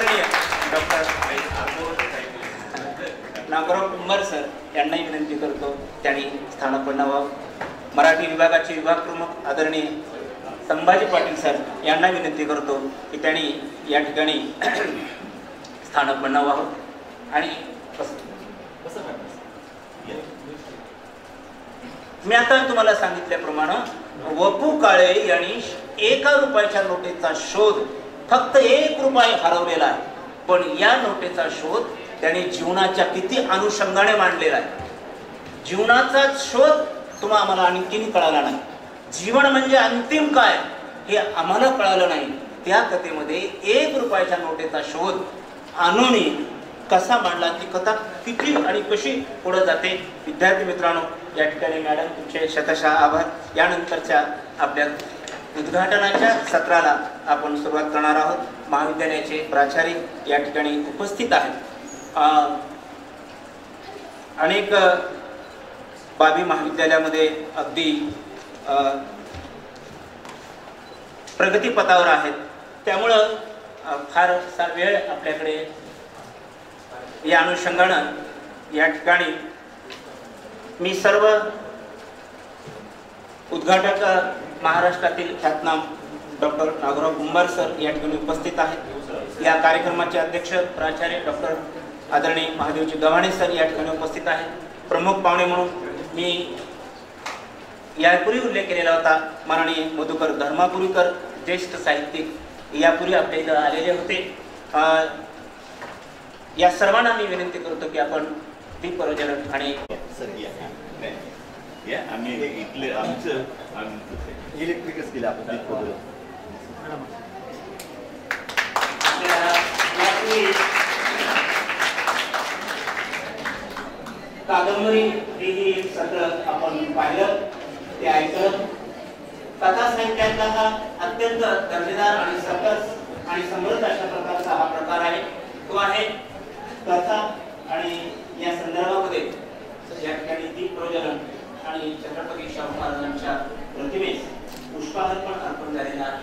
Doctor Nagorao Kumbhar sir यांनाही विनंती करतो त्यांनी स्थानापन्न व्हावं। मराठी विभागाचे विभाग प्रमुख आदरणीय संभाजी पाटील सर यांना विनंती करतो की त्यांनी या ठिकाणी स्थानापन्न व्हावं। आणि मी आता तुम्हाला सांगितल्याप्रमाणे वपू काळे यांनी 1 रुपयाच्या नोटेचा शोध फक्त 1 रुपया हरवलेला आहे, पण या नोटेचा शोध त्यांनी जीवनाच्या किती अनुषंगाने मांडलेला आहे। जीवनाचा शोध तुम्हाला आम्हाला आणखीन कळाला नाही, जीवन म्हणजे अंतिम काय हे आम्हाला कळालं नाही। त्या कथेमध्ये 1 रुपयाच्या नोटेचा शोध आणून कसा मांडला, ती कथा किती आणि कशी पुढे जाते। विद्यार्थी मित्रांनो, या ठिकाणी मॅडम तुमचे शतशः आभार। यानंतरच्या आपल्या उद्घाटनाच्या सत्राला आपण सुरुवात करणार आहोत। महाविद्यालयाचे प्राचार्य या ठिकाणी उपस्थित आहेत। अनेक बाबी महाविद्यालयामध्ये अगदी प्रगतीपथावर आहेत, त्यामुळं फारसा वेळ आपल्याकडे या अनुषंगानं या ठिकाणी मी सर्व उद्घाटक महाराष्ट्रातील ख्यातनाम डॉक्टर नागोराव कुंभार सर या ठिकाणी उपस्थित आहेत। या कार्यक्रमाचे अध्यक्ष प्राचार्य डॉक्टर आदरणीय महादेवजी गव्हाणे सर या ठिकाणी उपस्थित आहेत। प्रमुख पाहुणे म्हणून मी यापूर्वी उल्लेख केलेला होता माननीय मधुकर धर्मापुरीकर, ज्येष्ठ साहित्यिक, यापूर्वी आपल्या इथं आलेले होते। या सर्वांना मी विनंती करतो की आपण दीप प्रज्वलन आणि इलेक्ट्रिक स्किल आपण कादंबरी ही सत्र आपण पाहिलं, ते ऐकलं। कथा साहित्यातला हा अत्यंत दर्जेदार आणि सकस आणि समृद्ध अशा प्रकारचा हा प्रकार आहे। तो आहे कथा, आणि या संदर्भामध्ये या ठिकाणी दीप प्रज्वलन आणि छत्रपती शाहू महाराजांच्या प्रतिमेस पुष्पार्पण अर्पण झालेला आहे।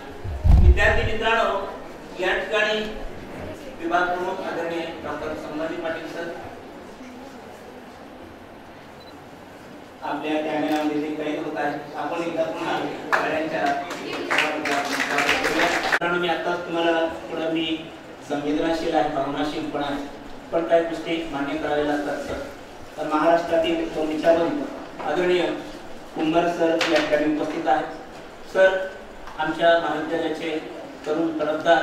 विद्यार्थी मित्रांनो, या ठिकाणी विभाग प्रमुख आदरणीय डॉक्टर संभाजी पाटील सर आपल्या कॅमेरामध्ये जे काही होत आहे आपण एकदा पुन्हा सगळ्यांच्या मी आता तुम्हाला थोडं मी संवेदनशील आहे, भावनाशील पण काही गोष्टी मान्य कराव्या लागतात सर। तर महाराष्ट्रातील तो विचारवंत आदरणीय कुंभार सर या ठिकाणी उपस्थित आहेत। सर आमच्या महाविद्यालयाचे तरुण तडफदार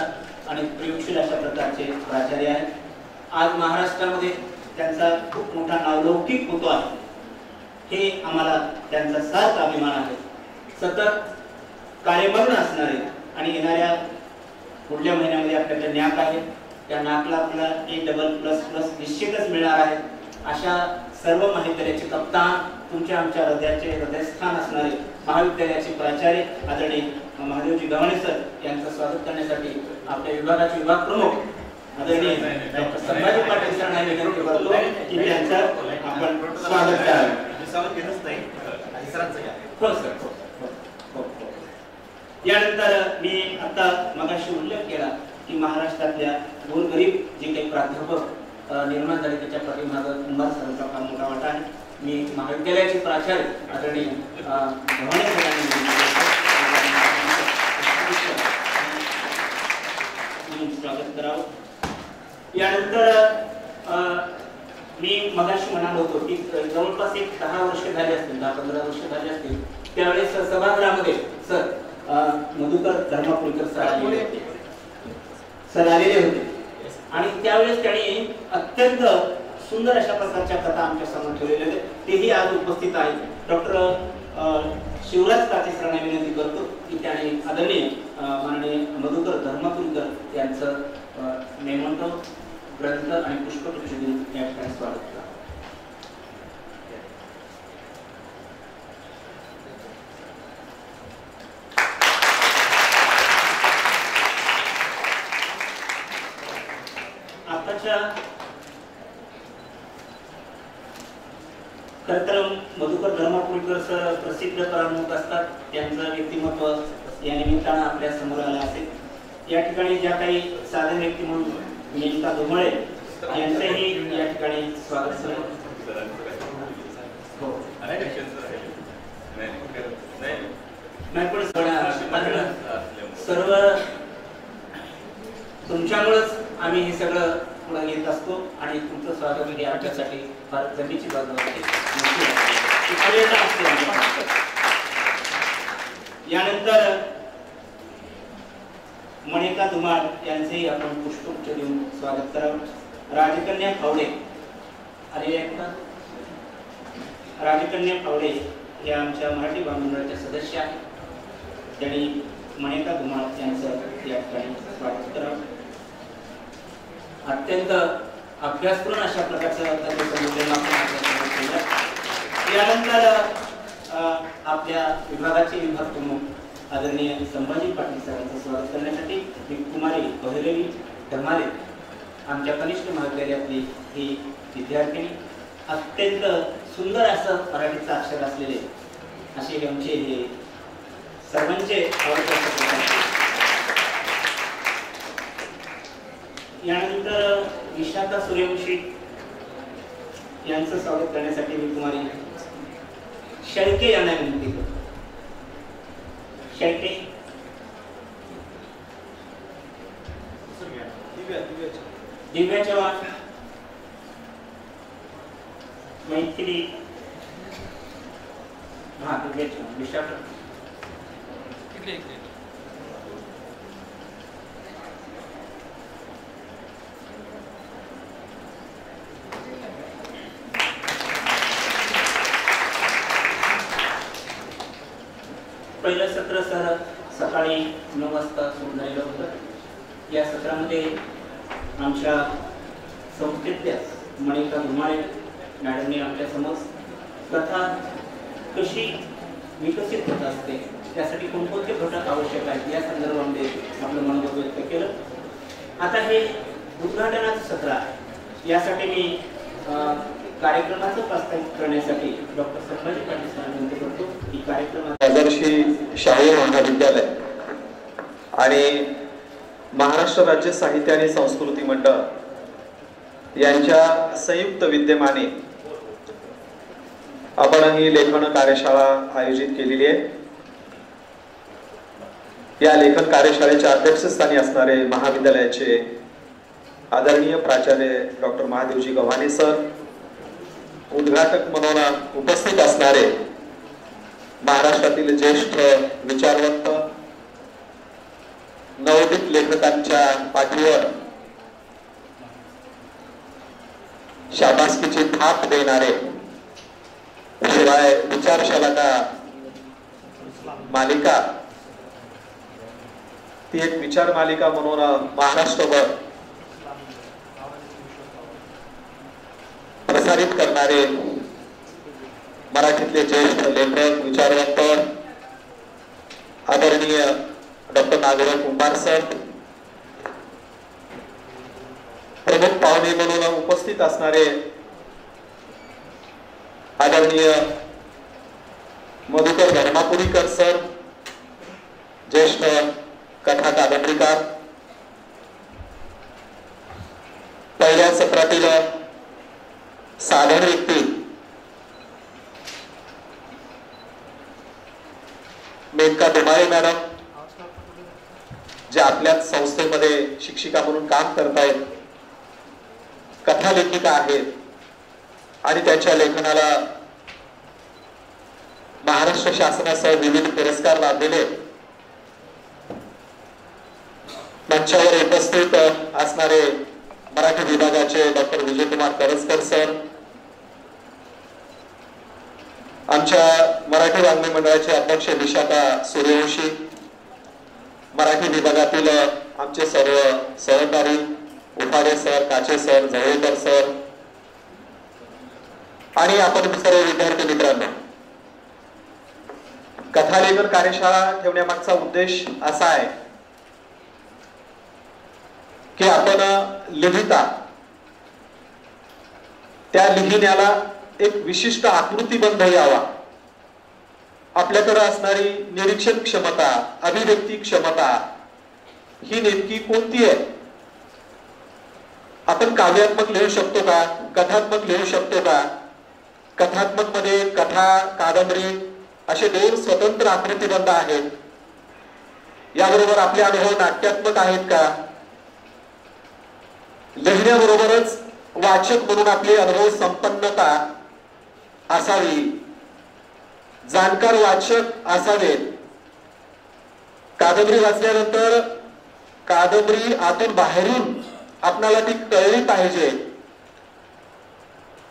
आणि प्रयोगशील अशा प्रकारचे प्राचार्य आहेत। आज महाराष्ट्रामध्ये त्यांचा खूप मोठा नावलौकिक होतो आहे, हे आम्हाला त्यांचा सार्थ अभिमान आहे। सतत कार्यमग्न असणारे आणि येणाऱ्या पुढल्या महिन्यामध्ये आपल्याकडे न्याक आहे, त्या नाकला आपल्याला A+++ निश्चितच मिळणार आहे। अशा सर्व महाविद्यालयाचे कप्तान, तुमच्या आमच्या हृदयस्थान असणारे महाविद्यालयाचे प्राचार्य आदरणीय महादेवजी गव्हाणे सर यांचं स्वागत करण्यासाठी आपल्या विभागाचे विभाग प्रमुख आदरणीय डॉक्टर संभाजी पाटील सरांना विनंती करतो की त्यांचं आपण स्वागत करावं। यानंतर मी आता मगाशी उल्लेख केला की महाराष्ट्रातल्या गोरगरीब जे काही प्राध्यापक निर्माण झाले त्याच्या पाठीमागे कुंभार सरांचा फार मोठा वाटा आहे। मी महाविद्यालयाचे प्राचार्य आदरणीय गव्हाणे सरांनी स्वागत करावं। यानंतर मी मगाशी म्हणालो होतो की जवळपास 10 वर्ष झाले असतील, 10-15 वर्ष झाले असतील, त्यावेळेस सभागृहामध्ये सर मधुकर धर्मापुरीकर सर आलेले होते आणि त्यावेळेस त्यांनी अत्यंत सुंदर अशा प्रकारच्या कथा आमच्या समोर ठेवलेल्या होत्या, तेही आज उपस्थित आहेत। डॉक्टर शिवराज काते सरांना विनंती करतो की त्याने आदरणीय माननीय मधुकर धर्मापुरीकर यांचं मेमोंटो ग्रंथ आणि पुष्पगुच्छ देऊन या ठिकाणी स्वागत करा। आताच्या खरतर मधुकर धर्मापुरीकर सर प्रसिद्ध करामणूक असतात, त्यांचं व्यक्तिमत्व या निमित्तानं आपल्या समोर आलं असेल। या ठिकाणी ज्या काही साधन व्यक्ती म्हणून मेनका धुमाळे यांचंही या ठिकाणी स्वागत करेन. हो नाही पण सर्व तुमच्यामुळेच आम्ही हे सगळं पुढे येत असतो आणि तुमचं स्वागत हे आमच्यासाठी फार जमेची बाजू असते. यानंतर मणिका धुमाळ यांचेही आपण पुष्पगुच्छ देऊन स्वागत करावं. राजकन्या फावडे आलेले आहेत का? राजकन्या फावडे या आमच्या मराठी बांधवच्या सदस्य आहेत. त्यांनी मणिका धुमाळ यांचं या ठिकाणी स्वागत करावं. अत्यंत अभ्यासपूर्ण अशा प्रकारचं यानंतर आपल्या विभागाचे विभाग प्रमुख आदरणीय संभाजी पाटील सरांचं स्वागत करण्यासाठी कुमारी बहिरेवी धर्माले आमच्या कनिष्ठ महाविद्यालयातली ही विद्यार्थिनी अत्यंत सुंदर असं मराठीचं अक्षर असलेले असे आमचे हे सर्वांचे आवडते. यानंतर विशाखा सूर्यवंशी यांचं स्वागत करण्यासाठी मी कुमारी शेळके यांना विनंती करतो. शेळके दिव्या चव्हाण मैथिली दिव्या चव्हाण विशाखा पहिलं सत्र सकाळी 9 वाजता सुरू झालेलं होतं. या सत्रामध्ये आमच्या संस्थेतल्या मणिका धुमाळे मॅडमने आपल्या समोर कथा कशी विकसित होत असते त्यासाठी कोणकोणते घटक आवश्यक आहेत या संदर्भामध्ये आपलं मनोगत व्यक्त केलं. आता हे उद्घाटनाचं सत्र आहे. यासाठी मी कार्यक्रमाचं प्रस्तावित करण्यासाठी डॉक्टर संभाजी पाटील सरांना विनंती करतो की कार्यक्रमात शाहू महाविद्यालय आणि महाराष्ट्र राज्य साहित्य आणि संस्कृती मंडळ यांच्या संयुक्त विद्यमाने आपण ही लेखन कार्यशाळा आयोजित केलेली आहे. या लेखन कार्यशाळेच्या अध्यक्षस्थानी असणारे महाविद्यालयाचे आदरणीय प्राचार्य डॉक्टर महादेवजी गव्हाणे सर, उद्घाटक म्हणून उपस्थित असणारे महाराष्ट्रातील ज्येष्ठ विचारवंत नवोदित लेखकांच्या पाठीवर शाबासकीची थाप देणारे, शिवाय विचारशाला मालिका ती एक विचार मालिका म्हणून महाराष्ट्रभर प्रसारित करणारे मराठीतले ज्येष्ठ लेखक विचारवंत आदरणीय डॉक्टर नागोराव कुंभार सर, प्रमुख पाहुणे म्हणून उपस्थित असणारे आदरणीय मधुकर धर्मापुरीकर सर, ज्येष्ठ कथा कादंबरीकार, पहिल्या सत्रातील साधारण व्यक्ती मेनका धुमाळे मॅडम, जे आपल्या संस्थेमध्ये शिक्षिका म्हणून काम करतायत, कथा लेखिका आहेत आणि त्यांच्या लेखनाला महाराष्ट्र शासनासह विविध पुरस्कार लाभलेले. मंचावर उपस्थित असणारे मराठी विभागाचे डॉक्टर विजयकुमार करसकर सर, आमच्या मराठी वाङ्मय मंडळाचे अध्यक्ष विशाखा सूर्यवंशी, मराठी विभागातील आमचे सर्व सहकारी उफाडे सर, काचे सर, जवळकर सर आणि आपण सर्व विद्यार्थी मित्रांनो, कथालेखन कार्यशाळा ठेवण्यामागचा उद्देश असा आहे की आपण लिहिता त्या लिहिण्याला एक विशिष्ट आकृतीबंध यावा. आपल्याकडे असणारी निरीक्षण क्षमता, अभिव्यक्ती क्षमता ही नेमकी कोणती आहे आपण काव्यात्मक लिहू शकतो का, कथात्मक लिहू शकतो का? कथात्मक मध्ये कथा, कादंबरी असे 2 स्वतंत्र आकृतिबंध आहेत. याबरोबर आपले अनुभव नाट्यात्मक आहेत का? लिहिण्याबरोबरच वाचक म्हणून आपले अनुभव संपन्नता असावी, जाणकार वाचक असावेत. कादंबरी वाचल्यानंतर कादंबरी आतून बाहेरून आपणाला ती कळली पाहिजे.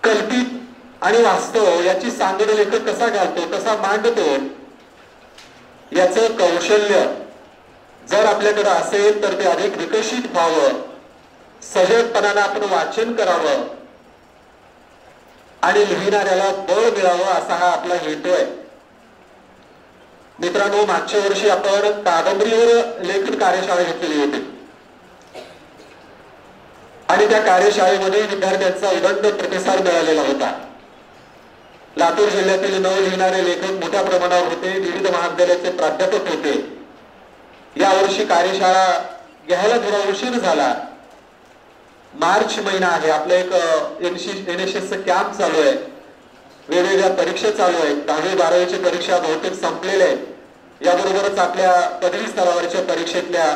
कल्पित आणि वास्तव याची सांगड लेखक कसा घालतो, कसा मांडतो, याचं कौशल्य जर आपल्याकडे असेल तर ते अधिक विकसित व्हावं, सहजपणाने आपण वाचन करावं आणि लिहिणाऱ्याला बळ मिळावं असा हा आपला हेतू आहे. मित्रांनो, मागच्या वर्षी आपण कादंबरीवर लेखन कार्यशाळा घेतलेली होती आणि त्या कार्यशाळेमध्ये विद्यार्थ्यांचा उदंड प्रतिसाद मिळालेला होता. लातूर जिल्ह्यातील 9 लिहिणारे लेखक मोठ्या प्रमाणावर होते. विविध महाविद्यालयाचे प्राध्यापक होते. यावर्षी कार्यशाळा घ्यायला थोडा उशीर झाला. मार्च महिना आहे, आपलं एक NSS कॅम्प चालू आहे, वेगवेगळ्या परीक्षा चालू आहेत. 10वी 12वीची परीक्षा बहुतेक संपलेल्या आहेत. याबरोबरच आपल्या पदवी स्तरावरच्या परीक्षेतल्या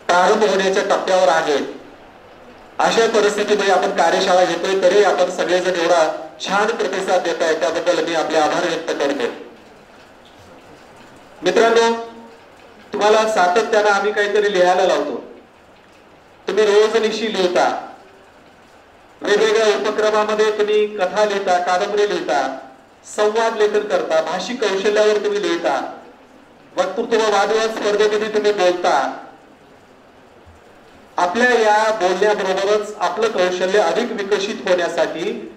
प्रारंभ होण्याच्या टप्प्यावर आहे. अशा परिस्थितीमध्ये आपण कार्यशाळा घेतोय, तरी आपण सगळेजण एवढा छान प्रतिसाद देत आहे, त्याबद्दल मी आपले आभार व्यक्त करतो. मित्रांनो, तुम्हाला सातत्यानं आम्ही काहीतरी लिहायला लावतो. तुम्ही रोज निशी लिहिता, वेगवेगळ्या उपक्रमामध्ये तुम्ही कथा लिहिता, कादंबरी लिहिता, संवाद लेखन करता, भाषिक कौशल्यावर तुम्ही लिहिता, वक्तृत्व वादविवाद स्पर्धेमध्ये तुम्ही बोलता. आपल्या या बोलण्याबरोबरच आपलं कौशल्य अधिक विकसित होण्यासाठी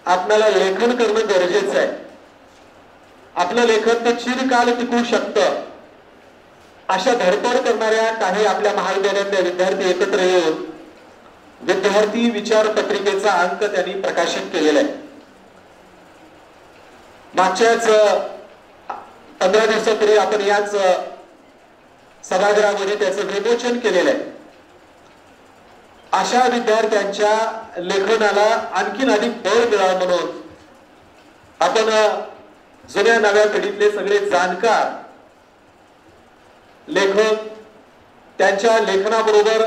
आपल्याला लेखन करणं गरजेचं आहे. आपलं लेखन ते चिरकाल टिकू शकतं. अशा धडपड करणाऱ्या काही आपल्या महाविद्यालयातल्या विद्यार्थी एकत्र येऊन विद्यार्थी विचार पत्रिकेचा अंक त्यांनी प्रकाशित केलेला आहे. मागच्याच 15 दिवसापूर्वी आपण याच सभागृहामध्ये त्याचं विमोचन केलेलं आहे. अशा विद्यार्थ्यांच्या लेखनाला आणखीन अधिक बळ मिळावं म्हणून आपण जुन्या नव्या पिढीतले सगळे जाणकार लेखक, त्यांच्या लेखनाबरोबर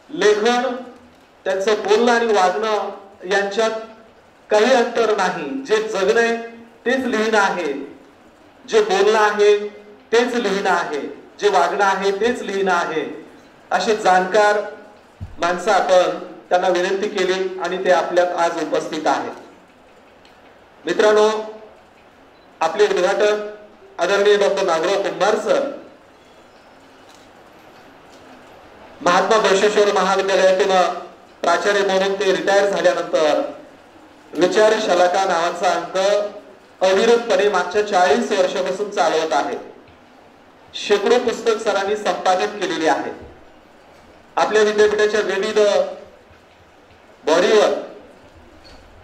लेखन, त्यांचं बोलणं आणि वागणं यांच्यात काही अंतर नाही. जे जगणं आहे तेच लिहिणं आहे, जे बोलणं आहे तेच लिहिणं आहे, जे वागणं आहे तेच लिहिणं आहे. असे जाणकार माणसं आपण त्यांना विनंती केली आणि ते आपल्यात आज उपस्थित आहेत. मित्रांनो, आपले उद्घाटक आदरणीय डॉक्टर नागराव कुंभार सर महात्मा बसवेश्वर महाविद्यालयातून प्राचार्य म्हणून ते रिटायर झाल्यानंतर विचार शलाका नावाचा अंक अविरतपणे मागच्या 40 वर्षापासून चालवत आहेत. शेकडो पुस्तक सरांनी संपादित केलेली आहेत. आपल्या विद्यापीठाच्या विविध बॉडीवर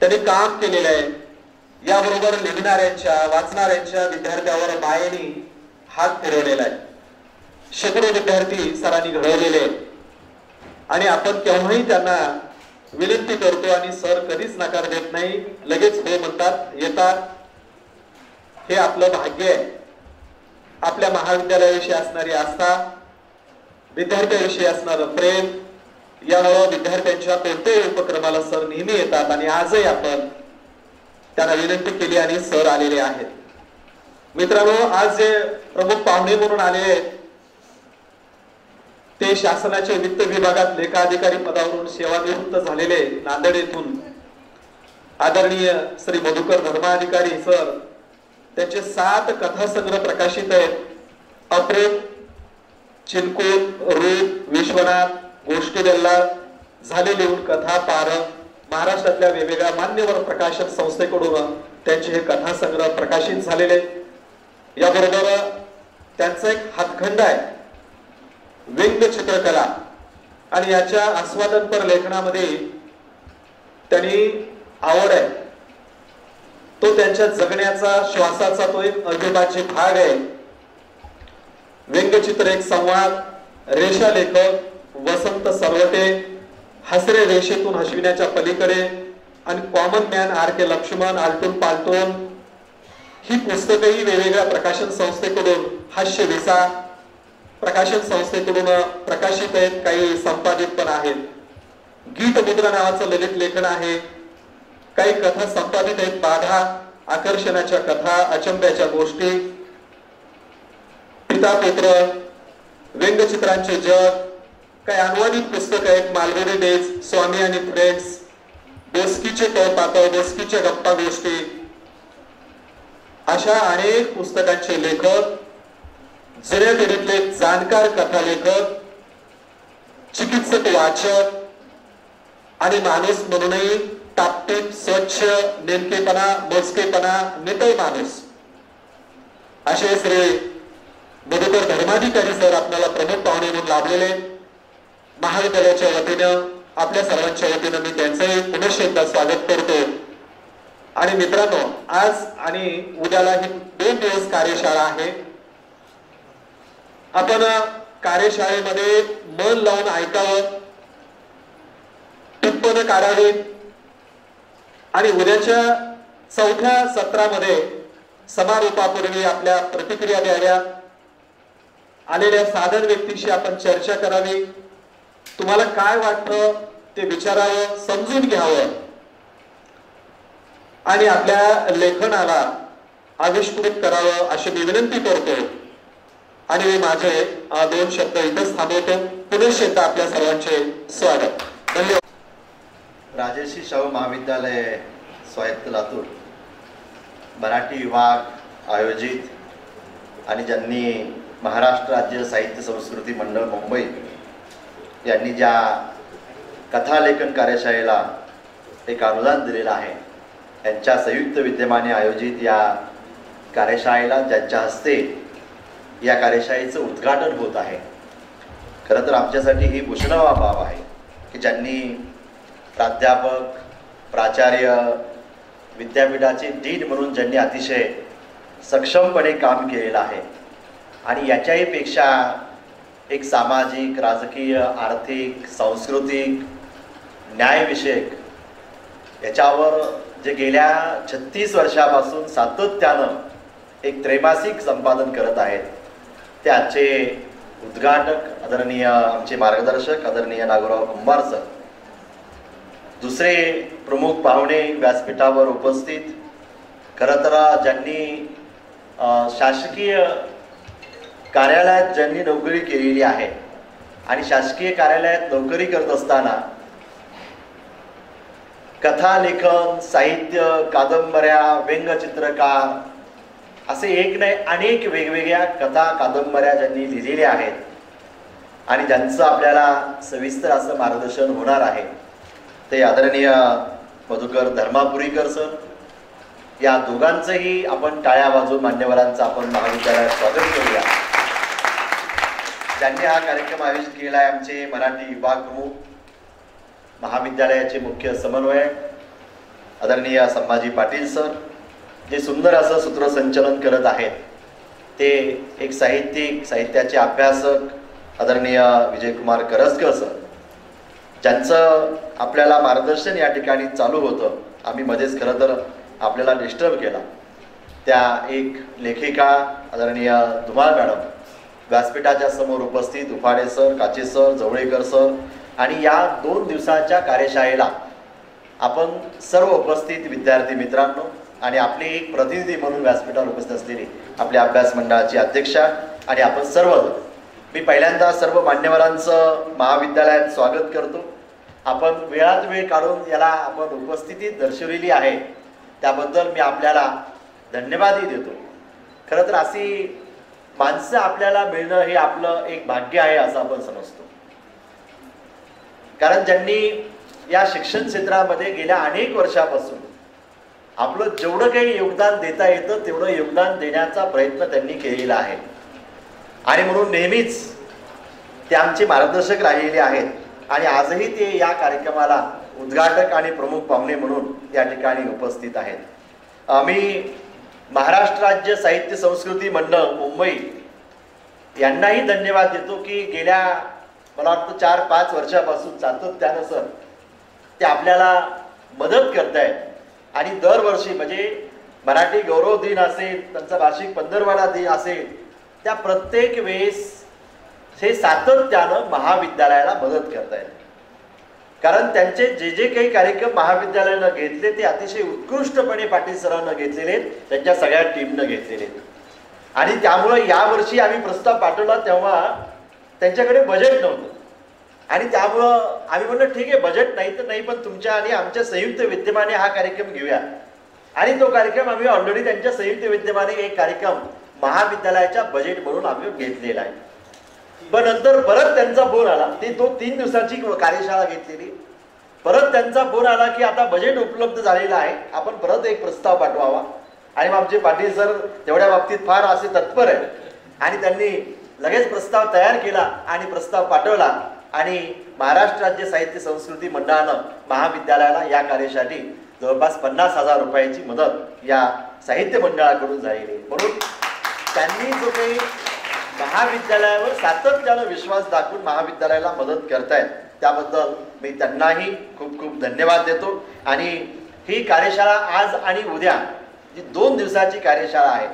त्यांनी काम केलेलं आहे. याबरोबर लिहिणाऱ्यांच्या, वाचणाऱ्यांच्या विद्यार्थ्यावर मायेने हात फिरवलेला आहे. शेकडो विद्यार्थी सरांनी घडवलेले आहेत आणि आपण केव्हाही त्यांना विनंती करतो आणि सर कधीच नकार देत नाही, लगेच हो म्हणतात, येतात. हे आपलं भाग्य आहे. आपल्या महाविद्यालयाविषयी असणारी आस्था, विद्यार्थ्याविषयी असणारं प्रेम, यामुळे विद्यार्थ्यांच्या कोणत्याही उपक्रमाला सर नेहमी येतात आणि आजही आपण त्यांना विनंती केली आणि सर आलेले आहेत. मित्रांनो, आज जे प्रमुख पाहुणे म्हणून आलेले ते शासनाच्या वित्त विभागात लेखाधिकारी पदावरून सेवानिवृत्त झालेले नांदेड येथून आदरणीय श्री मधुकर धर्माधिकारी सर, त्यांचे 7 कथासंग्रह प्रकाशित आहेत. अप्रेम, चिनकूट, रूप, विश्वनाथ, गोष्टी गल्ला, झाले लिहून कथा, पार, महाराष्ट्रातल्या वेगवेगळ्या मान्यवर प्रकाशक संस्थेकडून त्यांचे हे कथासंग्रह प्रकाशित झालेले. याबरोबर त्यांचा एक हातखंड आहे व्यंग्य चित्रकला आणि याच्या आस्वादनपर लेखनामध्ये त्यांनी आवड आहे. तो त्यांच्या जगण्याचा, श्वासाचा तो एक अविभाज्य भाग आहे. व्यंग्यचित्र एक संवाद, रेषा लेखक, वसंत सरवटे, हसरे रेषेतून हसविण्याच्या पलीकडे आणि कॉमन मॅन आर के लक्ष्मण, आलटून पालटून ही पुस्तकही वेगवेगळ्या प्रकाशन संस्थेकडून, हास्य विसा प्रकाशन संस्थेकडून प्रकाशित आहेत, काही संपादित पण आहेत. गीत मुद्रा नावाचं ललित लेखन आहे. काही कथा संपादित आहेत, बाधा, आकर्षणाच्या कथा, अचंब्याच्या गोष्टी, पिता पुत्र, व्यंगचित्रांचे जग, काही अनुवादित पुस्तक आहेत, मालगुडी डेज, स्वामी आणि फ्रेंड्स, बोस्कीचे तळपातळ, बोस्कीच्या गप्पा गोष्टी, अशा अनेक पुस्तकांचे लेखक, जुन्या पिढीतले जाणकार कथा लेखक, चिकित्सक, वाचक आणि माणूस म्हणूनही टापटीप, स्वच्छ, नेमकेपणा, मोजकेपणा, नितळ माणूस असे श्री मधुकर धर्माधिकारी सर आपल्याला प्रमुख पाहुणे म्हणून लाभलेले. महाविद्यालयाच्या वतीनं आपल्या सर्वांच्या वतीनं मी त्यांचंही पुनश्च एकदा स्वागत करतो. आणि मित्रांनो, आज आणि उद्याला ही 2 दिवस कार्यशाळा आहे. आपण कार्यशाळेमध्ये मन लावून ऐकावं, टिप्पण काढावी आणि उद्याच्या 4थ्या सत्रामध्ये समारोपापूर्वी आपल्या प्रतिक्रिया द्याव्या. आलेल्या साधन व्यक्तीशी आपण चर्चा करावी. तुम्हाला काय वाटतं ते विचारावं, समजून घ्यावं आणि आपल्या लेखनाला आविष्कृत करावं अशी मी विनंती करतो. आणि मी माझे 2 शब्द इथंच थांबवतो. पुनश्च एकदा आपल्या सर्वांचे स्वागत. धन्यवाद. राजर्षी शाहू महाविद्यालय स्वायत्त लातूर मराठी विभाग आयोजित आणि ज्यांनी महाराष्ट्र राज्य साहित्य संस्कृती मंडळ मुंबई यांनी ज्या कथालेखन कार्यशाळेला एक अनुदान दिलेलं आहे, यांच्या संयुक्त विद्यमाने आयोजित या कार्यशाळेला ज्यांच्या हस्ते या कार्यशाळेचं उद्घाटन होत आहे. खरं तर आमच्यासाठी ही भूषणावा बाब आहे की ज्यांनी प्राध्यापक, प्राचार्य, विद्यापीठाचे डीन म्हणून ज्यांनी अतिशय सक्षमपणे काम केलेलं आहे आणि याच्याही पेक्षा एक सामाजिक, राजकीय, आर्थिक, सांस्कृतिक, न्यायविषयक याच्यावर जे गेल्या 36 वर्षापासून सातत्यानं एक त्रैमासिक संपादन करत आहेत, ते आजचे उद्घाटक आदरणीय आमचे मार्गदर्शक आदरणीय नागोराव कुंभार सर, दुसरे प्रमुख पाहुणे व्यासपीठावर उपस्थित, खरं तर ज्यांनी शासकीय कार्यालयात ज्यांनी नोकरी केलेली आहे आणि शासकीय कार्यालयात नोकरी करत असताना कथा लेखन, साहित्य, कादंबऱ्या, व्यंगचित्रकार असे एक नाही अनेक वेगवेगळ्या कथा कादंबऱ्या ज्यांनी लिहिलेल्या आहेत आणि ज्यांचं आपल्याला सविस्तर असं मार्गदर्शन होणार आहे, ते आदरणीय मधुकर धर्मापुरीकर सर. या दोघांचंही आपण टाळ्या वाजवून मान्यवरांचं आपण महाविद्यालयात स्वागत करूया. ज्यांनी हा कार्यक्रम आयोजित केला आहे आमचे मराठी विभाग प्रमुख, महाविद्यालयाचे मुख्य समन्वयक आदरणीय संभाजी पाटील सर, जे सुंदर असं सूत्रसंचलन करत आहेत. ते एक साहित्याचे अभ्यासक आदरणीय विजयकुमार करसकर सर, ज्यांचं आपल्याला मार्गदर्शन या ठिकाणी चालू होतं. आम्ही मध्येच खरं तर आपल्याला डिस्टर्ब केला. त्या एक लेखिका आदरणीय धुमाळ मॅडम व्यासपीठाच्या समोर उपस्थित, उफाडे सर, काचे सर, जवळेकर सर आणि या 2 दिवसाच्या कार्यशाळेला आपण सर्व उपस्थित विद्यार्थी मित्रांनो आणि आपले एक प्रतिनिधी म्हणून व्यासपीठावर उपस्थित असलेली आपल्या अभ्यास मंडळाची अध्यक्षा आणि आपण सर्व, मी पहिल्यांदा सर्व मान्यवरांचं महाविद्यालयात स्वागत करतो. आपण वेळात वेळ काढून याला आपण उपस्थिती दर्शवलेली आहे त्याबद्दल मी आपल्याला धन्यवादही देतो. खरं तर अशी माणसं आपल्याला मिळणं हे आपलं एक भाग्य आहे असं आपण समजतो. कारण ज्यांनी या शिक्षण क्षेत्रामध्ये गेल्या अनेक वर्षापासून आपलं जेवढं काही योगदान देता येतं तेवढं योगदान देण्याचा प्रयत्न त्यांनी केलेला आहे आणि म्हणून नेहमीच ते आमचे मार्गदर्शक राहिलेले आहेत आणि आजही ते या कार्यक्रमाला उद्घाटक आणि प्रमुख पाहुणे म्हणून या ठिकाणी उपस्थित आहेत. मी महाराष्ट्र राज्य साहित्य संस्कृती मंडळ मुंबई यांनाही धन्यवाद देतो की गेल्या मला वाटतं 4-5 वर्षापासून सातत्यानं सर ते आपल्याला मदत करतायत आणि दरवर्षी म्हणजे मराठी गौरव दिन असेल, त्यांचा वार्षिक 15वाडा दिन असेल, त्या प्रत्येक वेळेस हे सातत्यानं महाविद्यालयाला मदत करतायत. कारण त्यांचे जे जे काही कार्यक्रम महाविद्यालयानं घेतले ते अतिशय उत्कृष्टपणे पाटील सरांना घेतलेले आहेत, त्यांच्या सगळ्या टीमनं घेतलेले आहेत. आणि त्यामुळे यावर्षी आम्ही प्रस्ताव पाठवला तेव्हा त्यांच्याकडे बजेट नव्हतं आणि त्यामुळं आम्ही म्हणलं ठीक आहे बजेट नाही तर नाही, पण तुमच्या आणि आमच्या संयुक्त विद्यमाने हा कार्यक्रम घेऊया. आणि तो कार्यक्रम आम्ही ऑलरेडी त्यांच्या संयुक्त विद्यमाने एक कार्यक्रम महाविद्यालयाच्या बजेट म्हणून आम्ही घेतलेला आहे. पण नंतर परत त्यांचा फोन आला, ती 3 दिवसाची कार्यशाळा घेतलेली, परत त्यांचा फोन आला की आता बजेट उपलब्ध झालेला आहे, आपण परत एक प्रस्ताव पाठवावा. आणि मग आमचे पाटील सर तेवढ्या बाबतीत फार असे तत्पर आहेत आणि त्यांनी लगेच प्रस्ताव तयार केला आणि प्रस्ताव पाठवला. आणि महाराष्ट्र राज्य साहित्य संस्कृती मंडळानं महाविद्यालयाला या कार्यासाठी जवळपास 50,000 रुपयाची मदत या साहित्य मंडळाकडून झालेली आहे. म्हणून त्यांनी जो काही महाविद्यालयावर सातत्यानं विश्वास दाखवून महाविद्यालयाला मदत करतायत त्याबद्दल मी त्यांनाही खूप खूप धन्यवाद देतो. आणि ही कार्यशाळा आज आणि उद्या जी 2 दिवसाची कार्यशाळा आहे,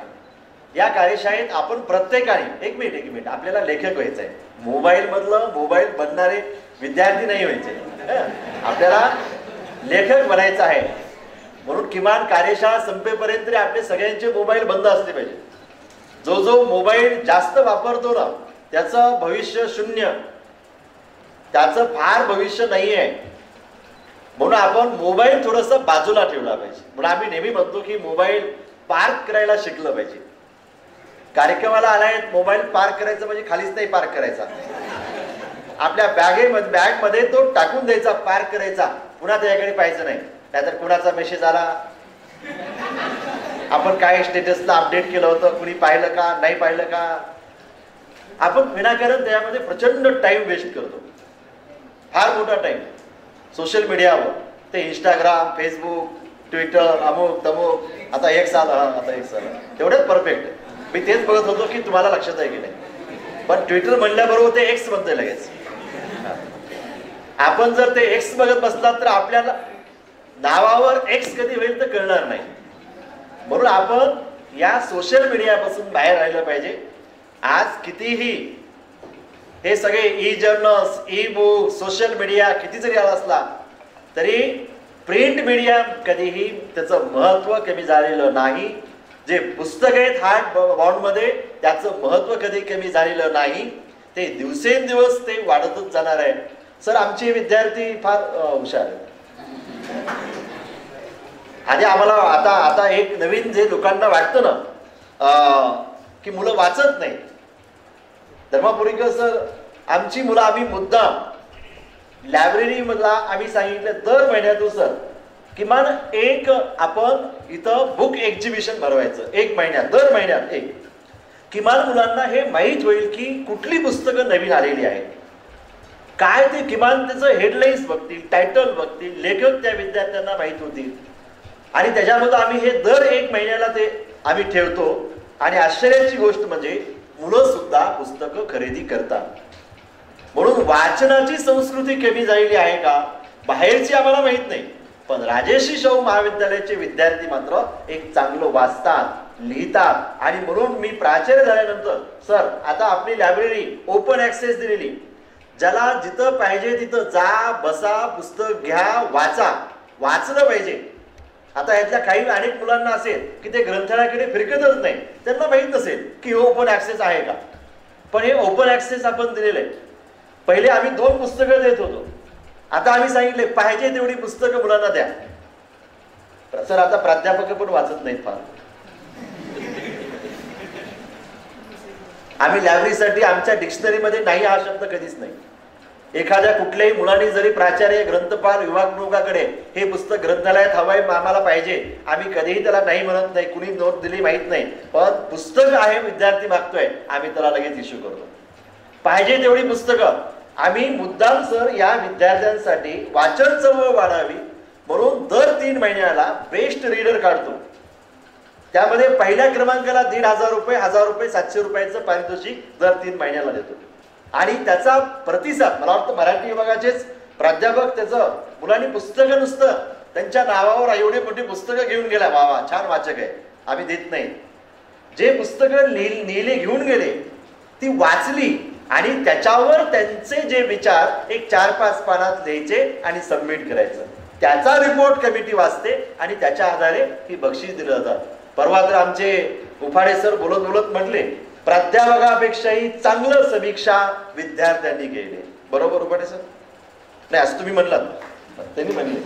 या कार्यशाळेत आपण प्रत्येकाने एक मिनिट आपल्याला लेखक व्हायचं आहे. मोबाईल बनणारे विद्यार्थी नाही व्हायचे, आपल्याला लेखक बनायचं आहे. म्हणून किमान कार्यशाळा संपेपर्यंत तरी आपले सगळ्यांचे मोबाईल बंद असले पाहिजे. जो मोबाईल जास्त वापरतो ना त्याचं भविष्य शून्य, त्याचं फार भविष्य नाही आहे. म्हणून आपण मोबाईल थोडंसं बाजूला ठेवला पाहिजे. म्हणून आम्ही नेहमी म्हणतो की मोबाईल पार्क करायला शिकलं पाहिजे. कार्यक्रमाला आलाय मोबाईल पार्क करायचं म्हणजे खालीच नाही पार्क करायचा, आपल्या बॅगमध्ये तो टाकून द्यायचा, पार्क करायचा, पुन्हा त्याच्याकडे पाहायचं नाही. नाहीतर कुणाचा मेसेज आला, आपण काय स्टेटसला अपडेट केलं होतं, कुणी पाहिलं का नाही पाहिलं का, आपण विनाकारण त्यामध्ये प्रचंड टाइम वेस्ट करतो, फार मोठा टाइम सोशल मीडियावर. ते इंस्टाग्राम, फेसबुक, ट्विटर, अमुक तमुक, आता एक साल तेवढंच परफेक्ट. मी तेच बघत होतो की तुम्हाला लक्षात आहे की नाही, पण ट्विटर म्हणल्याबरोबर ते एक्स म्हणतंय लगेच. आपण जर ते एक्स बघत बसलात तर आपल्याला नावावर एक्स कधी होईल तर कळणार नाही. म्हणून आपण या सोशल मीडियापासून बाहेर राहिलं पाहिजे. आज कितीही हे सगळे E journals, E book, social media किती जरी आला असला तरी प्रिंट मीडिया कधीही त्याचं महत्त्व कमी झालेलं नाही. जे पुस्तक आहेत हार्ड बाउंडमध्ये त्याचं महत्त्व कधी कमी झालेलं नाही, ते दिवसेंदिवस ते वाढतच जाणार आहे. सर आमचे विद्यार्थी फार हुशार आहेत. आधी आम्हाला आता एक नवीन जे लोकांना वाटतं ना की मुलं वाचत नाही, धर्मापुरीकर सर आमची मुलं आम्ही मुद्दाम लायब्ररीमधला आम्ही सांगितलं दर महिन्यातून सर किमान एक आपण इथं बुक एक्झिबिशन भरवायचं, 1 महिन्यात, दर महिन्यात एक. किमान मुलांना हे माहीत होईल की कुठली पुस्तकं नवीन आलेली आहेत, काय ते किमान त्याचं हेडलाईन्स बघतील, टायटल बघतील, लेखक त्या विद्यार्थ्यांना माहीत होतील. आणि त्याच्यामध्ये आम्ही हे दर 1 महिन्याला ते आम्ही ठेवतो. आणि आश्चर्याची गोष्ट म्हणजे मुलं सुद्धा पुस्तकं खरेदी करतात. म्हणून वाचनाची संस्कृती कमी झालेली आहे का बाहेरची आम्हाला माहित नाही, पण राजर्षी शाहू महाविद्यालयाचे विद्यार्थी मात्र एक चांगलं वाचतात, लिहितात. आणि म्हणून मी प्राचार्य झाल्यानंतर सर आता आपली लायब्ररी ओपन ऍक्सेस दिलेली, ज्याला जिथं पाहिजे तिथं जा, बसा, पुस्तक घ्या, वाचलं पाहिजे. आता यातल्या काही अनेक मुलांना असेल की ते ग्रंथालयाकडे फिरकतच नाही, त्यांना माहीत नसेल की ओपन ऍक्सेस आहे का. पण हे ओपन ऍक्सेस आपण दिलेलं आहे. पहिले आम्ही 2 पुस्तकं देत होतो, आता आम्ही सांगितले पाहिजे तेवढी पुस्तकं मुलांना द्या. सर आता प्राध्यापक पण वाचत नाहीत फार. आम्ही लायब्ररीसाठी आमच्या डिक्शनरीमध्ये नाही हा शब्द कधीच नाही. एखाद्या कुठल्याही मुलांनी जरी प्राचार्य, ग्रंथपाल, विभाग प्रमुखाकडे हे पुस्तक ग्रंथालयात हवंय आम्हाला पाहिजे, आम्ही कधीही त्याला नाही म्हणत नाही, कुणी नोट दिली माहित नाही, पण पुस्तक आहे विद्यार्थी मागतोय आम्ही त्याला लगेच इश्यू करतो. पाहिजे तेवढी पुस्तकं आम्ही मुद्दाम सर या विद्यार्थ्यांसाठी वाचन चळवळ वाढावी म्हणून दर 3 महिन्याला बेस्ट रीडर काढतो. त्यामध्ये पहिल्या क्रमांकाला 1,500 रुपये, 1,000 रुपये, 700 रुपयाचं पारितोषिक दर 3 महिन्याला देतो. आणि त्याचा प्रतिसाद मला वाटतं मराठी विभागाचेच प्राध्यापक त्याचं मुलांनी पुस्तकं नुसतं त्यांच्या नावावर एवढी मोठी पुस्तकं घेऊन गेला, वा वा छान वाचक आहे, आम्ही देत नाही. जे पुस्तकं नेले घेऊन गेले ती वाचली आणि त्याच्यावर त्यांचे जे विचार एक 4-5 पानात लिहायचे आणि सबमिट करायचं. त्याचा रिपोर्ट कमिटी वाचते आणि त्याच्या आधारे ही बक्षीस दिलं जातात. परवा तर आमचे उफाडे सर बोलत बोलत म्हटले प्राध्यापकापेक्षाही चांगलं समीक्षा विद्यार्थ्यांनी केले. बरोबर उफाडे सर? नाही असं तुम्ही म्हणलात, त्यांनी म्हणले.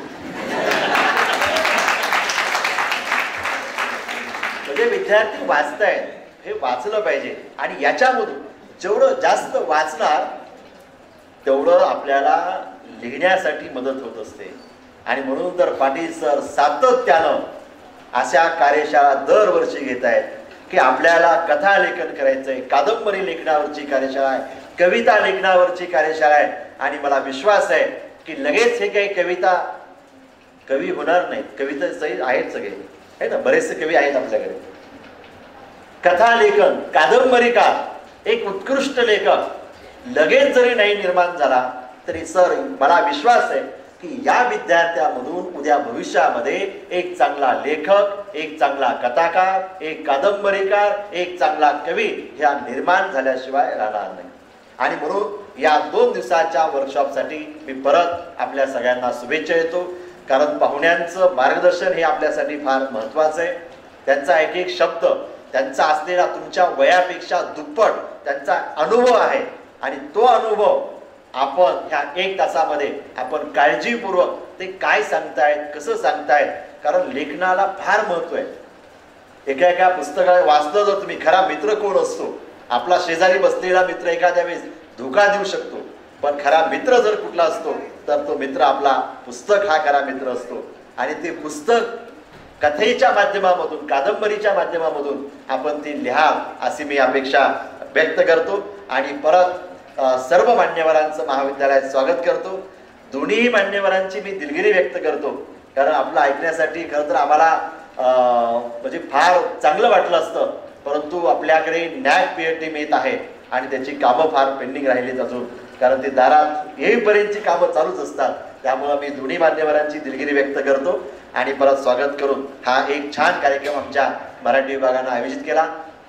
म्हणजे विद्यार्थी वाचतायत, हे वाचलं पाहिजे आणि याच्यामधून जेवढं जास्त वाचणार तेवढं आपल्याला लिहिण्यासाठी मदत होत असते. आणि म्हणून तर पाटील सर सातत्यानं अशा कार्यशाळा दरवर्षी घेत आहेत की आपल्याला कथा लेखन करायचंय, कादंबरी लेखनावरची कार्यशाळा आहे, कविता लेखनावरची कार्यशाळा आहे. आणि मला विश्वास आहे की लगेच हे काही कविता कवी होणार नाहीत, कविता आहेत सगळे आहे ना, बरेचसे कवी आहेत आपल्याकडे. कथा लेखन, कादंबरीकार, एक उत्कृष्ट लेखक लगेच जरी नाही निर्माण झाला तरी सर मला विश्वास आहे की या विद्यार्थ्यामधून उद्या भविष्यामध्ये एक चांगला लेखक, एक चांगला कथाकार, एक कादंबरीकार, एक चांगला कवी ह्या निर्माण झाल्याशिवाय राहणार नाही. आणि म्हणून या 2 दिवसाच्या वर्कशॉपसाठी मी परत आपल्या सगळ्यांना शुभेच्छा देतो. कारण पाहुण्यांचं मार्गदर्शन हे आपल्यासाठी फार महत्त्वाचं आहे. त्यांचा एक एक शब्द, त्यांचा असलेला तुमच्या वयापेक्षा दुप्पट त्यांचा अनुभव आहे आणि तो अनुभव आपण ह्या 1 तासामध्ये आपण काळजीपूर्वक ते काय सांगतायत, कसं सांगतायत, कारण लेखनाला फार महत्त्व आहे. एका पुस्तकाला वाचलं जर तुम्ही, खरा मित्र कोण असतो? आपला शेजारी बसलेला मित्र एखाद्या वेळेस धोका देऊ शकतो, पण खरा मित्र जर कुठला असतो तर तो मित्र आपला पुस्तक हा खरा मित्र असतो. आणि ते पुस्तक कथेच्या माध्यमामधून, कादंबरीच्या माध्यमामधून आपण ती लिहा अशी मी अपेक्षा व्यक्त करतो. आणि परत सर्व मान्यवरांचं महाविद्यालयात स्वागत करतो. दोन्ही मान्यवरांची मी दिलगिरी व्यक्त करतो, कारण आपलं ऐकण्यासाठी खरं तर आम्हाला म्हणजे फार चांगलं वाटलं असतं, परंतु आपल्याकडे नॅक पीएड टीम येत आहे आणि त्याची कामं फार पेंडिंग राहिलीत अजून, कारण ते दारात येईपर्यंतची कामं चालूच असतात. त्यामुळं मी दोन्ही मान्यवरांची दिलगिरी व्यक्त करतो आणि परत स्वागत करून हा एक छान कार्यक्रम आमच्या मराठी विभागानं आयोजित केला.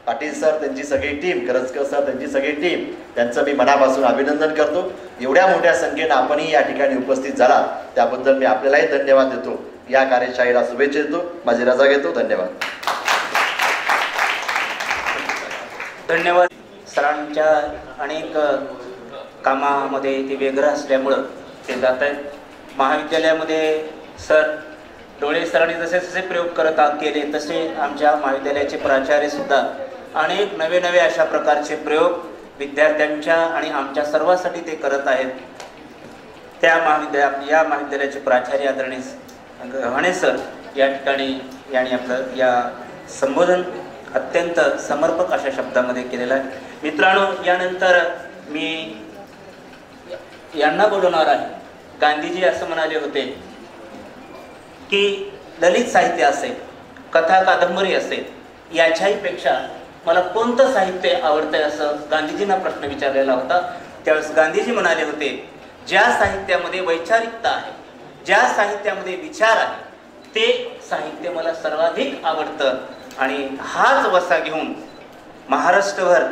पाटील सर, त्यांची सगळी टीम, करजकर सर, त्यांची सगळी टीम, त्यांचं मी मनापासून अभिनंदन करतो. एवढ्या मोठ्या संख्येनं आपणही या ठिकाणी उपस्थित झाला त्याबद्दल मी आपल्यालाही धन्यवाद देतो. या कार्यशाळेला शुभेच्छा देतो. माझी रजा घेतो. धन्यवाद. धन्यवाद. सरांच्या अनेक कामामध्ये ते वेगळं असल्यामुळं ते जात आहेत. महाविद्यालयामध्ये सर डोळे सरांनी जसे जसे प्रयोग करत केले तसे आमच्या महाविद्यालयाचे प्राचार्य सुद्धा अनेक नवे नवे अशा प्रकारचे प्रयोग विद्यार्थ्यांच्या आणि आमच्या सर्वांसाठी ते करत आहेत. त्या या महाविद्यालयाचे प्राचार्य आदरणीय गव्हाणे सर या ठिकाणी यांनी आपलं या संबोधन अत्यंत समर्पक अशा शब्दामध्ये केलेलं आहे. मित्रांनो, यानंतर मी यांना बोलवणार आहे. गांधीजी असं म्हणाले होते की ललित साहित्य असेल, कथा कादंबरी असेल, याच्याही पेक्षा मला कोणतं साहित्य आवडतंय असं गांधीजींना प्रश्न विचारलेला होता. त्यावेळेस गांधीजी म्हणाले होते, ज्या साहित्यामध्ये वैचारिकता आहे, ज्या साहित्यामध्ये विचार आहे, ते साहित्य मला सर्वाधिक आवडतं. आणि हाच वसा घेऊन महाराष्ट्रभर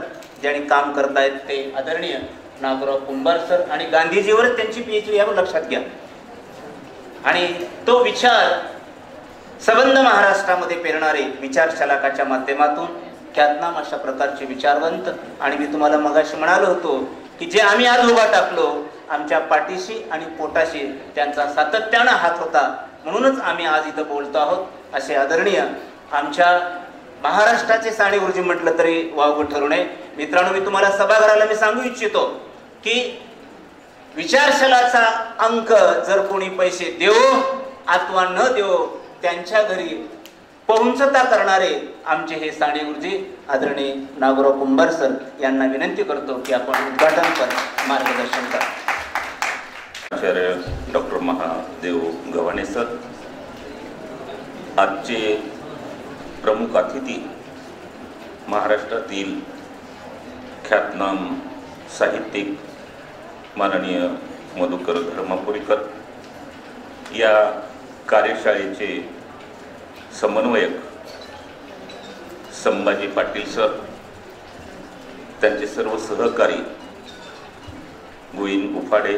ज्यांनी काम करतायत ते आदरणीय नागोराव कुंभार सर आणि गांधीजीवर त्यांची PhD यावर लक्षात घ्या. आणि तो विचार संबंध महाराष्ट्रामध्ये पेरणारे विचार शलाकाच्या माध्यमातून ख्यातनाम अशा प्रकारचे विचारवंत. आणि मी तुम्हाला मगाशी म्हणालो होतो की जे आम्ही आज उभा टाकलो आमच्या पाठीशी आणि पोटाशी त्यांचा सातत्यानं हात होता, म्हणूनच आम्ही आज इथं बोलतो आहोत. असे आदरणीय आमच्या महाराष्ट्राचे साने गुरुजी म्हटलं तरी वावगं ठरू नये. मित्रांनो, मी तुम्हाला सभागृहाला मी सांगू इच्छितो की विचारशलाचा अंक जर कोणी पैसे देवो अथवा न देवो त्यांच्या घरी पोहोचता करणारे आमचे हे साने गुरुजी आदरणीय नागोराव कुंभार सर यांना विनंती करतो की आपण उद्घाटनपर मार्गदर्शन करा. आचार्य डॉक्टर महादेव गव्हाणे सर, आजचे प्रमुख अतिथी महाराष्ट्रातील ख्यातनाम साहित्यिक माननीय मधुकर धर्मापुरीकर, या कार्यशाळेचे समन्वयक संभाजी पाटील सर, त्यांचे सर्व सहकारी गोविंद उफाडे,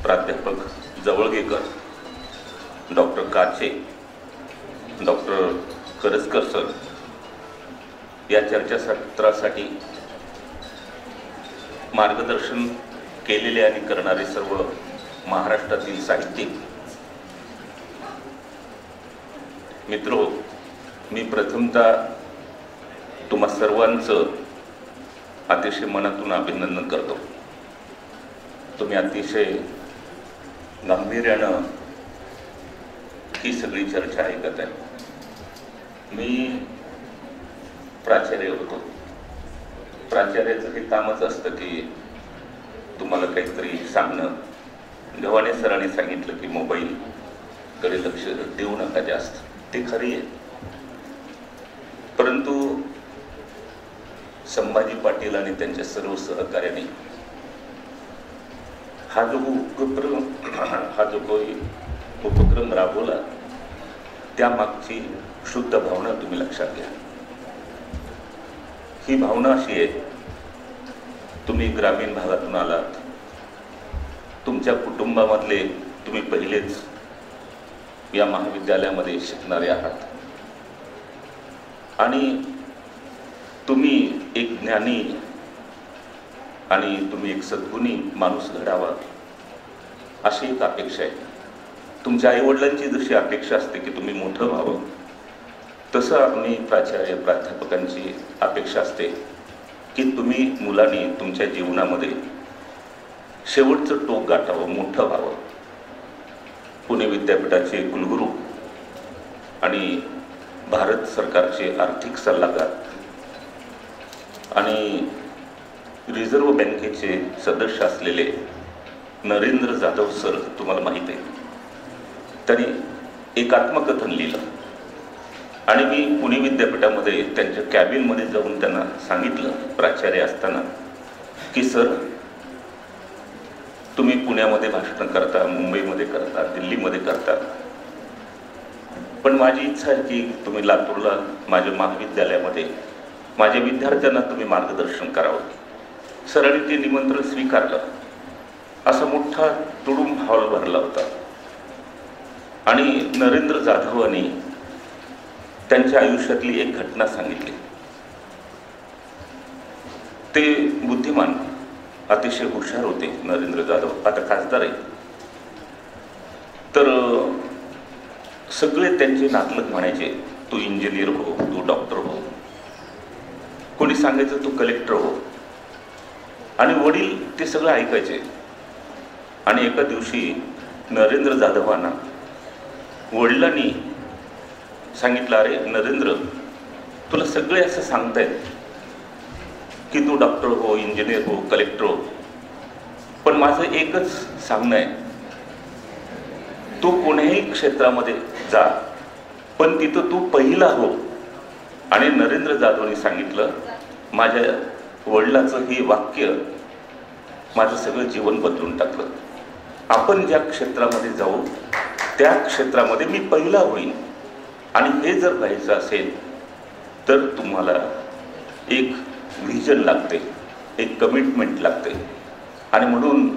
प्राध्यापक जवळगेकर, डॉक्टर काचे, डॉक्टर करजकर सर, या चर्चासत्रासाठी मार्गदर्शन केलेले आणि करणारे सर्व महाराष्ट्रातील साहित्यिक मित्रो, मी प्रथमतः तुम्हा सर्वांचं अतिशय मनातून अभिनंदन करतो. तुम्ही अतिशय गांभीर्यानं ही सगळी चर्चा ऐकत आहे. मी प्राचार्य होतो. प्राचार्याचं हे कामच असतं की तुम्हाला काहीतरी सांगणं. गव्हाणे सरांनी सांगितलं की मोबाईलकडे लक्ष देऊ नका जास्त, ते खरी आहे. परंतु संभाजी पाटील आणि त्यांच्या सर्व सहकार्याने हा जो काही उपक्रम राबवला, त्यामागची शुद्ध भावना तुम्ही लक्षात घ्या. ही भावना अशी आहे, तुम्ही ग्रामीण भागातून आलात, तुमच्या कुटुंबामधले तुम्ही पहिलेच या महाविद्यालयामध्ये शिकणारे आहात आणि तुम्ही एक ज्ञानी आणि तुम्ही एक सद्गुणी माणूस घडावा अशी एक अपेक्षा आहे. तुमच्या आईवडिलांची जशी अपेक्षा असते की तुम्ही मोठं व्हावं, तसं आम्ही प्राचार्य प्राध्यापकांची अपेक्षा असते की तुम्ही मुलांनी तुमच्या जीवनामध्ये शेवटचं टोक गाठावं, मोठं व्हावं. पुणे विद्यापीठाचे कुलगुरू आणि भारत सरकारचे आर्थिक सल्लागार आणि रिझर्व्ह बँकेचे सदस्य असलेले नरेंद्र जाधव सर, तुम्हाला माहीत आहे, त्यांनी एक आत्मकथन लिहिलं आणि मी पुणे विद्यापीठामध्ये त्यांच्या कॅबिनमध्ये जाऊन त्यांना सांगितलं प्राचार्य असताना की सर, तुम्ही पुण्यामध्ये भाषण करता, मुंबईमध्ये करता, दिल्लीमध्ये करता, पण माझी इच्छा आहे की तुम्ही लातूरला माझ्या महाविद्यालयामध्ये माझ्या विद्यार्थ्यांना तुम्ही मार्गदर्शन करावं. सरांनी ते निमंत्रण स्वीकारलं. असा मोठा तुडुंब हॉल भरला होता आणि नरेंद्र जाधवांनी त्यांच्या आयुष्यातली एक घटना सांगितली. ते बुद्धिमान, अतिशय हुशार होते नरेंद्र जाधव, आता खासदार आहे. तर सगळे त्यांचे नातलग म्हणायचे, तू इंजिनियर हो, तू डॉक्टर हो, कोणी सांगायचं तू कलेक्टर हो. आणि वडील ते सगळं ऐकायचे. आणि एका दिवशी नरेंद्र जाधवांना वडिलांनी सांगितलं, अरे नरेंद्र, तुला सगळे असं सांगतायत की तू डॉक्टर हो, इंजिनियर हो, कलेक्टर हो, पण माझं एकच सांगणं आहे, तू कोणत्याही क्षेत्रामध्ये जा, पण तिथं तू पहिला हो. आणि नरेंद्र जाधवनी सांगितलं, माझ्या वडिलाचं हे वाक्य माझं सगळं जीवन बदलून टाकलं. आपण ज्या क्षेत्रामध्ये जाऊ त्या क्षेत्रामध्ये मी पहिला होईन. आणि हे जर व्हायचं असेल तर तुम्हाला एक व्हिजन लागते, एक कमिटमेंट लागते. आणि म्हणून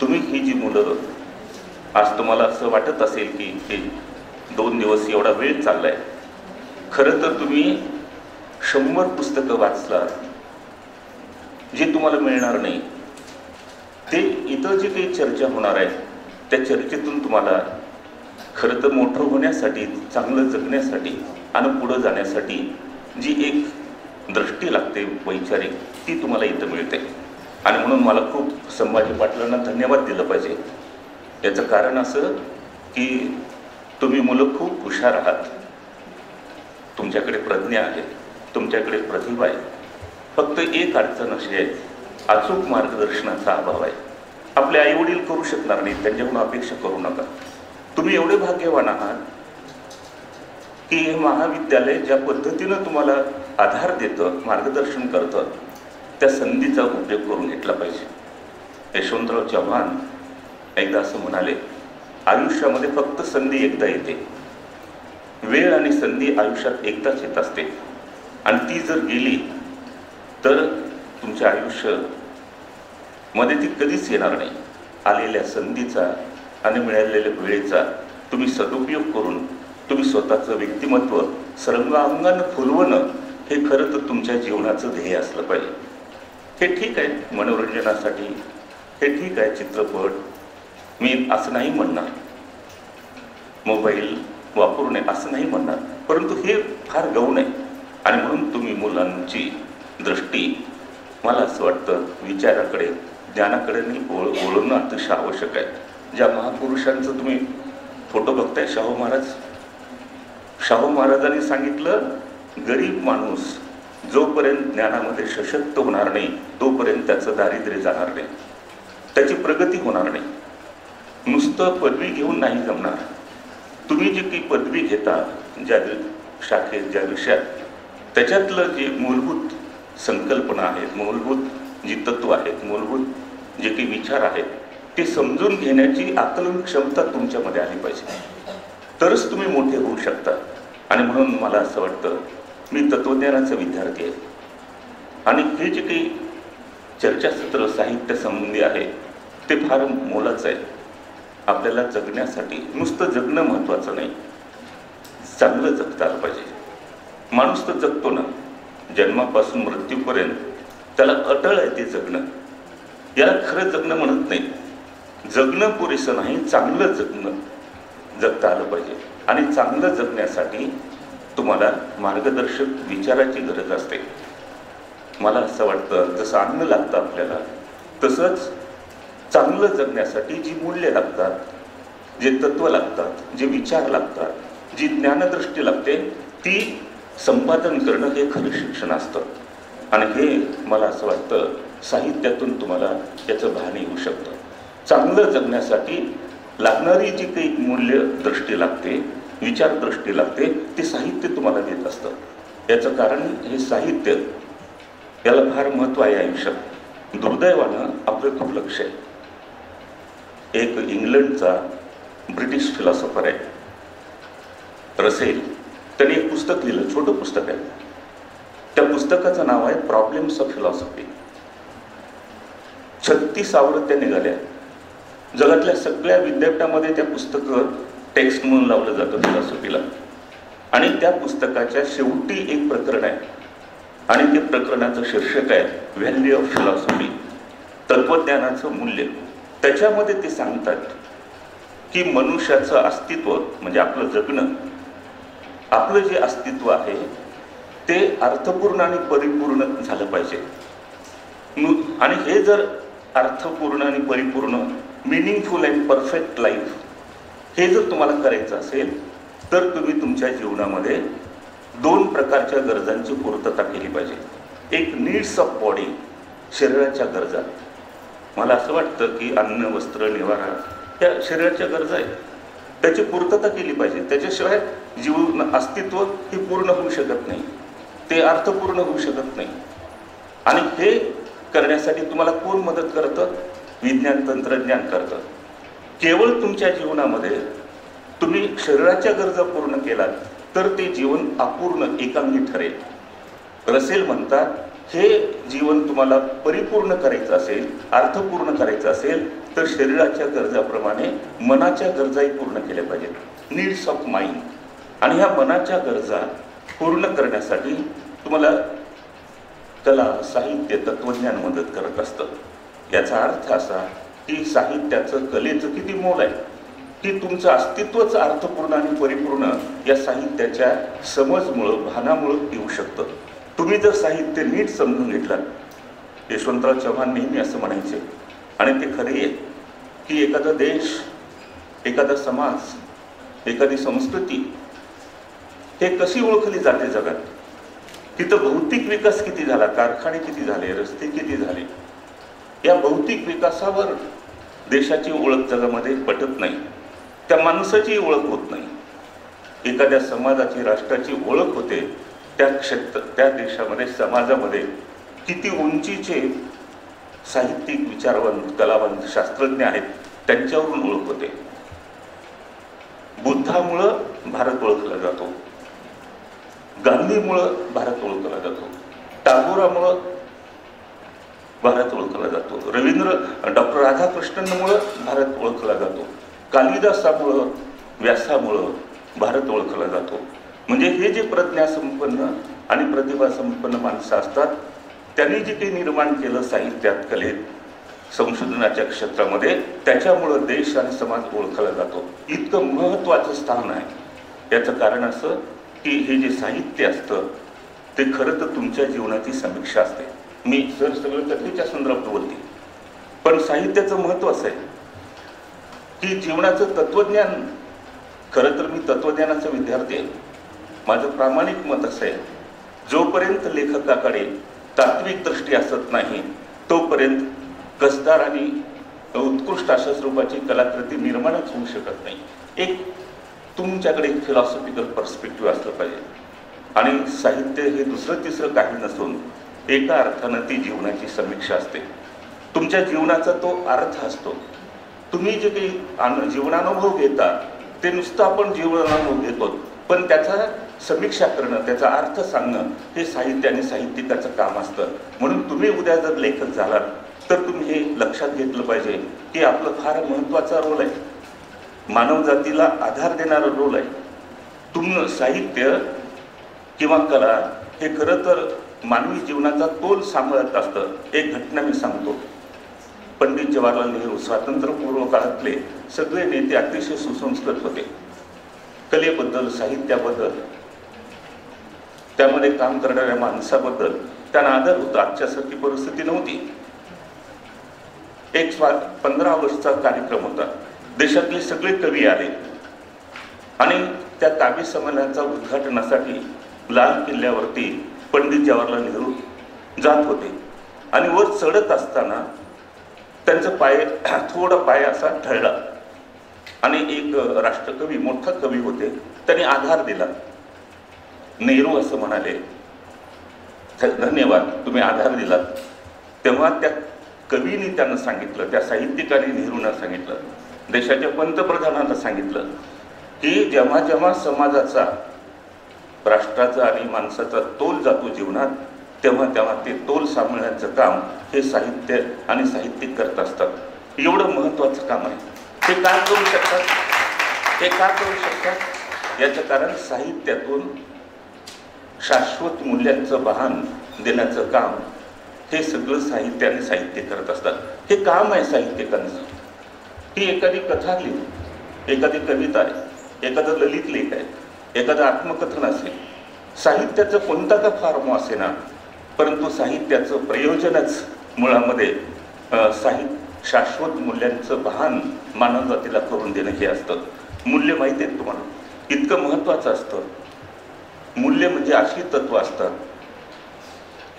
तुम्ही ही जी मुलं, आज तुम्हाला असं वाटत असेल की हे 2 दिवस एवढा वेळ चाललाय, खरं तर तुम्ही 100 पुस्तकं वाचलात, जे तुम्हाला मिळणार नाही. ते इथं जे काही चर्चा होणार आहे त्या चर्चेतून तुम्हाला खरं तर मोठं होण्यासाठी, चांगलं जगण्यासाठी आणि पुढं जाण्यासाठी जी एक दृष्टी लागते वैचारिक, ती तुम्हाला इथं मिळते. आणि म्हणून मला खूप संभाजी पाटलांना धन्यवाद दिलं पाहिजे. याचं कारण असं की तुम्ही मुलं खूप हुशार आहात, तुमच्याकडे प्रज्ञा आहे, तुमच्याकडे प्रतिभा आहे. फक्त एक अडचण अशी आहे, अचूक मार्गदर्शनाचा अभाव आहे. आपले आईवडील करू शकणार नाही, त्यांच्याकडून अपेक्षा करू नका. तुम्ही एवढे भाग्यवान आहात की हे महाविद्यालय ज्या पद्धतीनं तुम्हाला आधार देतं, मार्गदर्शन करतं, त्या संधीचा उपयोग करून घेतला पाहिजे. यशवंतराव चव्हाण एकदा असं म्हणाले, आयुष्यामध्ये फक्त संधी एकदा येते. वेळ आणि संधी आयुष्यात एकदाच येत असते आणि ती जर गेली तर तुमच्या आयुष्य मध्ये ती कधीच येणार नाही. आलेल्या संधीचा आणि मिळालेल्या वेळेचा तुम्ही सदुपयोग करून तुम्ही स्वतःचं व्यक्तिमत्व सर्वांगानं फुलवणं हे खरं तर तुमच्या जीवनाचं ध्येय असलं पाहिजे. हे ठीक आहे मनोरंजनासाठी, हे ठीक आहे चित्रपट, मी असं नाही म्हणणार, मोबाईल वापरू नये असं नाही म्हणणार, परंतु हे फार गौण आहे. आणि म्हणून तुम्ही मुलांची दृष्टी मला असं वाटतं विचाराकडे ज्ञानाकडे वळवणं अतिशय आवश्यक आहे. ज्या महापुरुषांचं तुम्ही फोटो बघताय, शाहू महाराजांनी सांगितलं, गरीब माणूस जोपर्यंत ज्ञानामध्ये सशक्त होणार नाही तोपर्यंत त्याचं दारिद्र्य जाणार नाही, त्याची प्रगती होणार नाही. नुसतं पदवी घेऊन नाही जमणार. तुम्ही जी काही पदवी घेता, ज्या शाखेत ज्या विषयात, त्याच्यातलं जे मूलभूत संकल्पना आहेत, मूलभूत जी तत्व आहेत, मूलभूत जे काही विचार आहेत, ते समजून घेण्याची आकलन क्षमता तुमच्यामध्ये आली पाहिजे, तरच तुम्ही मोठे होऊ शकता. आणि म्हणून मला असं वाटतं, मी तत्वज्ञानाचा विद्यार्थी आहे आणि हे जे काही चर्चासत्र साहित्य संबंधी आहे ते फार मोलाचं आहे. आपल्याला जगण्यासाठी नुसतं जगणं महत्त्वाचं नाही, चांगलं जगता आलं पाहिजे. माणूस तर जगतो ना, जन्मापासून मृत्यूपर्यंत त्याला अटळ आहे ते जगणं. याला खरं जगणं म्हणत नाही. जगणं पुरेसं नाही, चांगलं जगता आलं पाहिजे. आणि चांगलं जगण्यासाठी तुम्हाला मार्गदर्शक विचाराची गरज असते. मला असं वाटतं, जसं अन्न लागतं आपल्याला, तसंच चांगलं जगण्यासाठी जी मूल्य लागतात, जे तत्व लागतात, जे विचार लागतात, जी ज्ञानदृष्टी लागते, ती संपादन करणं हे खरं शिक्षण असतं. आणि हे मला असं वाटतं साहित्यातून तुम्हाला याचं भान येऊ शकतं. चांगलं जगण्यासाठी लागणारी जी काही मूल्य दृष्टी लागते, विचारदृष्टी लागते, ते साहित्य तुम्हाला देत असतं. याचं कारण हे साहित्य, याला फार महत्त्व आहे आयुष्यात. दुर्दैवानं आपलं खूप लक्ष आहे. एक इंग्लंडचा ब्रिटिश फिलॉसॉफर आहे रसेल, त्यांनी एक पुस्तक लिहिलं, छोटं पुस्तक आहे. त्या पुस्तकाचं नाव आहे प्रॉब्लेम्स ऑफ फिलॉसॉफी. 36 आवृत्त्या निघाल्या. जगातल्या सगळ्या विद्यापीठामध्ये त्या पुस्तकं टेक्स्ट म्हणून लावलं जातं फिलॉसॉफीला. आणि त्या पुस्तकाच्या शेवटी एक प्रकरण आहे आणि ते प्रकरणाचं शीर्षक आहे व्हॅल्यू ऑफ फिलॉसॉफी, तत्वज्ञानाचं मूल्य. त्याच्यामध्ये ते सांगतात की मनुष्याचं अस्तित्व म्हणजे आपलं जगणं, आपलं जे अस्तित्व आहे ते अर्थपूर्ण आणि परिपूर्ण झालं पाहिजे. आणि हे जर अर्थपूर्ण आणि परिपूर्ण, मिनिंगफुल अँड परफेक्ट लाईफ हे जर तुम्हाला करायचं असेल तर तुम्ही तुमच्या जीवनामध्ये 2 प्रकारच्या गरजांची पूर्तता केली पाहिजे. एक नीड्स ऑफ बॉडी, शरीराच्या गरजा. मला असं वाटतं की अन्न, वस्त्र, निवारा या शरीराच्या गरजा आहेत, त्याची पूर्तता केली पाहिजे. त्याच्याशिवाय जीवन अस्तित्व हे पूर्ण होऊ शकत नाही, ते अर्थपूर्ण होऊ शकत नाही. आणि हे करण्यासाठी तुम्हाला कोण मदत करतं? विज्ञान, तंत्रज्ञान करतं. केवळ तुमच्या जीवनामध्ये तुम्ही शरीराच्या गरजा पूर्ण केलात तर ते जीवन अपूर्ण, एकांगी ठरेल. रसेल म्हणतात, हे जीवन तुम्हाला परिपूर्ण करायचं असेल, अर्थपूर्ण करायचं असेल तर शरीराच्या गरजाप्रमाणे मनाच्या गरजाही पूर्ण केल्या पाहिजेत, नीड्स ऑफ माइंड. आणि ह्या मनाच्या गरजा पूर्ण करण्यासाठी तुम्हाला कला, साहित्य, तत्वज्ञान मदत करत असतं. याचा अर्थ असा की साहित्याचं, कलेचं किती मोल आहे की तुमचं अस्तित्वच अर्थपूर्ण आणि परिपूर्ण या साहित्याच्या समजमुळं, भानामुळं येऊ शकतं. तुम्ही जर साहित्य नीट समजून घेतलं, यशवंतराव चव्हाण नेहमी असं म्हणायचे आणि ते खरे आहे की एखादा देश, एखादा समाज, एखादी संस्कृती हे कशी ओळखली जाते जगात, तिथं भौतिक विकास किती झाला, कारखाने किती झाले, रस्ते किती झाले, या भौतिक विकासावर देशाची ओळख जगामध्ये पटत नाही, त्या माणसाची ओळख होत नाही. एखाद्या समाजाची, राष्ट्राची ओळख होते त्या देशामध्ये, समाजामध्ये किती उंचीचे साहित्यिक, विचारवंत, कलावंत, शास्त्रज्ञ आहेत त्यांच्यावरून ओळख होते. बुद्धामुळं भारत ओळखला जातो, गांधीमुळं भारत ओळखला जातो, टागोरामुळं भारत ओळखला जातो, डॉक्टर राधाकृष्णनमुळं भारत ओळखला जातो, कालिदासामुळं, व्यासामुळं भारत ओळखला जातो. म्हणजे हे जे प्रज्ञासंपन्न आणि प्रतिभासंपन्न माणसं असतात त्यांनी जे काही निर्माण केलं साहित्यात, कलेत, संशोधनाच्या क्षेत्रामध्ये, त्याच्यामुळं देश आणि समाज ओळखला जातो. इतकं महत्त्वाचं स्थान आहे. याचं कारण असं की हे जे साहित्य असतं ते खरं तर तुमच्या जीवनाची समीक्षा असते. मी सगळं कथेच्या संदर्भात बोलते, पण साहित्याचं महत्त्व असं आहे की जीवनाचं तत्वज्ञान. खरं तर मी तत्वज्ञानाचा विद्यार्थी आहे. माझं प्रामाणिक मत असं आहे, जोपर्यंत लेखकाकडे तात्विक दृष्टी असत नाही तोपर्यंत कसदार आणि उत्कृष्ट अशा स्वरूपाची कलाकृती निर्माणच होऊ शकत नाही. एक तुमच्याकडे एक फिलॉसॉफिकल पर्स्पेक्टिव्ह असलं पाहिजे. आणि साहित्य हे दुसरं तिसरं काही नसून एका अर्थानं ती जीवनाची समीक्षा असते. तुमच्या जीवनाचा तो अर्थ असतो. तुम्ही जे काही जीवनानुभव घेता ते नुसतं आपण जीवनानुभव घेतो, पण त्याचा समीक्षा करणं, त्याचा अर्थ सांगणं हे साहित्य आणि साहित्यिकाचं काम असतं. म्हणून तुम्ही उद्या जर लेखक झालात तर तुम्ही हे लक्षात घेतलं पाहिजे की आपलं फार महत्त्वाचा रोल आहे, मानवजातीला आधार देणारा रोल आहे. साहित्य किंवा कला हे खरं तर मानवी जीवनाचा तोल सांभाळत असतं. एक घटना मी सांगतो. पंडित जवाहरलाल नेहरू स्वातंत्र्यपूर्व काळातले सगळे नेते अतिशय सुसंस्कृत होते. कलेबद्दल, साहित्याबद्दल, त्यामध्ये काम करणाऱ्या माणसाबद्दल त्यांना आदर होता. आजच्यासारखी परिस्थिती नव्हती. एक 15 ऑगस्टचा कार्यक्रम होता. देशातले सगळे कवी आले आणि त्या काव्य संमेलनाच्या उद्घाटनासाठी लाल किल्ल्यावरती पंडित जवाहरलाल नेहरू जात होते. आणि वर चढत असताना त्यांचा थोडा पाय असा ढळला आणि एक राष्ट्रकवी, मोठा कवी होते, त्यांनी आधार दिला. नेहरू असं म्हणाले, धन्यवाद, तुम्ही आधार दिलात. तेव्हा त्या कवीने त्यांना सांगितलं, त्या साहित्यिकाने नेहरूंना सांगितलं, देशाच्या पंतप्रधानांना सांगितलं की जेव्हा जेव्हा समाजाचा, राष्ट्राचा आणि माणसाचा तोल जातो जीवनात, तेव्हा तेव्हा ते तोल सांभाळण्याचं काम हे साहित्य आणि साहित्यिक करत असतात. एवढं महत्त्वाचं काम आहे. ते काय करू शकतात? ते का करू शकतात? याचं कारण साहित्यातून शाश्वत मूल्यांचं बहान देण्याचं काम हे सगळं साहित्य आणि साहित्य करत असतात. हे काम आहे साहित्यिकांचं. ती एखादी कथा लिहू, एखादी कविता आहे, एखादं ललित लेख आहे, एखादं आत्मकथन असेल, साहित्याचं कोणता का फॉर्म असेना, परंतु साहित्याचं प्रयोजनच मुळामध्ये शाश्वत मूल्यांचं भान मानवजातीला करून देणं हे असतं. मूल्य माहिती आहेत तुम्हाला, इतकं महत्त्वाचं असतं. मूल्य म्हणजे अशी तत्व असतात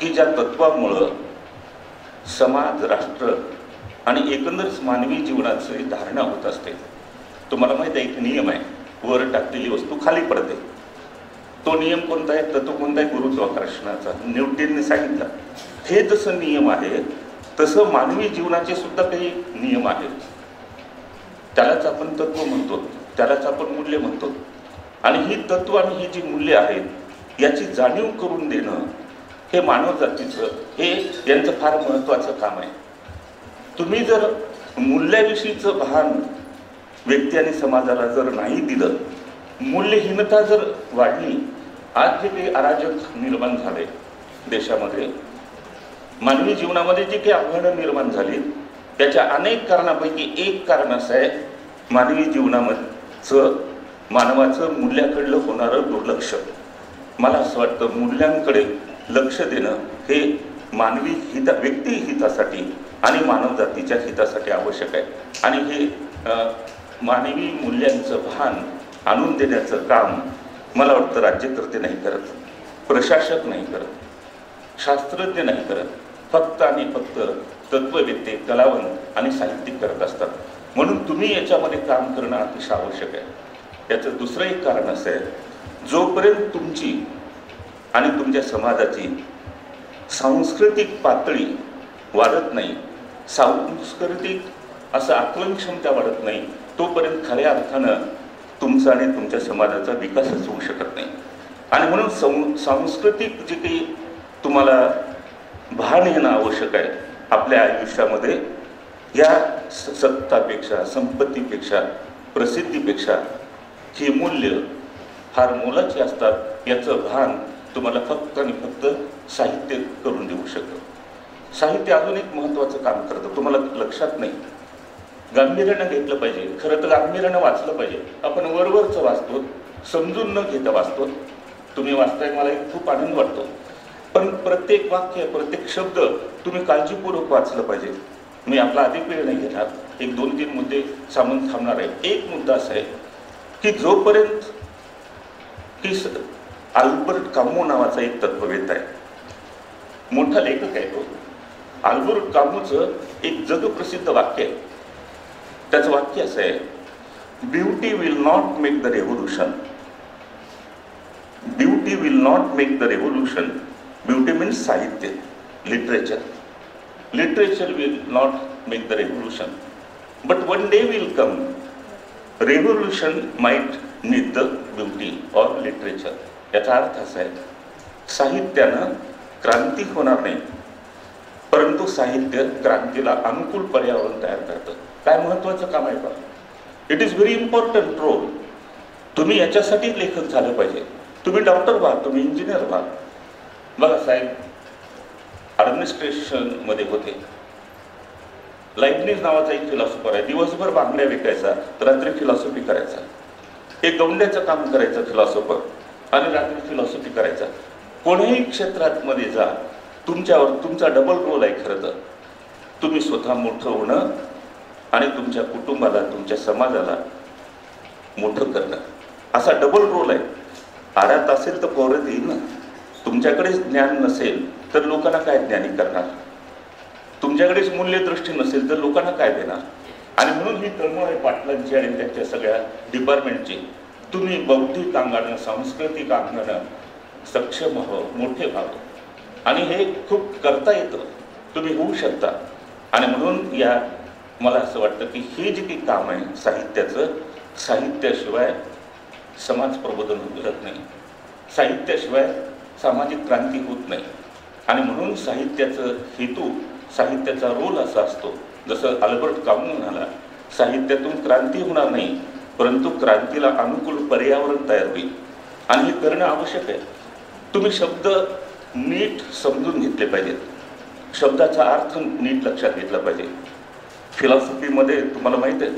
की ज्या तत्वामुळं समाज, राष्ट्र आणि एकंदरच मानवी जीवनाची धारणा होत असते. तुम्हाला माहिती आहे, एक नियम आहे, वर टाकलेली वस्तू खाली पडते. तो नियम कोणता आहे? तत्व कोणता आहे? गुरुत्वाकर्षणाचा. न्यूटनने सांगितलं. हे जसं नियम आहे तसं मानवी जीवनाचे सुद्धा काही नियम आहेत. त्यालाच आपण तत्व म्हणतो, त्यालाच आपण मूल्य म्हणतो. आणि ही तत्व आणि ही जी मूल्य आहेत याची जाणीव करून देणं हे मानवजातीचं, हे यांचं फार महत्त्वाचं काम आहे. तुम्ही जर मूल्याविषयीचं भान व्यक्ती आणि समाजाला जर नाही दिलं, मूल्यहीनता जर वाढली, आज जे काही अराजक निर्माण झाले देशामध्ये, मानवी जीवनामध्ये जे काही आव्हानं निर्माण झाली, त्याच्या अनेक कारणापैकी एक कारण असं आहे मानवी मानवाचं मूल्याकडलं होणारं दुर्लक्ष. मला असं वाटतं मूल्यांकडे लक्ष देणं हे मानवी व्यक्ती हितासाठी आणि मानवजातीच्या हितासाठी आवश्यक आहे. आणि हे मानवी मूल्यांचं भान आणून देण्याचं काम मला वाटतं राज्यकर्ते नाही करत, प्रशासक नाही करत, शास्त्रज्ञ नाही करत, फक्त आणि फक्त तत्ववेत्ते, कलावंत आणि साहित्यिक करत असतात. म्हणून तुम्ही याच्यामध्ये काम करणं अतिशय आवश्यक आहे. याचं दुसरं एक कारण असं आहे, जोपर्यंत तुमची आणि तुमच्या समाजाची सांस्कृतिक पातळी वाढत नाही, सांस्कृतिक असं आकलन क्षमता वाढत नाही, तोपर्यंत खऱ्या अर्थानं तुमचा आणि तुमच्या समाजाचा विकासच होऊ शकत नाही. आणि म्हणून सांस्कृतिक जे काही तुम्हाला भान येणं आवश्यक आहे आपल्या आयुष्यामध्ये, या सत्तापेक्षा, संपत्तीपेक्षा, प्रसिद्धीपेक्षा ही मूल्य फार मोलाची असतात याचं भान तुम्हाला फक्त आणि फक्त साहित्य करून देऊ शकतं. साहित्य अजून एक महत्त्वाचं काम करतं, तुम्हाला लक्षात नाही. गांभीर्यानं घेतलं पाहिजे, खरं तर गांभीर्यानं वाचलं पाहिजे. आपण वरवरचं वाचतो, समजून न घेता वाचतो. तुम्ही वाचताय मला एक खूप आनंद वाटतो, पण प्रत्येक वाक्य, प्रत्येक शब्द तुम्ही काळजीपूर्वक वाचलं पाहिजे. मी आपला अधिक वेळ नाही घेणार, एक 2-3 मुद्दे सांगून थांबणार आहे. एक मुद्दा असा आहे की जोपर्यंत की अल्बर्ट कामू नावाचा एक तत्ववेत्ता आहे, मोठा लेखक आहे तो. अल्बर्ट कामूचं एक जगप्रसिद्ध वाक्य आहे. त्याचं वाक्य असं आहे, beauty will not make the revolution. Beauty will not make the revolution. Beauty means साहित्य, literature. Literature will not make the revolution, but one day will come revolution might need the beauty or literature. याचा अर्थ असा आहे, साहित्यानं क्रांती होणार नाही, परंतु साहित्य क्रांतीला अनुकूल पर्यावरण तयार करतं. काय महत्त्वाचं काम आहे पहा. It is very important role. तुम्ही याच्यासाठी लेखक झालं पाहिजे. तुम्ही डॉक्टर व्हा, तुम्ही इंजिनियर व्हा. बघा साहेब, ॲडमिनिस्ट्रेशनमध्ये होते. लाइबनिज नावाचा एक फिलॉसॉफर आहे. दिवसभर बांगड्या विकायचा, रात्री फिलॉसॉफी करायचा. एक गौंड्याचं काम करायचं फिलॉसॉफर, आणि रात्री फिलॉसॉफी करायचा. कोणत्याही क्षेत्रात मध्ये जा, तुमच्यावर तुमचा डबल रोल आहे. खरं तर तुम्ही स्वतः मोठं होणं आणि तुमच्या कुटुंबाला, तुमच्या समाजाला मोठं करणं, असा डबल रोल आहे. आरात असेल तर पोरं देईल ना. तुमच्याकडेच ज्ञान नसेल तर लोकांना काय ज्ञानी करणार? तुमच्याकडेच मूल्यदृष्टी नसेल तर लोकांना काय देणार? आणि म्हणून ही तळमळ आहे पाटलांची आणि त्यांच्या सगळ्या डिपार्टमेंटची. तुम्ही बौद्धिक अंगानं, सांस्कृतिक अंगानं सक्षम व्हावं, मोठे व्हावं, आणि हे खूप करता येतं. तुम्ही होऊ शकता. आणि म्हणून या मला असं वाटतं की हे जे काही काम आहे साहित्याचं, साहित्याशिवाय समाज प्रबोधन होत नाही, साहित्याशिवाय सामाजिक क्रांती होत नाही. आणि म्हणून साहित्याचं हेतू, साहित्याचा रोल असा असतो, जसं अल्बर्ट कामू म्हणाला, साहित्यातून क्रांती होणार नाही, परंतु क्रांतीला अनुकूल पर्यावरण तयार होईल. आणि हे करणं आवश्यक आहे. तुम्ही शब्द नीट समजून घेतले पाहिजेत, शब्दाचा अर्थ नीट लक्षात घेतला पाहिजे. फिलॉसॉफीमध्ये तुम्हाला माहीत आहे,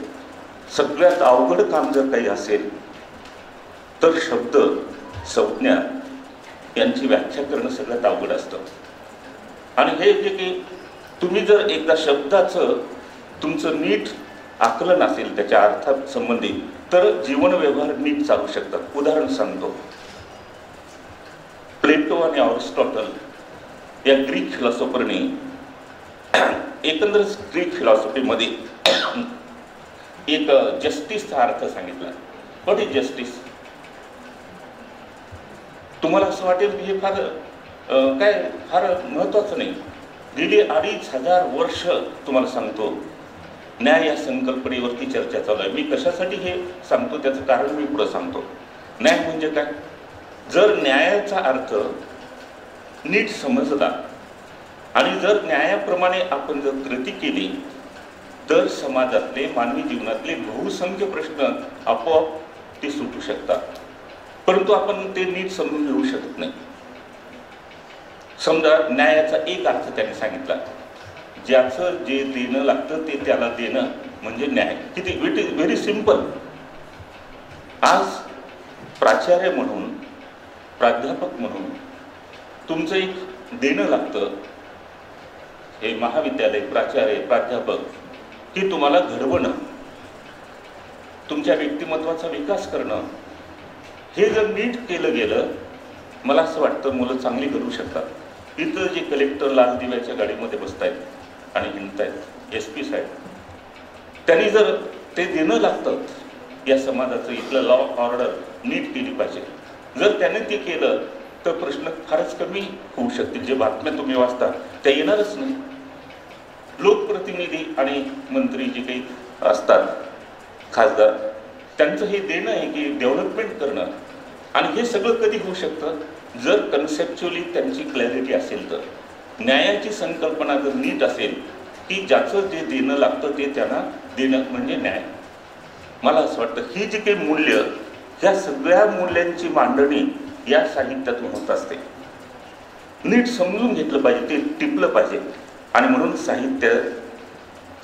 सगळ्यात अवघड काम जर काही असेल तर शब्द, संज्ञा यांची व्याख्या करणं सगळ्यात अवघड असतं. आणि हे जे की तुम्ही जर एकदा शब्दाचं तुमचं नीट आकलन असेल त्याच्या अर्थात संबंधित, तर जीवन व्यवहार नीट चालू शकतात. उदाहरण सांगतो. प्लेटो आणि अरिस्टॉटल या ग्रीक फिलॉसॉफरने एकंदर ग्रीक फिलॉसॉफीमध्ये एक जस्टिसचा अर्थ सांगितला. What is justice? तुम्हाला असं वाटेल की हे फार महत्त्वाचं नाही. गेली 2500 वर्ष तुम्हाला सांगतो न्याय या संकल्पनेवरती चर्चा चालू आहे. मी कशासाठी हे सांगतो त्याचं कारण मी पुढे सांगतो. न्याय म्हणजे काय? जर न्यायाचा अर्थ नीट समजला आणि जर न्यायाप्रमाणे आपण जर कृती केली तर समाजातले, मानवी जीवनातले बहुसंख्य प्रश्न आपोआप ते सुटू शकतात. परंतु आपण ते नीट समजून घेऊ शकत नाही. समजा न्यायाचा एक अर्थ त्याने सांगितला, ज्याचं जे देणं लागतं ते त्याला देणं म्हणजे न्याय. किती इट इज व्हेरी सिम्पल. आज प्राचार्य म्हणून, प्राध्यापक म्हणून तुमचं एक देणं लागतं. हे महाविद्यालय, प्राचार्य, प्राध्यापक, की तुम्हाला घडवणं, तुमच्या व्यक्तिमत्वाचा विकास करणं. हे जर नीट केलं गेलं, मला असं वाटतं मुलं चांगली घडवू शकतात. इथं जे कलेक्टर लाल दिव्याच्या गाडीमध्ये बसतायत आणि हिंडतायत, SP साहेब, त्यांनी जर ते देणं लागतं या समाजाचं, इथलं लॉ ऑर्डर नीट केली पाहिजे. जर त्याने ते केलं तर प्रश्न फारच कमी होऊ शकतील. जे बातम्या तुम्ही वाचता त्या येणारच नाही. लोकप्रतिनिधी आणि मंत्री जे काही असतात, खासदार, त्यांचं हे देणं आहे की डेव्हलपमेंट करणं. आणि हे सगळं कधी होऊ शकतं जर कन्सेप्च्युअली त्यांची क्लॅरिटी असेल, तर न्यायाची संकल्पना जर नीट असेल की ज्याचं जे देणं लागतं ते त्यांना देणं म्हणजे न्याय. मला असं वाटतं ही जी काही मूल्य, ह्या सगळ्या मूल्यांची मांडणी या साहित्यातून होत असते. नीट समजून घेतलं पाहिजे, ते टिपलं पाहिजे. आणि म्हणून साहित्य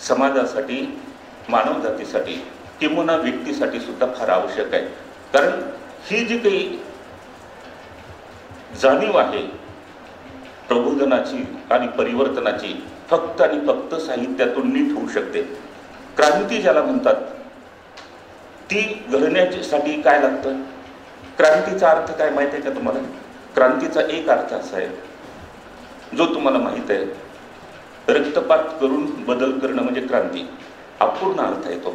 समाजासाठी, मानवजातीसाठी किंवा व्यक्तीसाठी सुद्धा फार आवश्यक आहे. कारण ही जी काही जाणीव आहे प्रबोधनाची आणि परिवर्तनाची, फक्त आणि फक्त साहित्यातून नीट होऊ शकते. क्रांती ज्याला म्हणतात ती घडण्यासाठी काय लागतं? क्रांतीचा अर्थ काय माहिती आहे का तुम्हाला? क्रांतीचा एक अर्थ असा आहे जो तुम्हाला माहित आहे, रक्तपात करून बदल करणं म्हणजे क्रांती. अपूर्ण अर्थ आहे तो.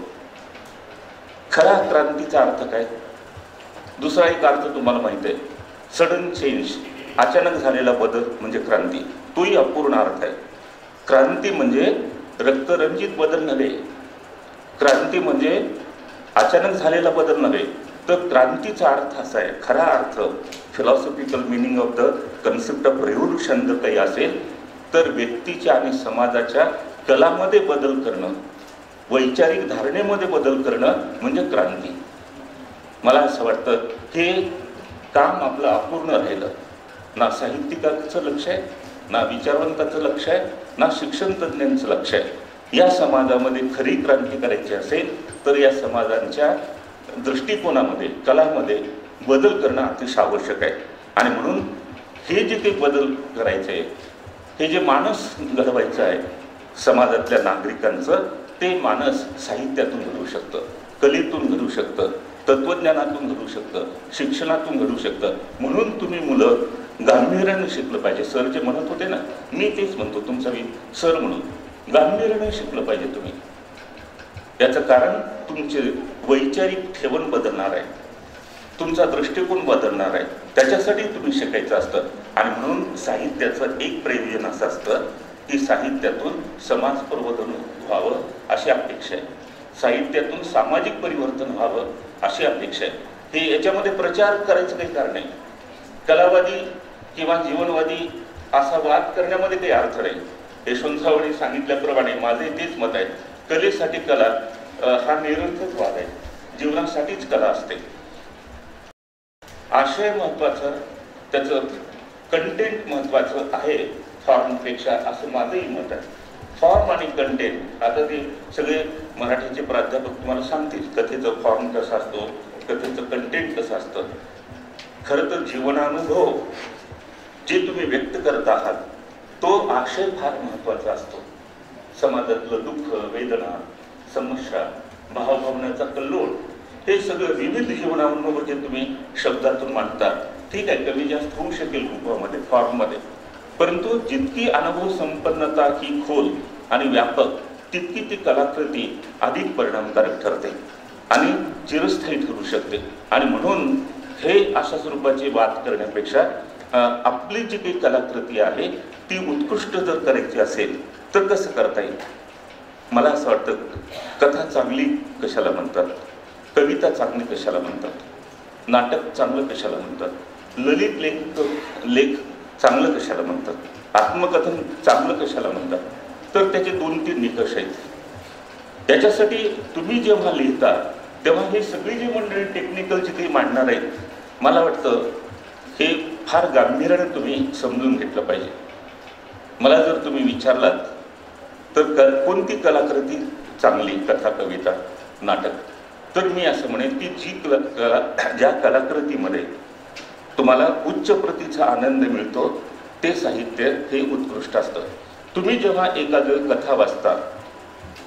खरा क्रांतीचा अर्थ काय? दुसरा एक अर्थ तुम्हाला माहित आहे, सडन चेंज, अचानक झालेला बदल म्हणजे क्रांती. तोही अपूर्ण अर्थ आहे. क्रांती म्हणजे रक्तरंजित बदल नव्हे, क्रांती म्हणजे अचानक झालेला बदल नव्हे. तर क्रांतीचा अर्थ असा आहे, खरा अर्थ, philosophical meaning of the concept of revolution जर काही असेल तर व्यक्तीच्या आणि समाजाच्या कलामध्ये बदल करणं, वैचारिक धारणेमध्ये बदल करणं म्हणजे क्रांती. मला असं वाटतं हे काम आपलं अपूर्ण राहिलं. ना साहित्यिकाचं लक्ष आहे, ना विचारवंताचं लक्ष आहे, ना शिक्षण तज्ज्ञांचं लक्ष आहे. या समाजामध्ये खरी क्रांती करायची असेल तर या समाजांच्या दृष्टिकोनामध्ये, कलामध्ये बदल करणं अतिशय आवश्यक आहे. आणि म्हणून हे जे काही बदल करायचे आहे, हे जे मानस घडवायचं आहे समाजातल्या नागरिकांचं, ते मानस साहित्यातून घडवू शकतं, कलेतून घडवू शकतं, तत्त्वज्ञानातून घडू शकतं, शिक्षणातून घडू शकतं. म्हणून तुम्ही मुलं गांभीर्याने शिकलं पाहिजे. सर जे म्हणत होते ना, मी तेच म्हणतो, तुमचा मी सर म्हणून गांभीर्याने शिकलं पाहिजे तुम्ही. याचं कारण तुमचे वैचारिक ठेवण बदलणार आहे, तुमचा दृष्टिकोन बदलणार आहे. त्याच्यासाठी तुम्ही शिकायचं असतं. आणि म्हणून साहित्याचं एक प्रयोजन असं असतं की साहित्यातून समाज प्रबोधन व्हावं अशी अपेक्षा आहे, साहित्यातून सामाजिक परिवर्तन व्हावं अशी अपेक्षा आहे. हे याच्यामध्ये प्रचार करायचं काही कारण नाही. कलावादी किंवा जीवनवादी असा वाद करण्यामध्ये काही अर्थ नाही. यशवंत सावळी सांगितल्याप्रमाणे माझे तेच मत आहे, कलेसाठी कला हा निरर्थक वाद आहे, जीवनासाठीच कला असते. आशय महत्वाचा, त्याचं कंटेंट महत्वाचं आहे फॉर्मपेक्षा, असं माझंही मत आहे. फॉर्म आणि कंटेंट, आता ते सगळे मराठीचे प्राध्यापक तुम्हाला सांगतील कथेचं फॉर्म कसा असतो, कथेचं कंटेंट कसं असतं. खरं तर जीवनानुभव जे तुम्ही व्यक्त करत आहात तो आशय फार महत्वाचा असतो. समाजातलं दुःख, वेदना, समस्या, भावभावनाचा कल्लोळ, हे सगळं विविध जीवनानुभव जे तुम्ही शब्दातून मांडता, ठीक आहे, कमी जास्त होऊ शकेल रूपामध्ये, फॉर्ममध्ये, परंतु जितकी अनुभव संपन्नता ही खोल आणि व्यापक, तितकी ती कलाकृती अधिक परिणामकारक ठरते आणि चिरस्थायी ठरू शकते. आणि म्हणून हे अशा स्वरूपाचे वाद करण्यापेक्षा आपली जी काही कलाकृती आहे ती उत्कृष्ट जर करायची असेल तर कसं करता येईल? मला असं वाटतं, कथा चांगली कशाला म्हणतात, कविता चांगली कशाला म्हणतात, नाटक चांगलं कशाला म्हणतात, ललित लेख चांगलं कशाला म्हणतात, आत्मकथन चांगलं कशाला म्हणतात? तर त्याचे 2-3 निकष आहेत. त्याच्यासाठी तुम्ही जेव्हा लिहिता तेव्हा हे सगळी जी मंडळी टेक्निकल जी काही मांडणार आहेत, मला वाटतं हे फार गांभीर्याने तुम्ही समजून घेतलं पाहिजे. मला जर तुम्ही विचारलात तर कोणती कलाकृती चांगली, कथा, कविता, नाटक, तर मी असं म्हणेन की ज्या कलाकृतीमध्ये तुम्हाला उच्च प्रतीचा आनंद मिळतो ते साहित्य हे उत्कृष्ट असतं. तुम्ही जेव्हा एखादं कथा वाचता,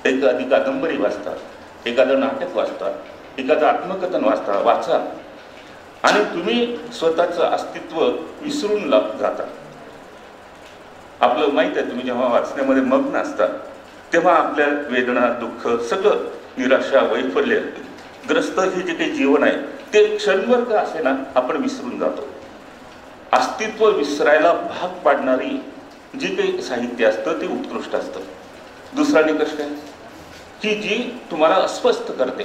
एखादी कादंबरी वाचता, एखादं नाटक वाचता, एखादं आत्मकथन वाचा आणि तुम्ही स्वतःचं अस्तित्व विसरून जाता. आपलं माहीत आहे, तुम्ही जेव्हा वाचण्यामध्ये मग्न असता तेव्हा आपल्या वेदना, दुःख, सगळं, निराशा, वैफल्य ग्रस्त हे जे काही जीवन आहे ते क्षणभर का असे ना आपण विसरून जातो. अस्तित्व विसरायला भाग पाडणारी जी काही साहित्य असतं ते उत्कृष्ट असतं. दुसरा निकष काय की जी तुम्हाला अस्वस्थ करते.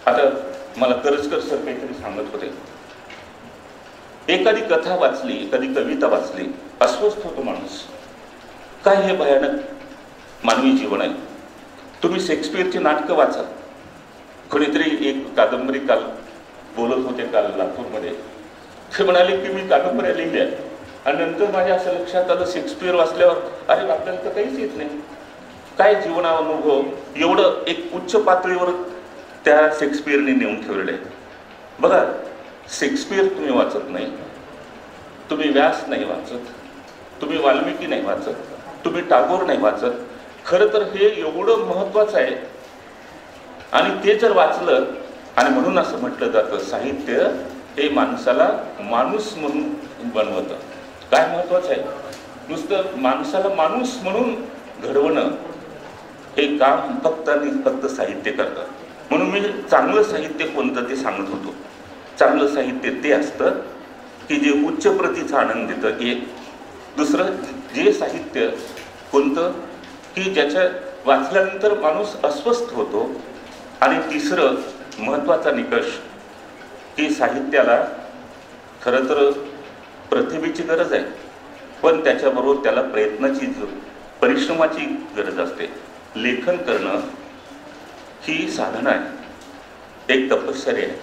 आता मला करजकर सर काहीतरी सांगत होते, एखादी कथा वाचली, एखादी कविता वाचली, अस्वस्थ होतो माणूस. काय हे भयानक मानवी जीवन आहे. तुम्ही शेक्सपियरची नाटकं वाचा. कोणीतरी एक कादंबरी काल बोलत होते काल लातूरमध्ये, ते म्हणाले की मी कादंबऱ्या लिहिल्या आणि नंतर माझ्या असं लक्षात आलं शेक्सपियर वाचल्यावर अरे आपल्याला तर काहीच येत नाही. काय जीवनानुभव एवढं एक उच्च पातळीवर त्या शेक्सपियरने नेऊन ठेवलेलं आहे. बघा, शेक्सपियर तुम्ही वाचत नाही, तुम्ही व्यास नाही वाचत, तुम्ही वाल्मिकी नाही वाचत, तुम्ही टागोर नाही वाचत. खरं तर हे एवढं महत्त्वाचं आहे. आणि ते जर वाचलं, आणि म्हणून असं म्हटलं जातं साहित्य हे माणसाला माणूस म्हणून बनवतं. काय महत्त्वाचं आहे, नुसतं माणसाला माणूस म्हणून घडवणं हे काम फक्त आणि फक्त साहित्य करतं. म्हणून मी चांगलं साहित्य कोणतं ते सांगत होतो. चांगलं साहित्य ते असतं की जे उच्च प्रतीचा आनंद देतं. एक दुसरं जे साहित्य कोणतं की ज्याच्या वाचल्यानंतर माणूस अस्वस्थ होतो. आणि तिसरं महत्त्वाचा निकष की साहित्याला खरं तर प्रतिभेची गरज आहे, पण त्याच्याबरोबर त्याला प्रयत्नाची परिश्रमाची गरज असते. लेखन करणं ही साधना आहे, एक तपश्चर्या आहे.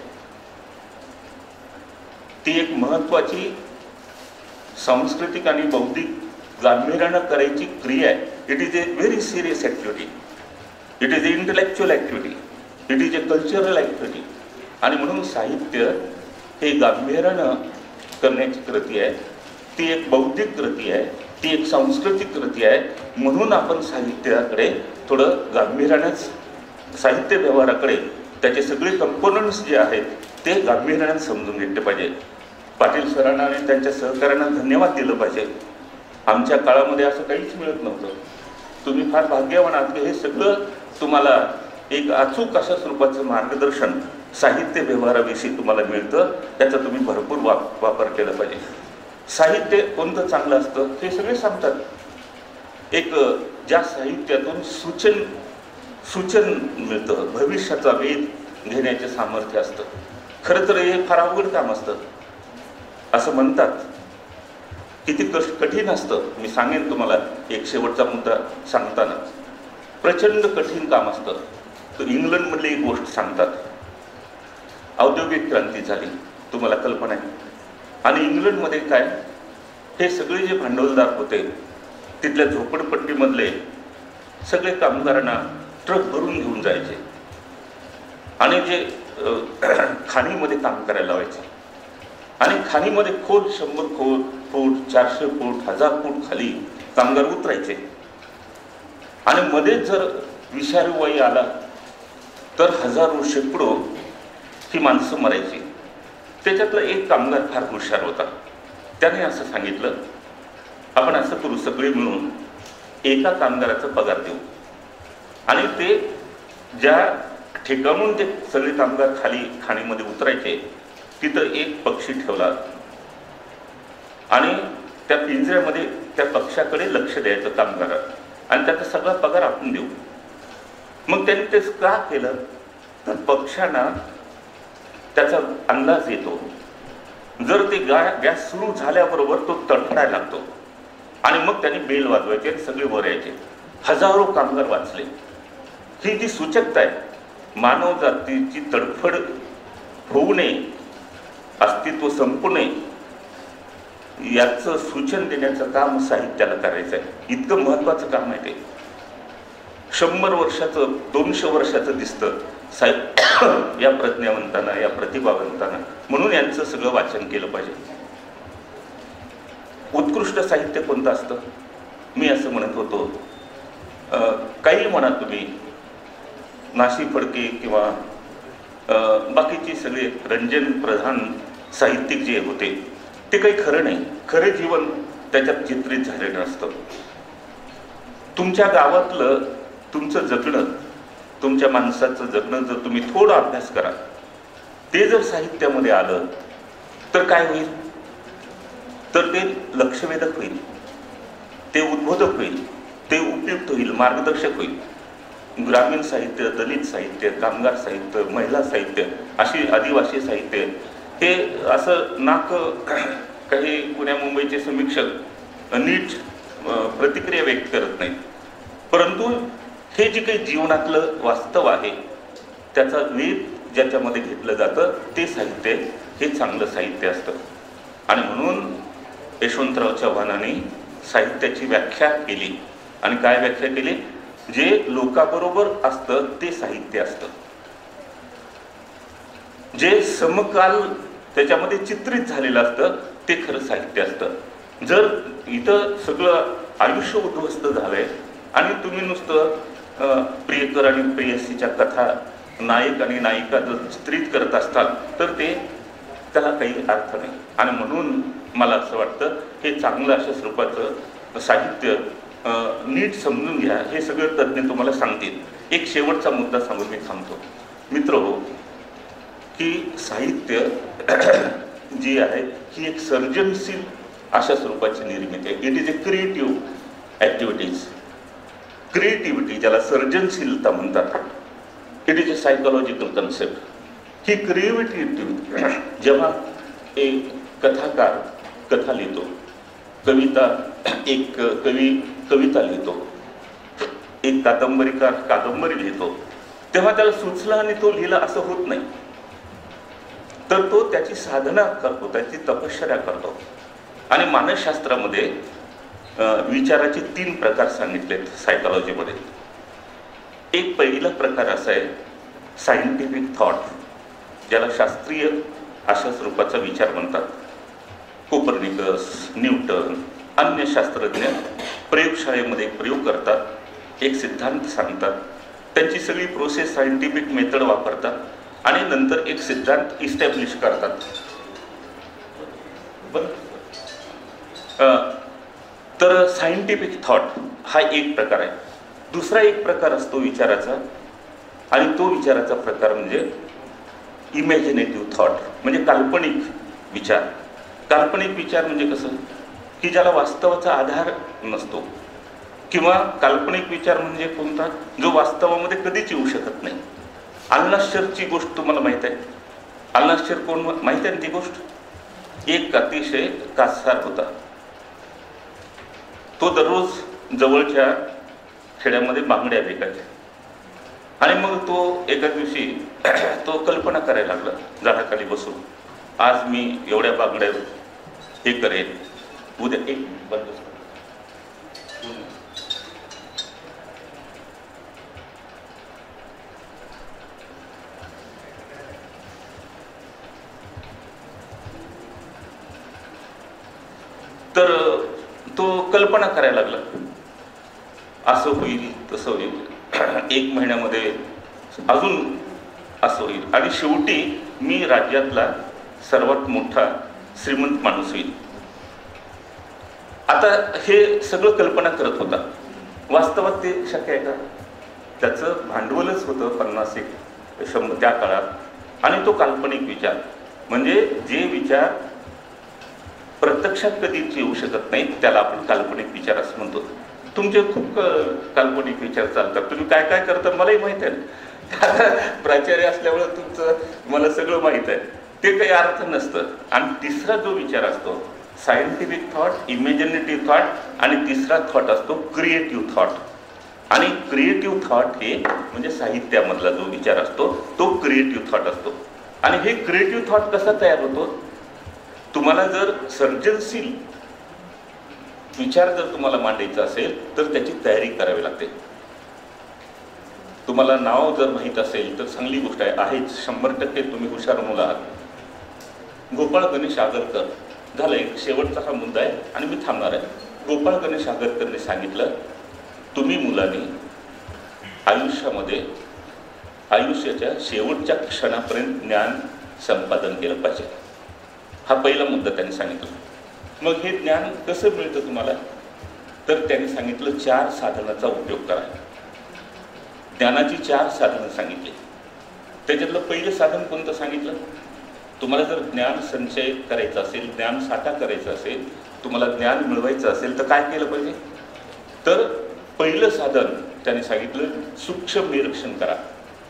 ती एक महत्त्वाची सांस्कृतिक आणि बौद्धिक गांभीर्यानं करायची क्रिया आहे. It is a very serious activity, it is a intellectual activity, it is a cultural activity. आणि म्हणून साहित्य हे गांभीर्यानं करण्याची कृती आहे. ती एक बौद्धिक कृती आहे, ती एक सांस्कृतिक कृती आहे. म्हणून आपण साहित्याकडे थोडं गांभीर्यानंच, साहित्य व्यवहाराकडे त्याचे सगळे कंपोनंट्स जे आहेत ते गांभीर्यानं समजून घेतले पाहिजे. पाटील सरांना आणि त्यांच्या सहकाऱ्यांना धन्यवाद दिलं पाहिजे. आमच्या काळामध्ये असं काहीच मिळत नव्हतं. तुम्ही फार भाग्यवान आहात की हे सगळं तुम्हाला एक अचूक अशा स्वरूपाचं मार्गदर्शन साहित्य व्यवहाराविषयी तुम्हाला मिळतं. त्याचा तुम्ही भरपूर वापर केला पाहिजे. साहित्य कोणतं चांगलं असतं हे सगळे सांगतात. एक ज्या साहित्यातून सूचन मिळतं, भविष्याचा वेध घेण्याचे सामर्थ्य असतं. खरं तर हे फार अवघड काम असतं असं म्हणतात. किती कठीण असतं. मी सांगेन तुम्हाला एक शेवटचा मुद्दा सांगताना, प्रचंड कठीण काम असतं. तर इंग्लंडमधली एक गोष्ट सांगतात. औद्योगिक क्रांती झाली, तुम्हाला कल्पना आहे. आणि इंग्लंडमध्ये काय, हे सगळे जे भांडवलदार होते तिथल्या झोपडपट्टीमधले सगळे कामगारांना ट्रक भरून घेऊन जायचे आणि जे खाणीमध्ये काम करायला लावायचे. आणि खाणीमध्ये खोल 100 फूट 400 फूट 1000 फूट खाली कामगार उतरायचे. आणि मध्येच जर विषारी वायू आला तर हजारो शेकडो ही माणसं मरायची. त्याच्यातला एक कामगार फार हुशार होता. त्याने असं सांगितलं, आपण असं करू, सगळे मिळून एका कामगाराचा पगार देऊ. आणि ते ज्या ठिकाणून ते सगळे कामगार खाली खाणीमध्ये उतरायचे तिथं एक पक्षी ठेवला आणि त्या पिंजऱ्यामध्ये त्या पक्षाकडे लक्ष द्यायचं कामगार आणि त्याचा सगळा पगार आपण देऊ. मग त्यांनी ते का केलं तर पक्ष्यांना त्याचा अंदाज येतो. जर ते गॅस सुरू झाल्याबरोबर तो तडफडायला लागतो आणि मग त्यांनी बेल वाजवायचे आणि सगळे वर यायचे. हजारो कामगार वाचले. ही जी सूचकता आहे, मानव जातीची तडफड होऊ नये, अस्तित्व संपू नये, याचं सूचन देण्याचं काम साहित्याला करायचं आहे. इतकं महत्त्वाचं काम आहे ते. 100 वर्षाचं 200 वर्षाचं दिसतं साहित्य या प्रज्ञावंतांना, या प्रतिभावंतांना. म्हणून यांचं सगळं वाचन केलं पाहिजे. उत्कृष्ट साहित्य कोणतं असतं, मी असं म्हणत होतो, काही म्हणा तुम्ही, नाशी फडके किंवा बाकीची सगळे रंजन प्रधान साहित्यिक जे होते ते काही खरं नाही. खरे जीवन त्याच्यात चित्रित झालेलं नसतं. तुमच्या गावातलं तुमचं जगणं, तुमच्या माणसाचं जगणं जर तुम्ही थोडा अभ्यास करा, ते जर साहित्यामध्ये आलं तर काय होईल. तर ते लक्षवेधक होईल, ते उद्बोधक होईल, ते उपयुक्त होईल, मार्गदर्शक होईल. ग्रामीण साहित्य, दलित साहित्य, कामगार साहित्य, महिला साहित्य, अशी आदिवासी साहित्य, हे असं नाक काही पुण्या मुंबईचे समीक्षक नीट प्रतिक्रिया व्यक्त करत नाहीत, परंतु हे जे काही जीवनातलं वास्तव आहे त्याचा वेध ज्याच्यामध्ये घेतलं जातं ते साहित्य हे चांगलं साहित्य असतं. आणि म्हणून यशवंतराव चव्हाणांनी साहित्याची व्याख्या केली. आणि काय व्याख्या केली? जे लोकाबरोबर असतं ते साहित्य असतं, जे समकाल त्याच्यामध्ये चित्रित झालेलं असतं ते खरं साहित्य असतं. जर इथं सगळं आयुष्य उद्ध्वस्त झालंय आणि तुम्ही नुसतं प्रियकर आणि प्रेयसीच्या कथा नायक आणि नायिका जर चित्रित करत असताल तर त्याला काही अर्थ नाही. आणि म्हणून मला असं वाटतं हे चांगलं अशा स्वरूपाचं साहित्य नीट समजून घ्या. हे सगळं तज्ज्ञ तुम्हाला सांगतील. एक शेवटचा मुद्दा सांगून मी थांबतो. मित्रहो, की साहित्य जी आहे ही एक सर्जनशील अशा स्वरूपाची निर्मिती आहे. It is a creative activities. Creativity ज्याला सर्जनशीलता म्हणतात, it is a psychological concept. He creativity जेव्हा एक कथाकार कथा लिहितो, एक कवी कविता लिहितो, एक कादंबरीकार कादंबरी लिहितो, तेव्हा त्याला सुचलं आणि तो लिहिला असं होत नाही. तर तो त्याची साधना करतो, त्याची तपश्चर्या करतो. आणि मानसशास्त्रामध्ये विचाराचे 3 प्रकार सांगितलेत सायकोलॉजीमध्ये. एक पहिला प्रकार असा आहे सायंटिफिक थॉट, ज्याला शास्त्रीय अशा स्वरूपाचा विचार म्हणतात. कोपर्निकस, न्यूटन, अन्य शास्त्रज्ञ प्रयोगशाळेमध्ये एक प्रयोग करतात, एक सिद्धांत सांगतात, त्यांची सगळी प्रोसेस सायंटिफिक मेथड वापरतात आणि नंतर एक सिद्धांत इस्टॅब्लिश करतात. तर सायंटिफिक थॉट हा एक प्रकार आहे. दुसरा एक प्रकार असतो विचाराचा, आणि तो विचाराचा प्रकार म्हणजे इमॅजिनेटिव्ह थॉट, म्हणजे काल्पनिक विचार. काल्पनिक विचार म्हणजे कसं की ज्याला वास्तवाचा आधार नसतो, किंवा काल्पनिक विचार म्हणजे कोणता जो वास्तवामध्ये कधीच येऊ शकत नाही. अल्नाश्चरची गोष्ट तुम्हाला माहीत आहे. अल्नाश्चर कोण माहीत आहे ती गोष्ट? एक अतिशय कासार होता. तो दररोज जवळच्या खेड्यामध्ये बांगड्या विकायच्या. आणि मग तो एका दिवशी तो कल्पना करायला लागला झाडाखाली बसून, आज मी एवढ्या बांगड्या हे करेन, उद्या एक बंद. तर तो कल्पना करायला लागला, असं होईल तसं होईल, 1 महिन्यामध्ये अजून असं होईल, आणि शेवटी मी राज्यातला सर्वात मोठा श्रीमंत माणूस होईल. आता हे सगळं कल्पना करत होता. वास्तवात ते शक्य आहे का? त्याचं भांडवलच होतं 50-100 त्या काळात. आणि तो काल्पनिक विचार, म्हणजे जे विचार प्रत्यक्षात कधीच येऊ शकत नाहीत त्याला आपण काल्पनिक विचार असं म्हणतो. तुमचे खूप काल्पनिक विचार चालतात, तुम्ही काय काय करता मलाही माहीत आहे. प्राचार्य असल्यामुळे तुमचं मला सगळं माहीत आहे. ते काही अर्थ नसतं. आणि तिसरा जो विचार असतो सायंटिफिक थॉट, इमॅजिनेटिव्ह थॉट, आणि तिसरा थॉट असतो क्रिएटिव्ह थॉट. आणि क्रिएटिव्ह थॉट हे म्हणजे साहित्यामधला जो विचार असतो तो क्रिएटिव्ह थॉट असतो. आणि हे क्रिएटिव्ह थॉट कसा तयार होतो? तुम्हाला जर सर्जनशील विचार जर तुम्हाला मांडायचा असेल तर त्याची तयारी करावी लागते. तुम्हाला नाव जर माहीत असेल तर चांगली गोष्ट आहेच, 100% तुम्ही हुशार मुलं आहात. गोपाळ गणेश आगरकर झालं. एक शेवटचा हा मुद्दा आहे आणि मी थांबणार आहे. गोपाळ गणेश आगरकरने सांगितलं, तुम्ही मुलांनी आयुष्यामध्ये आयुष्याच्या शेवटच्या क्षणापर्यंत ज्ञान संपादन केलं पाहिजे. हा पहिला मुद्दा त्यांनी सांगितला. मग हे ज्ञान कसं मिळतं तुम्हाला? तर त्यांनी सांगितलं 4 साधनाचा उपयोग करा. ज्ञानाची 4 साधनं सांगितली. त्याच्यातलं पहिलं साधन कोणतं सांगितलं? तुम्हाला जर ज्ञान संचय करायचा असेल, ज्ञान साठा करायचा असेल, तुम्हाला ज्ञान मिळवायचं असेल तर काय केलं पाहिजे? तर पहिलं साधन त्याने सांगितलं, सूक्ष्म निरीक्षण करा.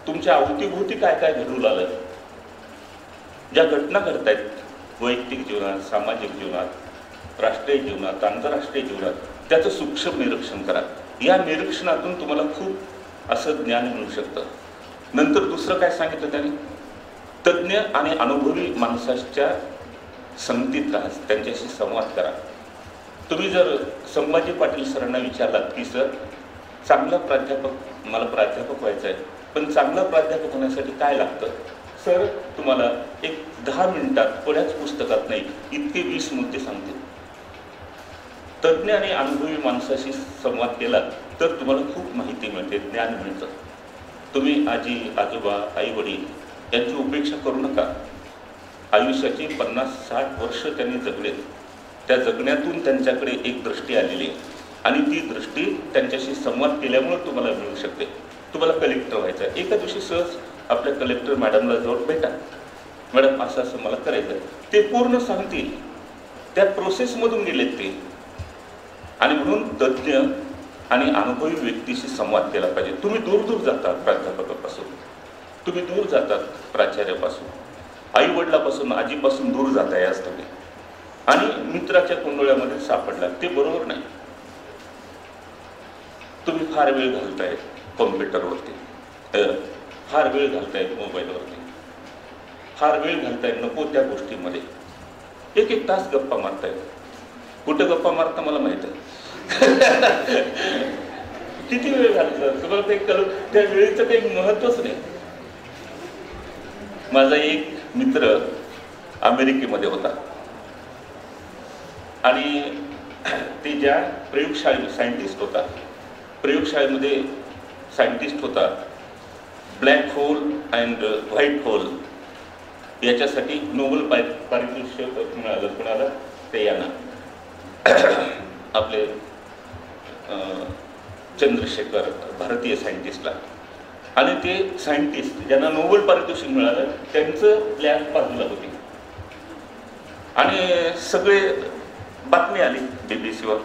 तुमच्या अवतीभोवती काय काय घडू लागलं, ज्या घटना घडतायत वैयक्तिक जीवनात, सामाजिक जीवनात, राष्ट्रीय जीवनात, आंतरराष्ट्रीय जीवनात, त्याचं सूक्ष्म निरीक्षण करा. या निरीक्षणातून तुम्हाला खूप असं ज्ञान मिळू शकतं. नंतर दुसरं काय सांगितलं त्याने? तज्ज्ञ आणि अनुभवी माणसाच्या संगतीत राहा, त्यांच्याशी संवाद करा. तुम्ही जर संभाजी पाटील सरांना विचारलात की सर चांगला प्राध्यापक, मला प्राध्यापक व्हायचं आहे, पण चांगला प्राध्यापक होण्यासाठी काय लागतं? सर तुम्हाला एक 10 मिनिटात कोणाच पुस्तकात नाही इतके 20 मुद्दे सांगतील. तज्ज्ञ आणि अनुभवी माणसाशी संवाद केला तर तुम्हाला खूप माहिती मिळते, ज्ञान मिळतं. तुम्ही आजी आजोबा आई वडील यांची उपेक्षा करू नका. आयुष्याची 50-60 वर्ष त्यांनी जगलेत. त्या जगण्यातून त्यांच्याकडे एक दृष्टी आलेली आहे आणि ती दृष्टी त्यांच्याशी संवाद केल्यामुळे तुम्हाला मिळू शकते. तुम्हाला कलेक्टर व्हायचं आहे, एका दिवशी सहज आपल्या कलेक्टर मॅडमला जाऊन भेटा, मॅडम असं असं मला करायचं आहे, ते पूर्ण सांगतील. त्या प्रोसेसमधून गेलेत ते. आणि म्हणून तज्ज्ञ आणि अनुभवी व्यक्तीशी संवाद केला पाहिजे. तुम्ही दूर दूर जातात प्राध्यापकापासून, तुम्ही दूर जातात प्राचार्यापासून, आई वडिलापासून, आजीपासून दूर जाताय आज तुम्ही, आणि मित्राच्या कुंडोळ्यामध्ये सापडला. ते बरोबर नाही. तुम्ही फार वेळ घालताय कॉम्प्युटरवरती, फार वेळ घालताय मोबाईलवरती, फार वेळ घालताय नको त्या गोष्टीमध्ये. 1-1 तास गप्पा मारताय. कुठं गप्पा मारता मला माहित आहे. किती वेळ घालतात तुम्हाला ते कळू, त्या वेळेचं काही महत्वच नाही. माझा एक मित्र अमेरिकेमध्ये होता आणि ते ज्या प्रयोगशाळेत सायंटिस्ट होता, प्रयोगशाळेमध्ये सायंटिस्ट होता, black hole and white hole याच्यासाठी नोबेल पारितोषिक मिळालं. कुणाला? ते यांना, आपले चंद्रशेखर, भारतीय सायंटिस्टला. आणि ते सायंटिस्ट ज्यांना नोबेल पारितोषिक मिळालं त्यांचं ब्लॅक बाजूला होती. आणि सगळे बातमी आली BBC-वर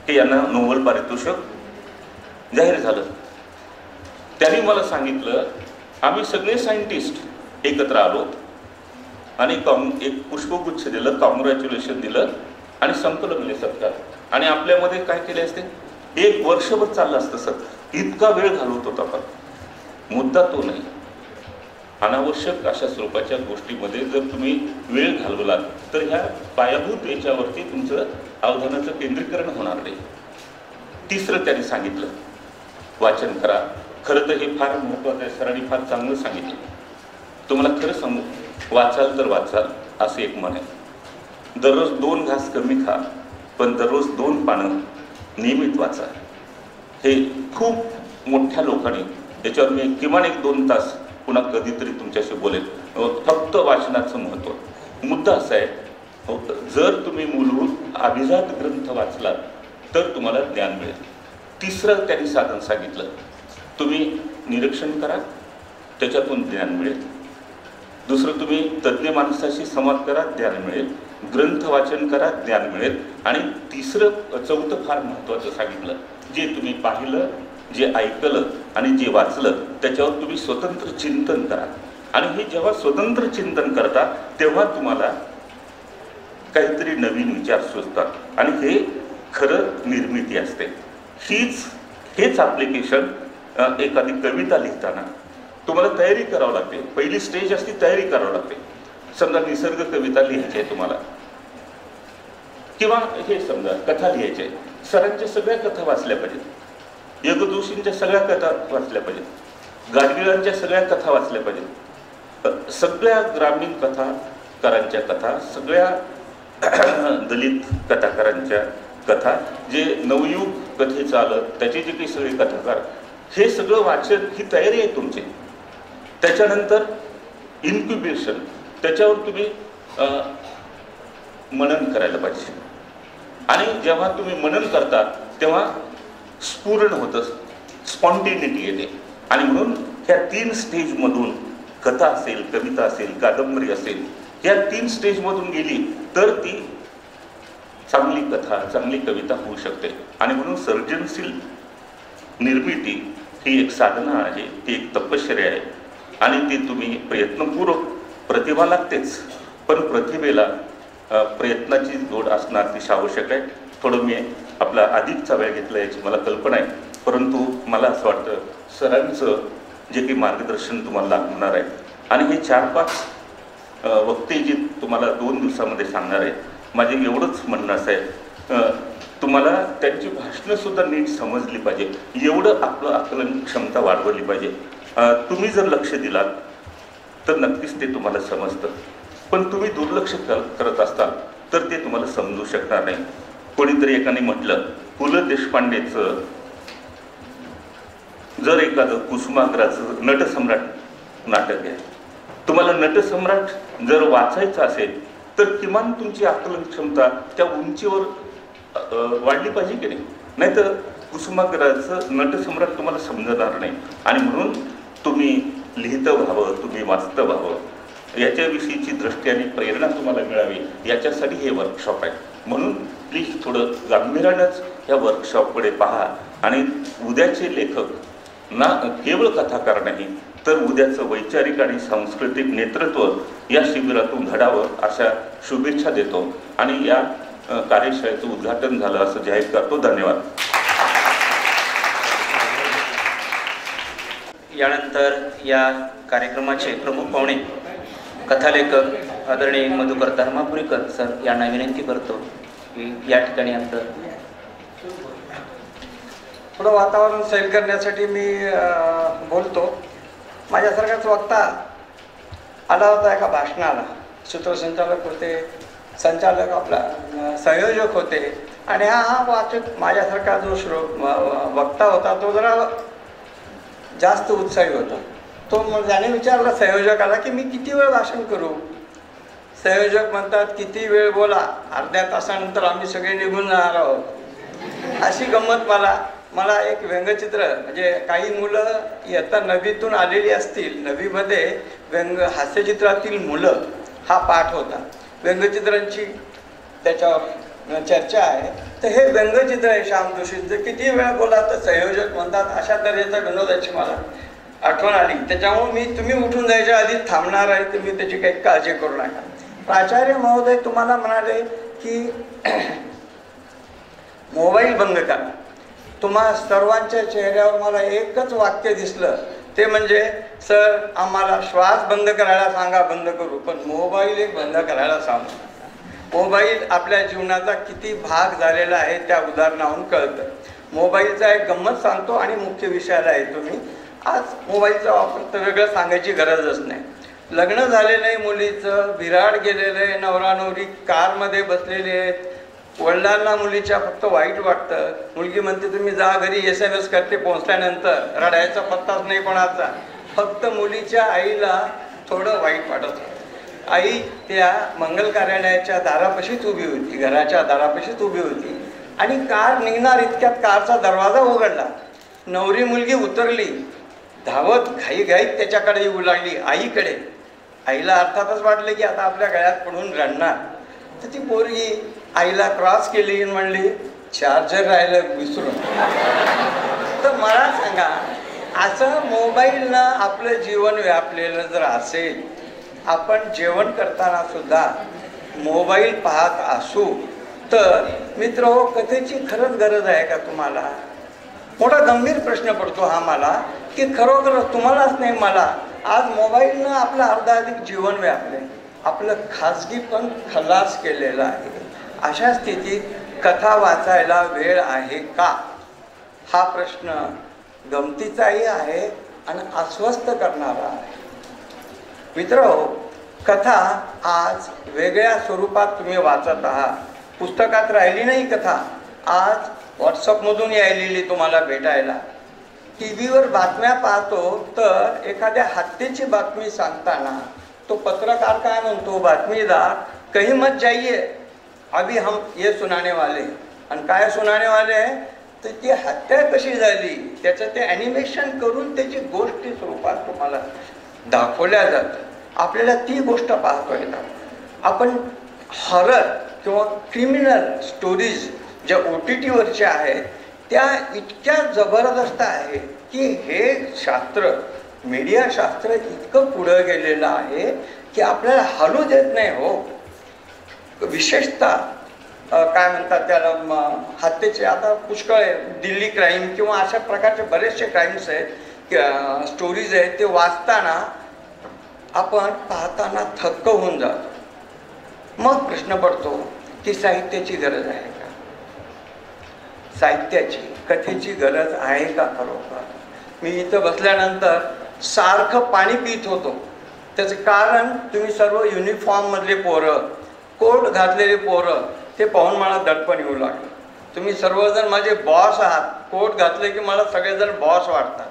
की यांना नोबेल पारितोषिक जाहीर झालं. त्यांनी मला सांगितलं, आम्ही सगळे सायंटिस्ट एकत्र आलो आणि एक पुष्पगुच्छ दिलं, कॉंग्रॅच्युलेशन दिलं आणि संपलं म्हणजे सत्कार. आणि आपल्यामध्ये काय केले असते, 1 वर्षभर चाललं असतं सर. इतका वेळ घालवत होता. आपण मुद्दा तो नाही. अनावश्यक अशा स्वरूपाच्या गोष्टीमध्ये जर तुम्ही वेळ घालवलात तर ह्या पायाभूत याच्यावरती तुमचं अवधानाचं केंद्रीकरण होणार नाही. तिसरं त्यांनी सांगितलं, वाचन करा. खरं तर हे फार महत्त्वाचं आहे. सरांनी फार चांगलं सांगितलं. तुम्हाला खरं सांगू, वाचाल तर वाचाल असं एक म्हण आहे. दररोज 2 घास कमी खा, पण दररोज 2 पानं नियमित वाचा. हे खूप मोठ्या लोकांनी, याच्यावर मी किमान 1-2 तास पुन्हा कधीतरी तुमच्याशी बोलेन. फक्त वाचनाचं महत्त्व. मुद्दा असा आहे, जर तुम्ही मूलभूत अभिजात ग्रंथ वाचलात तर तुम्हाला ज्ञान मिळेल. तिसरं त्यांनी साधन सांगितलं, तुम्ही निरीक्षण करा, त्याच्यातून ज्ञान मिळेल. दुसरं, तुम्ही तज्ज्ञ माणसाशी संवाद करा, ज्ञान मिळेल. ग्रंथ वाचन करा, ज्ञान मिळेल. आणि तिसरं, चौथं फार महत्त्वाचं सांगितलं, जे तुम्ही पाहिलं, जे ऐकलं आणि जे वाचलं त्याच्यावर तुम्ही स्वतंत्र चिंतन करा. आणि हे जेव्हा स्वतंत्र चिंतन करता तेव्हा तुम्हाला काहीतरी नवीन विचार सुचतात आणि हे खरं निर्मिती असते. हेच ॲप्लिकेशन एखादी कविता लिहिताना तुम्हाला तयारी करावं लागते. पहिली स्टेज असते, तयारी करावं लागते. समजा निसर्ग कविता लिहायची आहे तुम्हाला, किंवा हे समजा कथा लिहायची आहे. सरांच्या सगळ्या कथा वाचल्या पाहिजेत, यगदोषींच्या सगळ्या कथा वाचल्या पाहिजेत, गाडगिळांच्या सगळ्या कथा वाचल्या पाहिजेत, सगळ्या ग्रामीण कथाकारांच्या कथा, सगळ्या दलित कथाकारांच्या कथा, जे नवयुग कथेचं आलं त्याचे जे काही सगळे कथाकार, हे सगळं वाचन, ही तयारी आहे तुमची. त्याच्यानंतर इन्क्युबेशन, त्याच्यावर तुम्ही मनन करायला पाहिजे. आणि जेव्हा तुम्ही मनन करता तेव्हा स्फुरण होतं, स्पॉन्टेनिटी येते. आणि म्हणून ह्या 3 स्टेजमधून कथा असेल, कविता असेल, कादंबरी असेल, या 3 स्टेजमधून गेली तर ती चांगली कथा, चांगली कविता होऊ शकते. आणि म्हणून सर्जनशील निर्मिती ही एक साधना आहे, ती एक तपश्चर्या आहे आणि ती तुम्ही प्रयत्नपूर्वक, प्रतिभा लागतेच, पण प्रतिभेला प्रयत्नाची जोड असणं अतिशय आवश्यक आहे. थोडं मी आपला अधिकचा वेळ घेतला याची मला कल्पना आहे, परंतु मला असं वाटतं सरांचं जे काही मार्गदर्शन तुम्हाला लागणार आहे आणि हे 4-5 वक्ते जे तुम्हाला 2 दिवसामध्ये सांगणार आहे, माझे एवढंच म्हणणं असं आहे, तुम्हाला त्यांची भाषणंसुद्धा नीट समजली पाहिजे, एवढं आपलं आकलन क्षमता वाढवली पाहिजे. तुम्ही जर लक्ष दिलात तर नक्कीच ते तुम्हाला समजतं, पण तुम्ही दुर्लक्ष करत असाल तर ते तुम्हाला समजू शकणार नाही. कोणीतरी एकाने म्हटलं, पु ल देशपांडेचं जर एखादं कुसुमाग्रजाचं नटसम्राट नाटक आहे, तुम्हाला नटसम्राट जर वाचायचं असेल तर किमान तुमची आकलन क्षमता त्या उंचीवर वाढली पाहिजे की नाही, नाहीतर कुसुमाग्रजाचं नटसम्राट तुम्हाला समजणार नाही. आणि म्हणून तुम्ही लिहितं व्हावं, तुम्ही वाचतं व्हावं, याच्याविषयीची दृष्टी आणि प्रेरणा तुम्हाला मिळावी, याच्यासाठी हे वर्कशॉप आहे. म्हणून प्लीज थोडं गांभीर्यानंच ह्या वर्कशॉपकडे पहा आणि उद्याचे लेखक ना केवळ कथाकार नाही तर उद्याचं वैचारिक आणि सांस्कृतिक नेतृत्व या शिबिरातून घडावं अशा शुभेच्छा देतो आणि या कार्यशाळेचं उद्घाटन झालं असं जाहीर करतो. धन्यवाद. यानंतर या कार्यक्रमाचे प्रमुख पाहुणे कथालेखक आदरणीय मधुकर धर्मापुरीकर सर यांना विनंती करतो की या ठिकाणी आपलं थोडं वातावरण सैल करण्यासाठी मी बोलतो. माझ्यासारखाच वक्ता आला होता एका भाषणाला, सूत्रसंचालक होते, संचालक आपला संयोजक होते आणि हा वाचक माझ्यासारखा जो वक्ता होता तो जरा जास्त उत्साही होता. तो मग त्याने विचारला संयोजकाला की मी किती वेळ भाषण करू. संयोजक म्हणतात किती वेळ बोला, अर्ध्या तासानंतर आम्ही सगळे निघून जाणार आहोत. अशी गंमत मला एक व्यंगचित्र, म्हणजे काही मुलं इयत्ता 9वीतून आलेली असतील, 9वीमध्ये हास्यचित्रातील मुलं हा पाठ होता. व्यंगचित्रांची त्याच्यावर चर्चा आहे. तर हे व्यंगचित्र आहे श्याम जोशींचं, किती वेळ बोला तर संयोजक म्हणतात अशा तऱ्हेचा विनोदाची मला आठवण आली. त्याच्यामुळे तुम्ही उठून जायच्या आधी थांबणार आहे, तुम्ही त्याची काही काळजी करू नका. प्राचार्य महोदय तुम्हाला म्हणाले की मोबाईल बंद करा. तुम्हा सर्वांच्या चेहऱ्यावर मला एकच वाक्य दिसलं, ते म्हणजे सर आम्हाला श्वास बंद करायला सांगा, बंद करू, पण मोबाईल एक बंद करायला सांगा. मोबाईल आपल्या जीवनाचा किती भाग झालेला आहे त्या उदाहरणावरून कळतं. मोबाईलचा एक गंमत सांगतो आणि मुख्य विषयाला येतो मी. आज मोबाईलचा वापर तर वेगळं सांगायची गरजच नाही. लग्न झालेलं आहे मुलीचं, विराड गेलेलं आहे, नवरा नवरी कारमध्ये बसलेले आहेत, वडिलांना मुलीच्या फक्त वाईट वाटतं. मुलगी म्हणते तुम्ही जा घरी, SMS करते पोहोचल्यानंतर, रडायचा पत्ताच नाही कोणाचा. फक्त मुलीच्या आईला थोडं वाईट वाटत. आई त्या मंगल कार्यालयाच्या दारापाशीच उभी होती, घराच्या दारापाशीच उभी होती आणि कार निघणार इतक्यात कारचा दरवाजा उघडला. नवरी मुलगी उतरली, धावत घाईघाईत त्याच्याकडे येऊ लागली, आईकडे. आईला अर्थातच वाटलं की आता आपल्या गळ्यात पडून रडणार. तर ती पोरगी आईला क्रॉस केली आणि म्हणली चार्जर राहिलं विसरून. तर मला सांगा, असं मोबाईलनं आपलं जीवन व्यापलेलं जर असेल, आपण जेवण करताना सुद्धा मोबाईल पाहत असू, तर मित्रहो कथेची खरंच गरज आहे का तुम्हाला? मोठा गंभीर प्रश्न पडतो हा मला, की खरोखर तुम्हालाच नाही मला, आज मोबाईलनं आपलं अर्धाधिक जीवन व्यापले, आपलं खाजगीपण खलास केलेलं आहे. अशा स्थितीत कथा वाचायला वेळ आहे का? हा प्रश्न गमतीचाही आहे आणि अस्वस्थ करणारा आहे. मित्रहो, कथा आज वेगळ्या स्वरूपात तुम्ही वाचत आहात. पुस्तकात राहिली नाही कथा, आज व्हॉट्सअपमधून यायलेली तुम्हाला भेटायला. TV वर बातम्या पाहतो तर एखाद्या हत्येची बातमी सांगताना तो पत्रकार काय म्हणतो, बातमीदार, कहीं मत जाइए, अभी हम ये सुनाने वाले. आणि काय सुनाने वाले आहे तर ती हत्या कशी झाली त्याचं ते ॲनिमेशन करून त्याची गोष्टी स्वरूपात तुम्हाला दाखवल्या जातं, आपल्याला ती गोष्ट पाहता येतात. आपण हॉरर किंवा क्रिमिनल स्टोरीज ज्या OTT वरच्या आहेत त्या इतक्या जबरदस्त आहे की हे शास्त्र, मीडिया शास्त्र इतकं पुढं गेलेलं आहे की आपल्याला हलू देत नाही हो. विशेषतः काय म्हणतात त्याला, हत्येचे आता पुष्कळ आहे, दिल्ली क्राईम किंवा अशा प्रकारचे बरेचसे क्राईम्स आहेत, स्टोरीज आहेत, ते वाचताना आपण पाहताना थक्क होऊन जातो. मग प्रश्न पडतो की साहित्याची गरज आहे का? साहित्याची, कथेची गरज आहे का खरोखर? मी इथं बसल्यानंतर सारखं पाणी पित होतो. त्याचं कारण तुम्ही सर्व युनिफॉर्ममधले पोरं, कोट घातलेले पोरं, ते पाहून मला दडपण येऊ लागलं. तुम्ही सर्वजण माझे बॉस आहात. कोट घातले की मला सगळेजण बॉस वाटतात.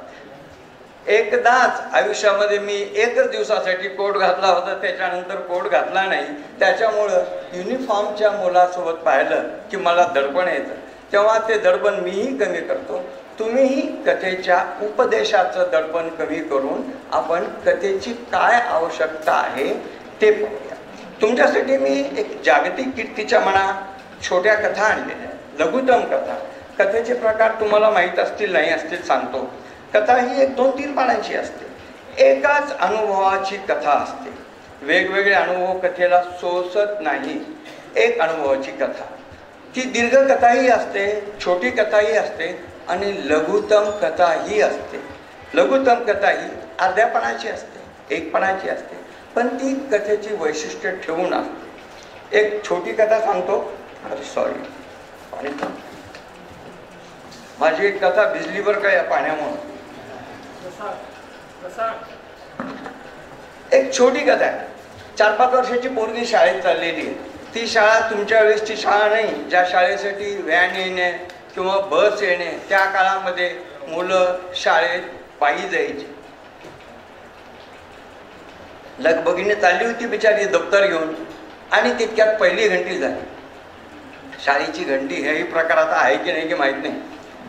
एकदाच आयुष्यामध्ये मी एकच दिवसासाठी कोट घातला होता, त्याच्यानंतर कोट घातला नाही. त्याच्यामुळं युनिफॉर्मच्या मुलासोबत पाहिलं की मला दडपण येतं. तेव्हा ते दडपण मीही कमी करतो. तुम्हीही कथेच्या उपदेशाचं दडपण कमी करून आपण कथेची काय आवश्यकता आहे ते पाहूया. तुमच्यासाठी मी एक जागतिक कीर्तीच्या म्हणा छोट्या कथा आणलेल्या, लघुतम कथा. कथेचे प्रकार तुम्हाला माहीत असतील नाही असतील सांगतो. कथा ही 1-2-3 पानांची असते. एकाच अनुभवाची कथा असते. वेगवेगळे अनुभव कथेला सोसत नाही. एक अनुभवाची कथा, ती दीर्घ कथाही असते, छोटी कथाही असते आणि लघुतम कथाही असते. लघुतम कथा ही अर्ध्या पानाची असते, 1 पानाची असते, पण ती कथेची वैशिष्ट्य ठेवून असते. एक छोटी कथा सांगतो. अरे सॉरी, पाणी माझी एक कथा भिजली बरं का या पाण्यामुळे. एक छोटी कथा आहे. 4-5 वर्षाची पोरगी शाळेत चाललेली आहे. ती शाळा तुमच्या वेळेसची शाळा नाही, ज्या शाळेसाठी व्हॅन येणे किंवा बस येणे, त्या काळामध्ये मुलं शाळेत पायी जायची. लगबगीने चालली होती बिचारी दप्तर घेऊन आणि तितक्यात पहिली घंटी झाली. शाळेची घंटी हेही प्रकार आता आहे की नाही की माहीत नाही.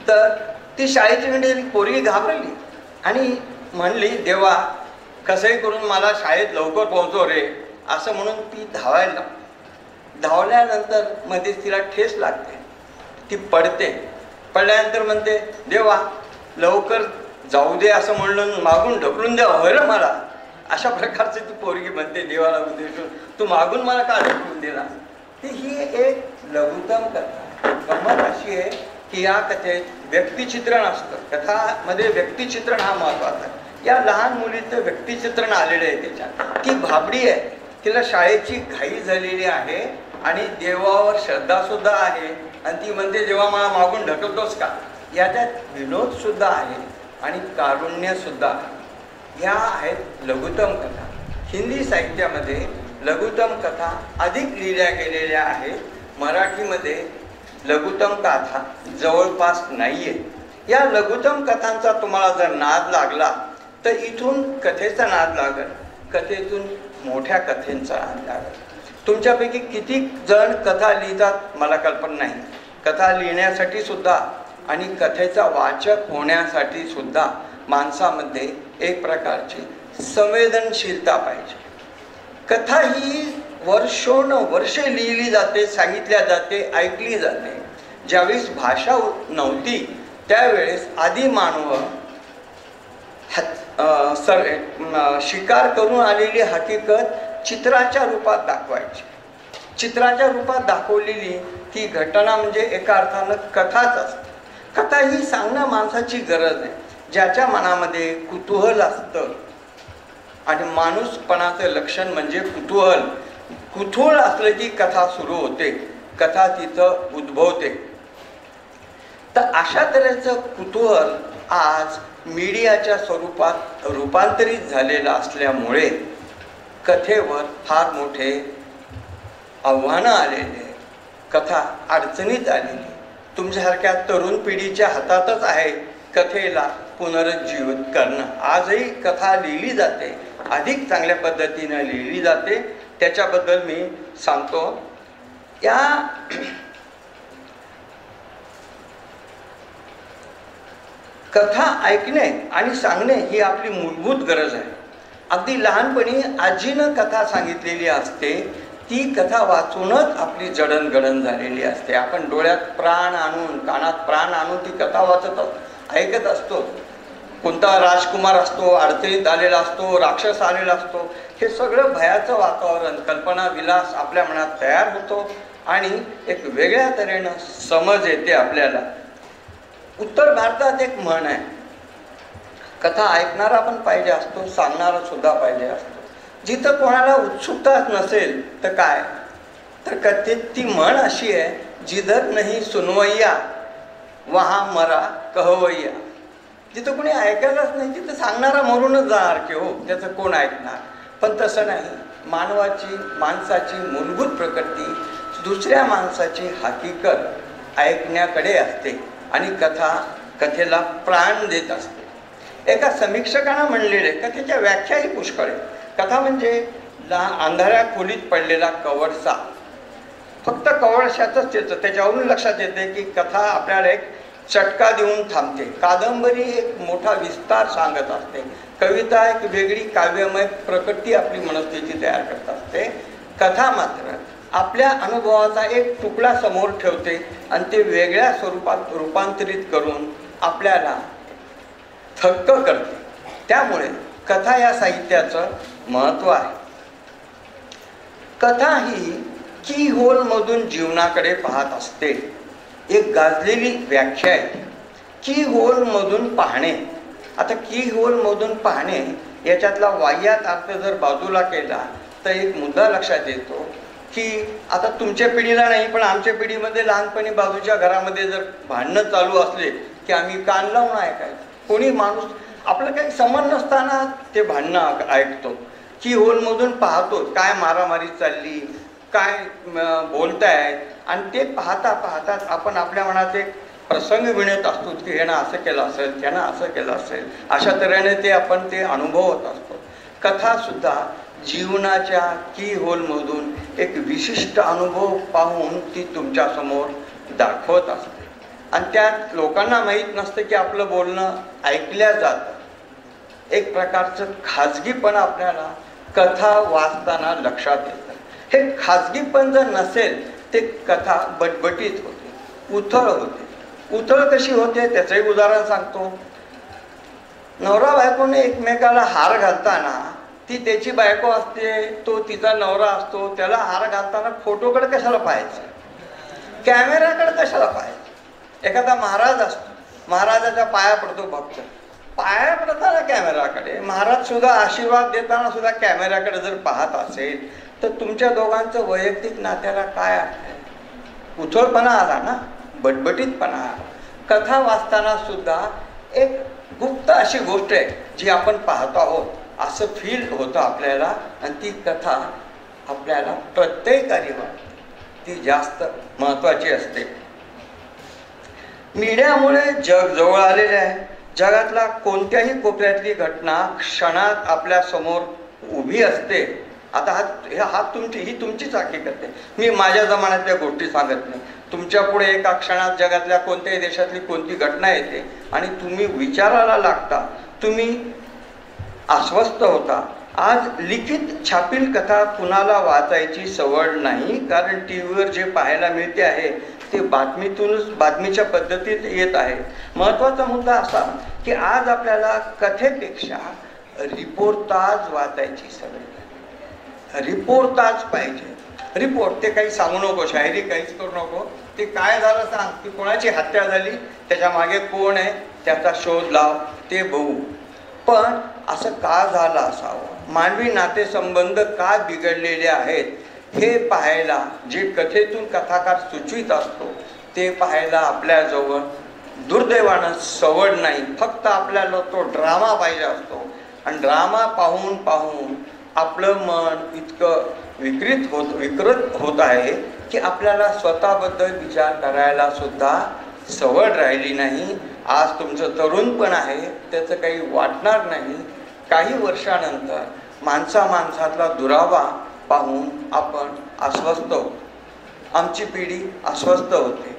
तर ती शाळेची घंटी झाली. पोरगी घाबरली आणि म्हणली, देवा कसंही करून मला शाळेत लवकर पोहोचव रे, असं म्हणून ती धावायला. धावल्यानंतर मध्येच तिला ठेस लागते, ती पडते. पडल्यानंतर म्हणते, देवा लवकर जाऊ दे असं म्हणलं, मागून ढकलून द्या होय रे मला. अशा प्रकारची ती पोरगी म्हणते देवाला उद्देशून, तू मागून मला का ढकलून दिला. ती ही एक लघुतम कथा. गंमत अशी आहे की या कथेत व्यक्तिचित्रण असतं. कथामध्ये व्यक्तिचित्रण हा महत्वाचा आहे. या लहान मुलीचं व्यक्तिचित्रण आलेलं आहे त्याच्यात. ती भाबडी आहे, तिला शाळेची घाई झालेली आहे आणि देवावर श्रद्धा सुद्धा आहे आणि ती म्हणते देवा मला मागून ढकलतोस का. याच्यात विनोद सुद्धा आहे आणि कारुण्य सुद्धा आहे. ह्या आहेत लघुतम कथा. हिंदी साहित्यामध्ये लघुतम कथा अधिक लिहिल्या गेलेल्या आहेत. मराठीमध्ये लघुतम कथा जवळपास नाहीये. या लघुतम कथांचा तुम्हाला जर नाद लागला तर इथून कथेचा नाद लागेल, कथेतून मोठ्या कथेंचा नाद लागेल. तुमच्यापैकी किती जण कथा लिहितात मला कल्पना नाही. कथा लिहिण्यासाठी सुद्धा आणि कथेचा वाचक होण्यासाठी सुद्धा माणसामध्ये एक प्रकारची संवेदनशीलता पाहिजे. कथा ही वर्षोनवर्षे लिहिली जाते, सांगितल्या जाते, ऐकली जाते. ज्यावेळेस भाषा नव्हती त्यावेळेस आदी मानव शिकार करून आलेली हकीकत चित्राच्या रूपात दाखवायची. चित्राच्या रूपात दाखवलेली ती घटना म्हणजे एका अर्थानं कथाच असते. कथा ही सांगणं माणसाची गरज आहे. ज्याच्या मनामध्ये कुतूहल असतं आणि माणूसपणाचं लक्षण म्हणजे कुतूहल. कुतूहल असलं की कथा सुरू होते, कथा तिथं उद्भवते. तर अशा तऱ्हेचं कुतूहल आज मीडियाच्या स्वरूपात रूपांतरित झालेलं असल्यामुळे कथेवर फार मोठे आव्हानं आलेले, कथा अडचणीत आलेली. तुमच्यासारख्या तरुण पिढीच्या हातातच आहे कथेला पुनरुज्जीवित करणं. आजही कथा लिहिली जाते, अधिक चांगल्या पद्धतीनं लिहिली जाते. त्याच्याबद्दल मी सांगतो. या कथा ऐकणे आणि सांगणे ही आपली मूलभूत गरज आहे. अगदी लहानपणी आजीनं कथा सांगितलेली असते, ती कथा वाचूनच आपली जडणघडण झालेली असते. आपण डोळ्यात प्राण आणून, कानात प्राण आणून ती कथा वाचत ऐकत असतो. कोणता राजकुमार असतो, अडचणीत आलेला असतो, राक्षस आलेला असतो, हे सगळं भयाचं वातावरण, कल्पना विलास आपल्या मनात तयार होतो आणि एक वेगळ्या तऱ्हेनं समज येते आपल्याला. उत्तर भारतात एक म्हण आहे, कथा ऐकणारा पण पाहिजे असतो, सांगणारा सुद्धा पाहिजे असतो. जिथं कोणाला उत्सुकताच नसेल तर काय, तर कथेत ती म्हण अशी आहे, जिधर नाही सुनवैया वहा मरा कहवैया. जिथं कोणी ऐकायलाच नाही तिथं सांगणारा मरूनच जाणार की हो, त्याचं कोण ऐकणार. पण तसं नाही. माणसाची मूलभूत प्रकृती दुसऱ्या माणसाची हकीकत ऐकण्याकडे असते आणि कथेला प्राण देत असते. एका समीक्षकानं म्हणलेले, कथेच्या व्याख्याही पुष्कळ आहे. कथा म्हणजे अंधाऱ्या खोलीत पडलेला कवडसा. फक्त कवडशाचंच येतं, त्याच्यावरून लक्षात येते की कथा आपल्याला एक चटका देऊन थांबते. कादंबरी एक मोठा विस्तार सांगत असते. कविता एक वेगळी काव्यमय प्रकृती आपली मनस्थिती तयार करत असते. कथा मात्र आपल्या अनुभवाचा एक तुकडा समोर ठेवते आणि ते वेगळ्या स्वरूपात रूपांतरित करून आपल्याला थक्क करते. त्यामुळे कथा या साहित्याचं महत्त्व आहे. कथा ही की होल मधून जीवनाकडे पाहत असते. एक गाजलेली व्याख्या आहे, की होल मधून पाहणे. आता की होल मधून पाहणे याच्यातला वाह्यात अर्थ जर बाजूला केला तर एक मुद्दा लक्षात येतो की आता तुमच्या पिढीला नाही, पण आमच्या पिढीमध्ये लहानपणी बाजूच्या घरामध्ये जर भांडणं चालू असले की आम्ही कान लावून ऐकायचं. कोणी माणूस आपलं काही संबंध नसताना ते भांडणं ऐकतो. की होलमधून पाहतो काय मारामारी चालली, काय बोलतायत, आणि ते पाहता पाहताच आपण आपल्या मनात एक प्रसंग विणत असतो की ह्यानं असं केलं असेल, त्यानं असं केलं असेल. अशा तऱ्हेने ते आपण ते अनुभवत असतो. कथासुद्धा जीवनाच्या की होलमधून एक विशिष्ट अनुभव पाहून ती तुमच्यासमोर दाखवत असते आणि त्यात लोकांना माहीत नसतं की आपलं बोलणं ऐकल्या जातं. एक प्रकारचं खाजगीपण आपल्याला कथा वाचताना लक्षात येतं. हे खाजगीपण जर नसेल ते कथा बटबटीत होते, उथळ होते. उथळ कशी होते त्याचंही उदाहरण सांगतो. नवरा बायकोने एकमेकाला हार घालताना ती त्याची बायको असते, तो तिचा नवरा असतो, त्याला हार घालताना फोटोकडे कशाला पाहायचं, कॅमेराकडे कशाला पाहायचं. एखादा महाराज असतो, महाराजाच्या पाया पडतो भक्त, पाया पडताना कॅमेराकडे. महाराज सुद्धा आशीर्वाद देताना सुद्धा कॅमेराकडे जर पाहत असेल तर तुमच्या दोघांचं वैयक्तिक नात्याला काय आहे. उथळपणा आला ना, बटबटीतपणा आला. कथा वाचताना सुद्धा एक गुप्त अशी गोष्ट आहे जी आपण पाहतो आहोत असं फील होतं आपल्याला, आणि ती कथा आपल्याला प्रत्येकारी वाटते. ती जास्त महत्त्वाची असते. मीडियामुळे जग जवळ आलेले आहे. जगातला कोणत्याही कोपऱ्यातली घटना क्षणात आपल्या समोर उभी असते. आता ही तुमचीच हकीकत आहे. मी माझ्या जमान्यातल्या गोष्टी सांगत नाही. तुमच्या पुढे एका क्षणात जगातल्या कोणत्याही देशातली कोणती घटना येते आणि तुम्ही विचारायला लागता, तुम्ही अस्वस्थ होता. आज लिखित छापील कथा कुणाला वाचायची सवड नाही, कारण टी व्हीवर जे पाहायला मिळते आहे ते बातमीच्या पद्धतीत येत आहे. महत्त्वाचा मुद्दा असा की आज आपल्याला कथेपेक्षा रिपोर्टाज वाचायची सवय. रिपोर्टाज पाहिजे. रिपोर्ट ते काही सांगू नको, शायरी काहीच करू नको, ते काय झालं सांग, की कोणाची हत्या झाली, त्याच्या मागे कोण आहे त्याचा शोध लाव, ते बघू. पण असं का झालं असावं, मानवी नातेसंबंध का बिघडलेले आहेत हे पाहायला जे कथेतून कथाकार सुचवित असतो ते पाहायला आपल्याजवळ दुर्दैवानं सवड नाही. फक्त आपल्याला तो ड्रामा पाहिजे असतो आणि ड्रामा पाहून पाहून आपलं मन इतकं विकृत होत आहे की आपल्याला स्वतःबद्दल विचार करायला सुद्धा सवड राहिली नाही. आज तुमचं तरुणपण आहे त्याचं काही वाटणार नाही. काही वर्षानंतर माणसातला दुरावा पाहून आपण अस्वस्थ होतो. आमची पिढी अस्वस्थ होते.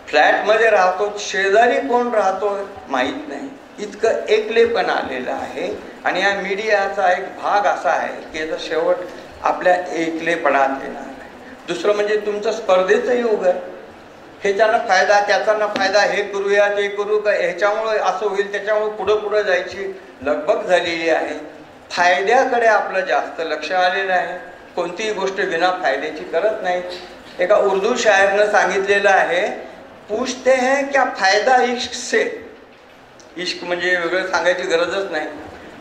फ्लॅटमध्ये राहतो, शेजारी कोण राहतो माहीत नाही, इतकं एकलेपण आलेलं आहे. आणि या मीडियाचा एक भाग असा आहे की याचा शेवट आपल्या एकलेपणात येणार आहे. दुसरं म्हणजे तुमचं स्पर्धेचं युग आहे. ह्याच्यानं फायदा त्याचा फायदा, हे करूया ते करू का, ह्याच्यामुळं असं होईल त्याच्यामुळे पुढं जायची लगबग झालेली आहे. फायद्याकडे आपलं जास्त लक्ष आलेलं आहे. कोणतीही गोष्ट विना फायद्याची करत नाही. एका उर्दू शायरनं सांगितलेलं आहे, पूछते हैं क्या फायदा इश्क से. इश्क म्हणजे वेगळं सांगायची गरजच नाही.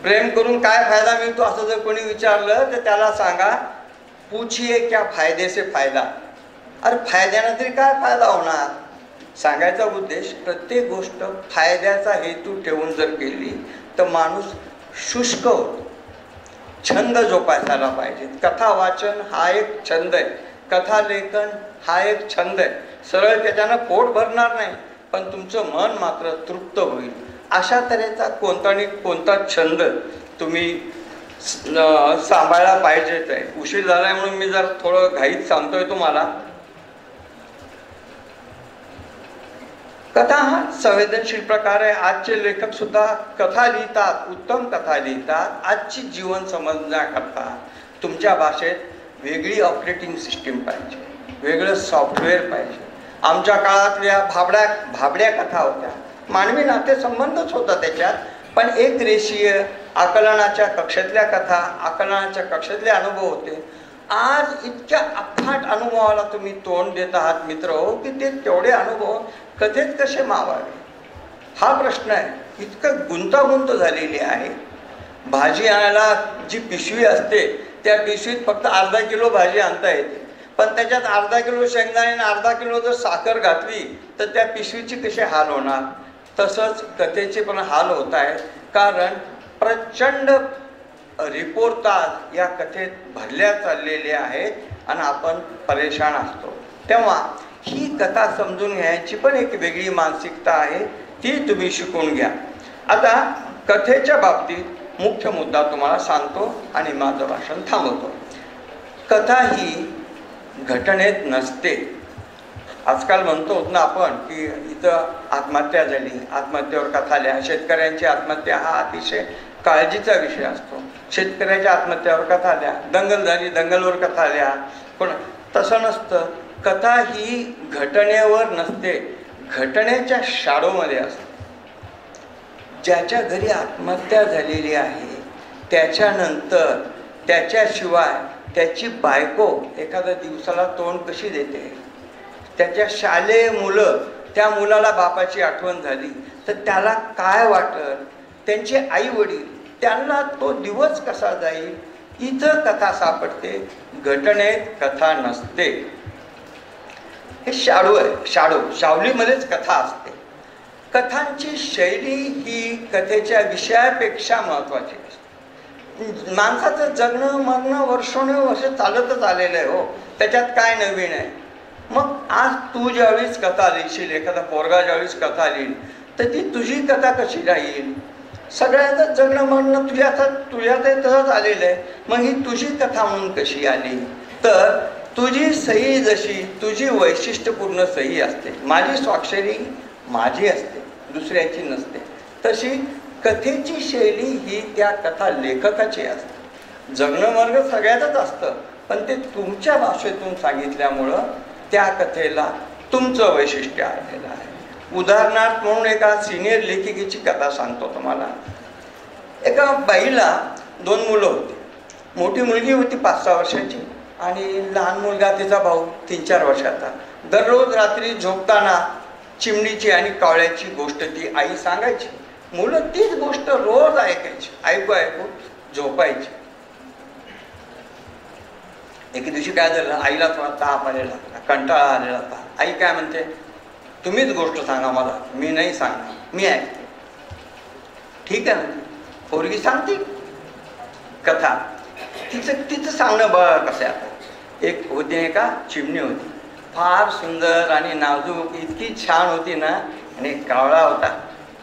प्रेम करून काय फायदा मिळतो असं जर कोणी विचारलं तर त्याला सांगा, पूछिए क्या फायदे से फायदा. अरे फायद्यानं तरी काय फायदा होणार. सांगायचा उद्देश, प्रत्येक गोष्ट फायद्याचा हेतू ठेवून जर केली तर माणूस शुष्क होतो. छंद जोपासायला पाहिजे. कथा वाचन हा एक छंद आहे. कथा लेखन हा एक छंद आहे. सरळ त्याच्यानं पोट भरणार नाही, पण तुमचं मन मात्र तृप्त होईल. अशा तऱ्हेचा कोणता छंद तुम्ही सांभाळला पाहिजेत आहे. उशीर झालाय म्हणून मी जर थोडं घाईत सांगतोय तुम्हाला. कथा हा संवेदनशील प्रकार आहे. आजचे लेखक सुद्धा कथा लिहितात, उत्तम कथा लिहितात. आजची जीवन समजण्याकरता तुमच्या भाषेत वेगळी ऑपरेटिंग सिस्टीम पाहिजे, वेगळं सॉफ्टवेअर पाहिजे. आमच्या काळातल्या भाबड्या कथा होत्या. मानवी नातेसंबंधच होता त्याच्यात, पण एक रेषीय आकलनाच्या कक्षेतल्या कथा, आकलनाच्या कक्षेतले अनुभव होते. आज इतक्या अफाट अनुभवाला तुम्ही तोंड देत आहात मित्र हो, की ते तेवढे अनुभव कथेत कसे मावावे हा प्रश्न आहे. इतकं गुंतागुंत झालेली आहे. भाजी आणायला जी पिशवी असते त्या पिशवीत फक्त अर्धा किलो भाजी आणता येते, पण त्याच्यात अर्धा किलो शेंगदाणे आणि अर्धा किलो जर साखर घातली तर त्या पिशवीचे कसे हाल होणार. तसंच कथेचे पण हाल होत आहेत, कारण प्रचंड रिपोर्टाज या कथेत भरल्या चाललेल्या आहेत आणि आपण परेशान असतो. तेव्हा ही कथा समजून घ्यायची पण एक वेगळी मानसिकता आहे, ती तुम्ही शिकून घ्या. आता कथेच्या बाबतीत मुख्य मुद्दा तुम्हाला सांगतो आणि माझं भाषण थांबवतो. कथा ही घटनेत नसते. आजकाल म्हणतो ना आपण की इथं आत्महत्या झाली, आत्महत्येवर कथा लिहा. शेतकऱ्यांची आत्महत्या हा अतिशय काळजीचा विषय असतो. शेतकऱ्याच्या आत्महत्यावर कथा लिहा. दंगल झाली, दंगलवर कथा लिहा. पण तसं नसतं. कथा ही घटनेवर नसते, घटनेच्या शॅडोमध्ये असते. ज्याच्या घरी आत्महत्या झालेली आहे त्याच्यानंतर त्याच्याशिवाय त्याची बायको एखाद्या दिवसाला तोंड कशी देते, त्याच्या शालेय मुलं, त्या मुलाला बापाची आठवण झाली तर त्याला काय वाटलं, त्यांचे आई वडील, त्यांना तो दिवस कसा जाईल, इथं कथा सापडते. घटनेत कथा नसते. हे शाडू आहे. सावलीमध्येच कथा असते. कथांची शैली ही कथेच्या विषयापेक्षा महत्वाची असते. माणसाचं जगणं मरणं वर्षोनुवर्ष चालतच आलेलं आहे हो, त्याच्यात काय नवीन आहे. मग आज तू ज्यावेळेस कथा लिहिशील, एखादा पोरगा ज्यावेळेस कथा लिहिल तर ती तुझी कथा कशी राहील. सगळ्यांचं जगणं मरणं तुझ्यात तसंच आलेलं आहे. मग ही तुझी कथा म्हणून कशी आली. तर तुझी सही जशी तुझी वैशिष्ट्यपूर्ण सही असते, माझी स्वाक्षरी माझी असते, दुसऱ्याची नसते, तशी कथेची शैली ही त्या कथा लेखकाची असते. जगणं मरणं सगळ्यातच असतं, पण ते तुमच्या भाषेतून सांगितल्यामुळं त्या कथेला तुमचं वैशिष्ट्य आलेलं आहे. उदाहरणार्थ म्हणून एका सिनियर लेखिकेची कथा सांगतो तुम्हाला. एका बाईला 2 मुलं होती. मोठी मुलगी होती 5-6 वर्षाची आणि लहान मुलगा तिचा भाऊ 3-4 वर्षाचा. दररोज रात्री झोपताना चिमणीची आणि कावळ्याची गोष्ट ती आई सांगायची. मुलं तीच गोष्ट रोज ऐकायची, ऐकू झोपायची. एके दिवशी काय झालं, आईला थोडा ताप आलेला, कंटाळा आलेला होता. आई काय म्हणते, तुम्हीच गोष्ट सांगा मला, मी नाही सांगणार, मी ऐकते. ठीक आहे ना, पोरगी सांगते कथा. तिचं सांगणं बघ कसं आहे. आता एक होती, एका चिमणी होती, फार सुंदर आणि नाजूक, इतकी छान होती ना. आणि कावळा होता,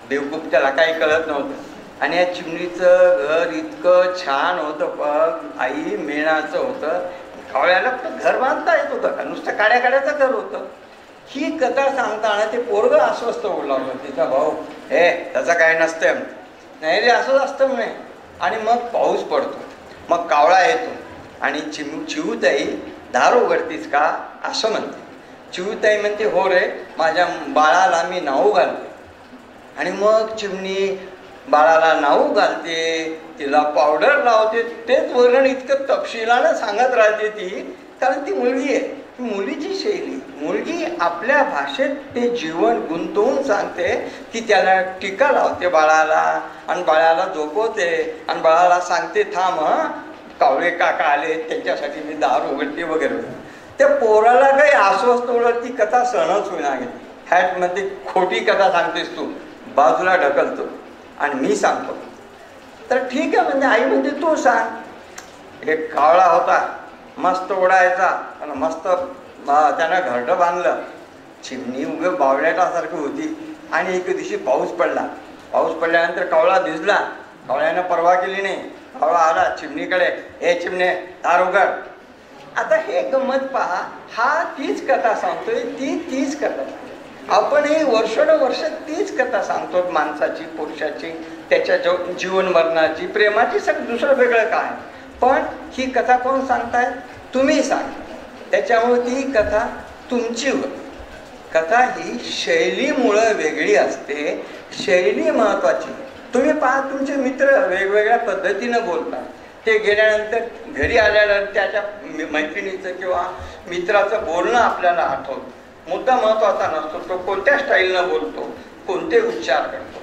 बेवकूफ, त्याला काही कळत नव्हतं. आणि या चिमणीचं घर इतकं छान होतं, पण आई मेणाचं होतं. कावळ्याला घर बांधता येत होतं का, नुसतं काड्याचं घर होतं. ही कथा सांगताना ते पोरगं अस्वस्थ होऊ लागलं. तिचा भाऊ, हे त्याचं काय नसतं, नाही रे असंच असतं म्हणे. आणि मग पाऊस पडतो, मग कावळा येतो आणि चिऊताई दार उघडतीस का असं म्हणते. चिऊताई म्हणते हो रे, माझ्या बाळाला मी नाऊ घालते. आणि मग चिमणी बाळाला नाऊ घालते, तिला पावडर लावते. तेच वर्णन इतकं तपशिलानं सांगत राहते ती, कारण ती मुलगी आहे. मुलीची शैली, मुलगी आपल्या भाषेत ते जीवन गुंतवून सांगते की त्याला टीका लावते बाळाला आणि बाळाला झोपवते आणि बाळाला सांगते थांब कावळे काका आले त्यांच्यासाठी मी दार उघडते वगैरे. त्या पोराला काही अस्वस्थ उलट ती कथा सहनच होईना गेली. हॅटमध्ये खोटी कथा सांगतेस तू, बाजूला ढकलतो आणि मी सांगतो. तर ठीक आहे म्हणजे आई म्हणते तू सांग. एक कावळा होता, मस्त उडायचा आणि मस्त त्यानं घरटं बांधलं. चिमणी उगं बावळ्याटासारखी होती आणि एक दिवशी पाऊस पडला. पाऊस पडल्यानंतर कावळा भिजला. कावळ्यानं परवा केली नाही. कावळा आला चिमणीकडे, हे चिमणे दार उघड. आता हे गंमत पहा, हा तीच कथा सांगतोय, तीच कथा. आपणही वर्षोनवर्ष तीच कथा सांगतो, माणसाची, पुरुषाची, त्याच्या जीवन मरणाची, प्रेमाची, सगळं दुसरं वेगळं काय. पण ही कथा कोण सांगताय? तुम्ही सांग. त्याच्यामुळे ती कथा तुमची होती. कथा ही शैलीमुळं वेगळी असते, शैली महत्वाची. तुम्ही पहा तुमचे मित्र वेगवेगळ्या पद्धतीनं बोलतात. ते गेल्यानंतर घरी आल्यानंतर त्याच्या मैत्रिणीचं किंवा मित्राचं बोलणं आपल्याला आठवतं. मुद्दा महत्वाचा नसतो, तो कोणत्या स्टाईलनं बोलतो, कोणते उच्चार करतो.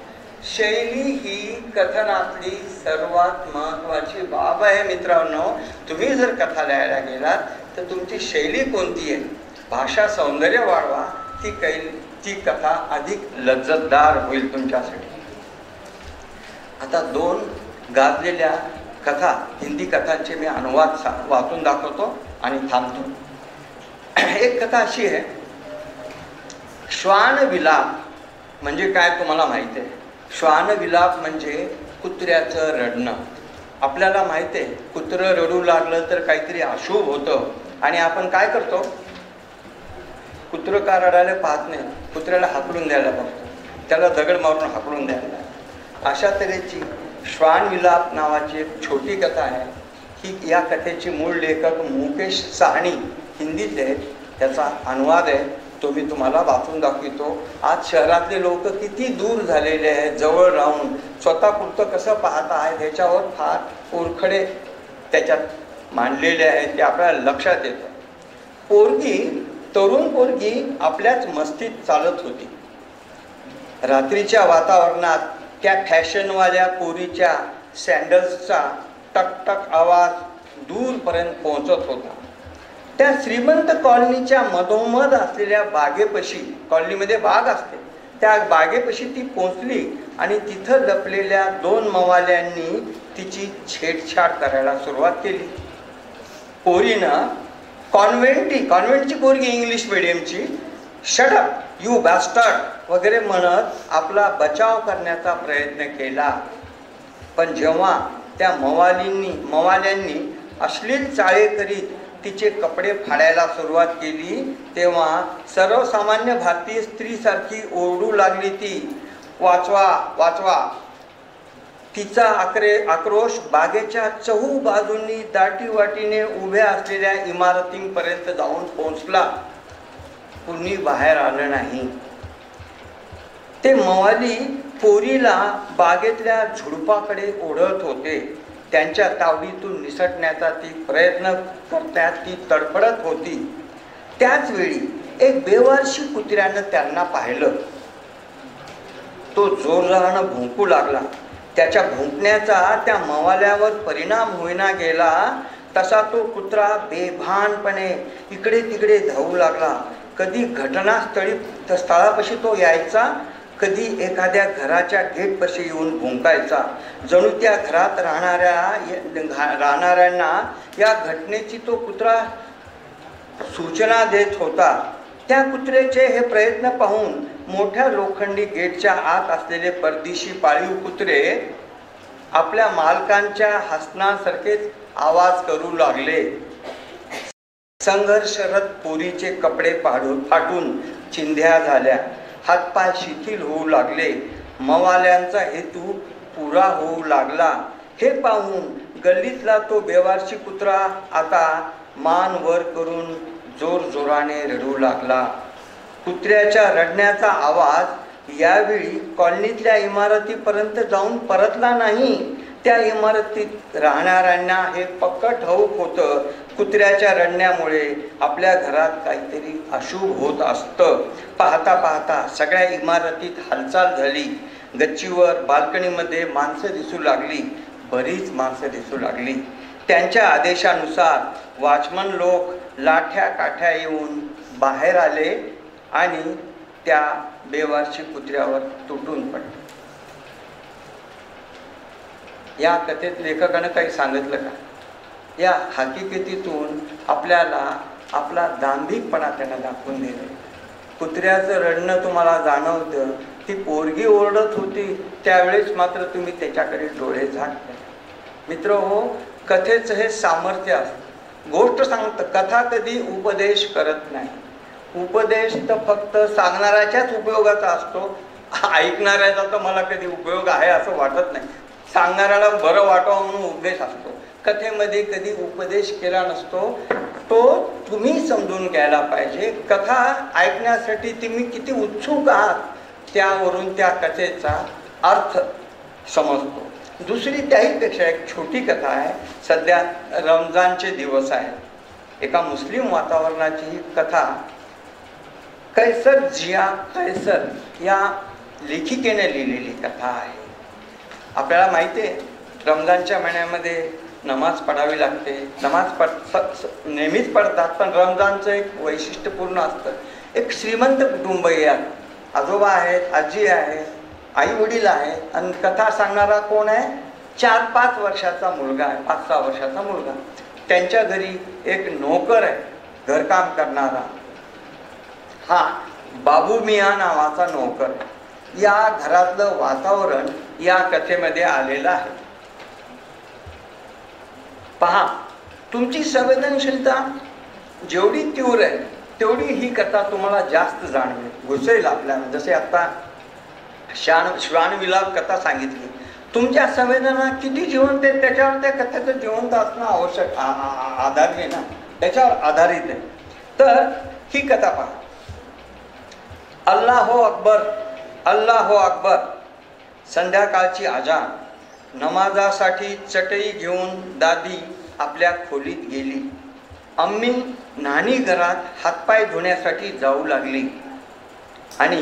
शैली ही कथनातली सर्वात महत्वाची बाब आहे. मित्रांनो, तुम्ही जर कथा लिहायला गेलात तर तुमची शैली कोणती आहे, भाषा सौंदर्य वाढवा, ती कथा अधिक लज्जतदार होईल तुमच्यासाठी. आता 2 गाजलेल्या कथा, हिंदी कथांचे मी अनुवाद वाचून दाखवतो आणि थांबतो. एक कथा अशी आहे, श्वान विलाप. म्हणजे काय तुम्हाला माहिती आहे? श्वान विलाप म्हणजे कुत्र्याचं रडणं. आपल्याला माहिती आहे कुत्रं रडू लागलं तर काहीतरी अशुभ होतं आणि आपण काय करतो? कुत्रं का रडायला पाहत नाही, कुत्र्याला हाकलून द्यायला बघतो, त्याला दगड मारून हाकलून द्यायला. अशा तऱ्हेची श्वान विलाप नावाची एक छोटी कथा आहे. ही या कथेची मूळ लेखक मुकेश साहनी हिंदीत आहे, त्याचा अनुवाद आहे, तो मी तुम्हाला वाचून दाखवतो. आज शहरातले लोक किती दूर झालेले आहेत, जवळ राहून स्वतःपुरतं कसं पाहत आहेत ह्याच्यावर फार ओरखडे त्याच्यात मांडलेले आहेत, ते आपल्याला लक्षात येतं. तरुण पोरगी आपल्याच मस्तीत चालत होती. रात्रीच्या वातावरणात त्या फॅशनवाल्या पोरीच्या सँडल्सचा टकटक आवाज दूरपर्यंत पोहोचत होता. त्या श्रीमंत कॉलनीच्या मधोमध असलेल्या बागेपाशी, कॉलनीमध्ये बाग असते, त्या बागेपाशी ती पोहोचली आणि तिथं लपलेल्या 2 मवाल्यांनी तिची छेडछाड करायला सुरुवात केली. पोरीनं कॉन्व्हेंटची पोरगी, इंग्लिश मिडियमची, शट अप यू बॅस्टर्ड वगैरे म्हणत आपला बचाव करण्याचा प्रयत्न केला. पण जेव्हा त्या मवाल्यांनी अश्लील चाळे करीत तिचे कपडे फाडायला सुरुवात केली तेव्हा सर्वसामान्य भारतीय स्त्रीसारखी ओरडू लागली ती, वाचवा वाचवा. तिचा आक्रोश बागेच्या चहूबाजूंनी दाटीवाटीने उभ्या असलेल्या इमारतींपर्यंत जाऊन पोहोचला. कुणी बाहेर आलं नाही. ते मवाली पोरीला बागेतल्या झुडपाकडे ओढत होते. त्यांच्या तावडीतून निसटण्याचा ती प्रयत्न करण्यात ती तडफडत होती. त्याच वेळी एक बेवारशी कुत्र्यानं त्यांना पाहिलं. तो जोरानं भुंकू लागला. त्याच्या भुंकण्याचा त्या मवाल्यावर परिणाम होईना गेला तसा तो कुत्रा बेभानपणे इकडे तिकडे धावू लागला. कधी घटनास्थळापाशी तो यायचा, कधी एखाद्या घराच्या गेटपाशी येऊन भुंकायचा. जणू त्या घरात राहणाऱ्यांना या घटनेची तो कुत्रा सूचना देत होता. त्या कुत्र्याचे हे प्रयत्न पाहून मोठ्या लोखंडी गेटच्या आत असलेले परदेशी पाळीव कुत्रे आपल्या मालकांच्या हसण्यासारखेच आवाज करू लागले. संघर्षरत पोरीचे कपडे फाटून चिंध्या झाल्या. हातपाय शिथिल होऊ लागले. मवाल्यांचा हेतू पुरा होऊ लागला. हे पाहून गल्लीतला तो बेवारशी कुत्रा आता मान वर करून जोरजोराने रडू लागला. कुत्र्याच्या रडण्याचा आवाज यावेळी कॉलनीतल्या इमारतीपर्यंत जाऊन परतला नाही. त्या इमारतीत राहणाऱ्यांना हे पक्क ठाऊक होतं, कुत्र्याच्या रडण्यामुळे आपल्या घरात काहीतरी अशुभ होत असतं. पाहता पाहता सगळ्या इमारतीत हालचाल झाली. गच्चीवर बाल्कनीमध्ये माणसं दिसू लागली, बरीच माणसं दिसू लागली. त्यांच्या आदेशानुसार वॉचमन लोक लाठ्या काठ्या येऊन बाहेर आले आणि त्या बेवारशी कुत्र्यावर तुटून पडले. या कथेत लेखकानं काही सांगितलं का? या हकीकतीतून आपल्याला आपला दांभिकपणा त्यांना दाखवून दिले. कुत्र्याचं रडणं तुम्हाला जाणवतं, ती पोरगी ओरडत होती त्यावेळेस मात्र तुम्ही त्याच्याकडे डोळे झाकले. मित्र हो, कथेचं हे सामर्थ्य असतं. गोष्ट सांगतं, कथा कधी उपदेश करत नाही. उपदेश तर फक्त सांगणाऱ्याच्याच उपयोगाचा असतो, ऐकणाऱ्याचा तर मला कधी उपयोग आहे असं वाटत नाही. सांगणाऱ्याला बरं वाटावं म्हणून उपदेश असतो. कथेमध्ये कधी उपदेश केला नसतो, तो तुम्ही समजून घ्यायला पाहिजे. कथा ऐकण्यासाठी तुम्ही किती उत्सुक आहात त्यावरून त्या कथेचा अर्थ समजतो. दुसरी त्याहीपेक्षा एक छोटी कथा आहे. सध्या रमजानचे दिवस आहेत. एका मुस्लिम वातावरणाची ही कथा कैसर जिया कैसर या लेखिकेने लिहिलेली कथा आहे. आपल्याला माहिती आहे, रमजानच्या महिन्यामध्ये नमाज पढावी लागते. नमाज नेहमीच पडतात, पण रमजानचं एक वैशिष्ट्यपूर्ण असतं. एक श्रीमंत कुटुंब यात, आजोबा आहेत, आजी आहे, आई वडील आहेत, आणि कथा सांगणारा कोण आहे? 4-5 वर्षाचा मुलगा आहे, 5-6 वर्षाचा मुलगा. त्यांच्या घरी एक नोकर आहे, घरकाम करणारा. हा बाबू मियाँ नावाचा नोकर. या घरातलं वातावरण या कथेमध्ये आलेलं आहे. पहा, तुमची संवेदनशीलता जेवढी तीव्र आहे तेवढी ही कथा तुम्हाला जास्त जाणवेल, घुसेल आपल्याला. जसे आता श्वानविलाप कथा सांगितली, तुमच्या संवेदना किती जिवंत आहेत त्याच्यावर त्या कथेचं जिवंत असणं आवश्यक आधारित आहे ना, त्याच्यावर आधारित आहे. तर ही कथा पहा. अल्लाहो अकबर, अल्लाहो अकबर. संध्याकाळची अजान. नमाजासाठी चटई घेऊन दादी आपल्या खोलीत गेली. अम्मी नानी घरात हातपाय धुण्यासाठी जाऊ लागली आणि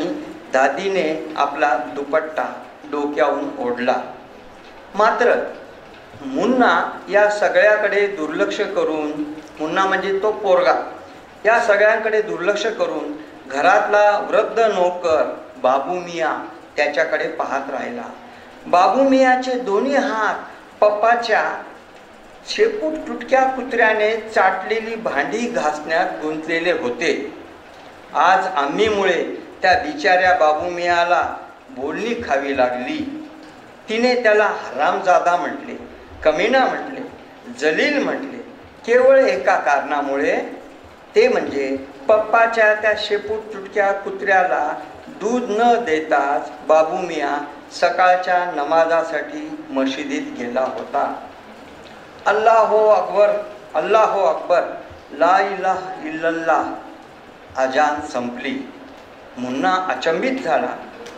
दादीने आपला दुपट्टा डोक्यावरून ओढला. मात्र मुन्ना या सगळ्याकडे दुर्लक्ष करून, मुन्ना म्हणजे तो पोरगा, या सगळ्यांकडे दुर्लक्ष करून घरातला वृद्ध नोकर बाबू मियाँ त्याच्याकडे पाहत राहिला. बाबू मियाँचे दोन्ही हात पप्पाच्या शेपूट तुटक्या कुत्र्याने चाटलेली भांडी घासण्यात गुंतलेले होते. आज आम्हीमुळे त्या बिचाऱ्या बाबू मियाँला बोलणी खावी लागली. तिने त्याला हरामजादा म्हटले, कमीना म्हटले, जलील म्हटले, केवळ एका कारणामुळे, ते म्हणजे पप्पाच्या त्या शेपूट तुटक्या कुत्र्याला दूध न देताच बाबू मियाँ सकाळच्या नमाजासाठी मशिदीत गेला होता. अल्लाहो अकबर, अल्लाहो अकबर, ला इलाहा इल्लल्लाह. अजान संपली. मुन्ना अचंबित झाला.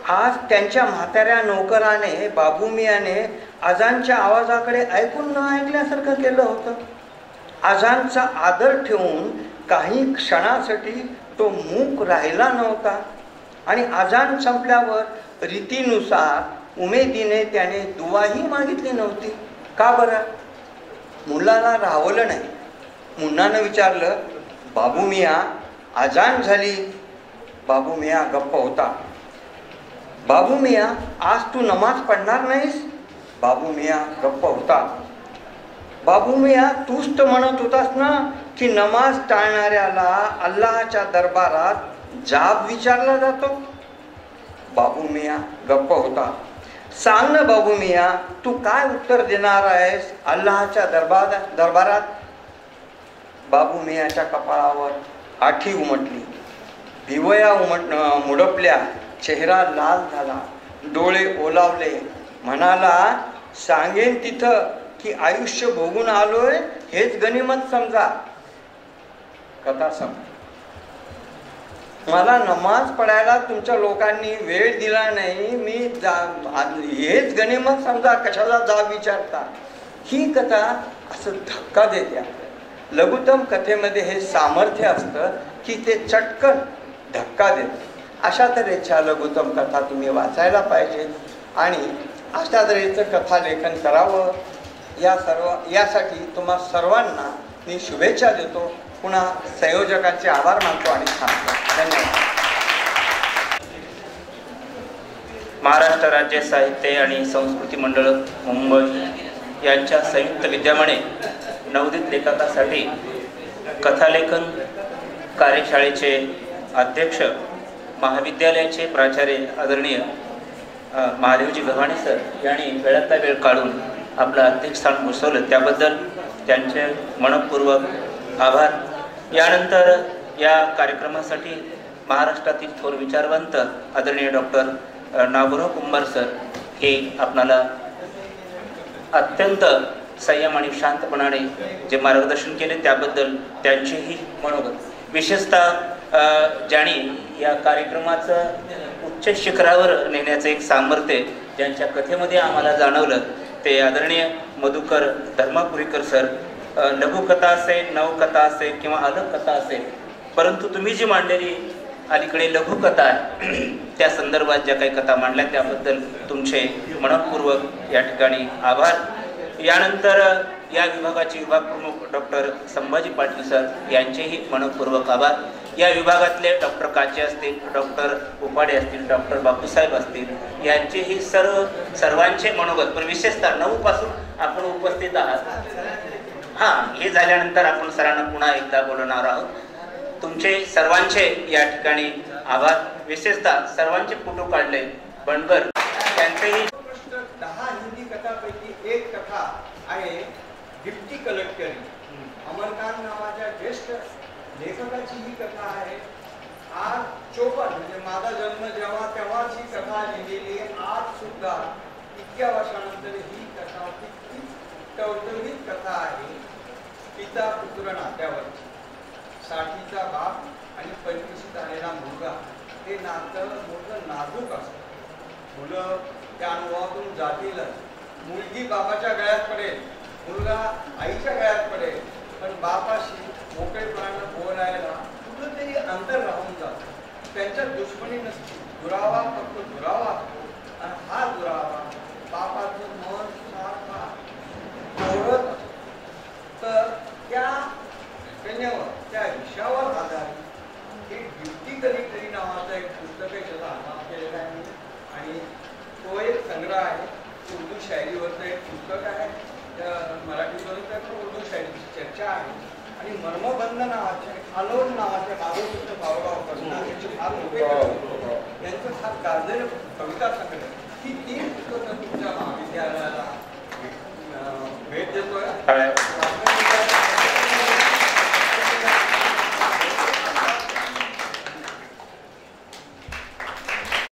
आज त्यांच्या म्हाताऱ्या नोकराने बाबू मियाँने अजानच्या आवाजाकडे ऐकून न ऐकल्यासारखं केलं होतं. अजानचा आदर ठेवून काही क्षणासाठी तो मूक राहिला नव्हता आणि अजान संपल्यावर रीतीनुसार उमेदीने त्याने दुवाही मागितली नव्हती. का बरं? मुलाला राहवलं नाही. मुन्नानं विचारलं, बाबू मियाँ अजान झाली. बाबू मियाँ गप्प होता. बाबू मियाँ आज तू नमाज पढणार नाहीस? बाबू मियाँ गप्प होता. बाबू मियाँ तूच तर म्हणत होतास ना की नमाज टाळणाऱ्याला अल्लाहच्या दरबारात जाब विचारला जातो. बाबू मियाँ गप्प होता. सांग ना बाबू मियाँ, तू काय उत्तर देणार आहेस अल्लाहच्या दरबारात? बाबू मियाँच्या कपाळावर आठी उमटली, भिवया मुडपल्या, चेहरा लाल झाला, डोळे ओलावले. म्हणाला, सांगेन तिथं की आयुष्य भोगून आलोय हेच गनिमत समजा. कथा संपली. मला नमाज पडायला तुमच्या लोकांनी वेळ दिला नाही, मी हेच गनिमत समजा, कशाला जाब विचारता. ही कथा असं धक्का देते आपल्याला. लघुतम कथेमध्ये हे सामर्थ्य असतं की ते चटकन धक्का देते. अशा तऱ्हेच्या लघुतम कथा तुम्ही वाचायला पाहिजेत आणि अशा तऱ्हेचं कथालेखन करावं. यासाठी तुम्हा सर्वांना मी शुभेच्छा देतो. पुन्हा संयोजकांचे आभार मानतो आणि थांबतो. धन्यवाद. महाराष्ट्र राज्य साहित्य आणि संस्कृती मंडळ मुंबई यांच्या संयुक्त विद्यमाने नवोदित लेखकासाठी कथालेखन कार्यशाळेचे अध्यक्ष महाविद्यालयाचे प्राचार्य आदरणीय महादेवजी गव्हाणे सर यांनी वेळातला वेळ काढून आपलं अध्यक्षस्थान घुसवलं, त्याबद्दल त्यांचे मनपूर्वक आभार. यानंतर या कार्यक्रमासाठी महाराष्ट्रातील थोर विचारवंत आदरणीय डॉक्टर नागोराव कुंभार सर हे आपणाला अत्यंत संयम आणि शांतपणाने जे मार्गदर्शन केले त्याबद्दल त्यांचेही मनोगत. विशेषतः ज्यांनी या कार्यक्रमाचं उच्च शिखरावर नेण्याचं एक सामर्थ्य ज्यांच्या कथेमध्ये आम्हाला जाणवलं ते आदरणीय मधुकर धर्मापुरीकर सर. लघुकथा असेल, नवकथा असेल किंवा अलग कथा असेल, परंतु तुम्ही जी मांडलेली अलीकडे लघुकथा आहे त्या संदर्भात ज्या काही कथा मांडल्या त्याबद्दल तुमचे मनपूर्वक या ठिकाणी आभार. यानंतर या विभागाचे विभाग प्रमुख डॉक्टर संभाजी पाटील सर यांचेही मनपूर्वक आभार. या विभागातले डॉक्टर काचे असतील, डॉक्टर उपाडे असतील, डॉक्टर बापूसाहेब असतील यांचेही सर्वांचे मनोगत. पण विशेषतः 9 पासून आपण उपस्थित आहात. हे झाल्यानंतर आपण सरांना पुन्हा एकदा बोलवणार आहोत. तुमचे सर्वांचे या ठिकाणी आभार. विशेषतः सर्वांचे फोटो काढले बनकर त्यांचेही. 10 हिंदी कथापैकी एक कथा आहे डिप्टी कलेक्टर. अमरकांत नावाच्या ज्येष्ठ लेखकाची ही कथा आहे. आज 54 म्हणजे माझा जन्म जेव्हा तेव्हाच ही कथा लिहिलेली आहे. आज सुद्धा इतक्या वर्षानंतर ही कथा किती टवटवीत कथा आहे. पिता पुत्र नात्यावरची, 60चा बाप आणि 25शीत आलेला मुलगा, हे नातं मोठं नाजूक असतं. मुलं त्या अनुभवातून जातीलच. मुलगी बापाच्या गळ्यात पडेल, मुलगा आईच्या गळ्यात पडेल, पण बापाशी मोकळेपणानं बोलायला कुठंतरी अंतर राहून जातं. त्यांच्या दुश्मनी नसते, दुरावा फक्त दुरावा असतो. आणि हा दुरावा बापाचं मन सारखा तोडत असतो. तर त्या घटनेवर, त्या विषयावर आधारित एक ड्युटी कलेक्टरी नावाचं एक पुस्तक आहे, त्याचा अभ्यास केलेला आहे आणि तो एक संग्रह आहे. उर्दू शायरीवरचं एक पुस्तक आहे. मराठीवरून तर उर्दू शायरीची चर्चा आहे. आणि मर्मबंध नावाचे, आलोक नावाचे माधवकृष्ण भाऊराव यांचे फार मोठे यांचं फार गाजलेलं कविता संग्रह. ही 3 पुस्तकं तुमच्या महाविद्यालयाला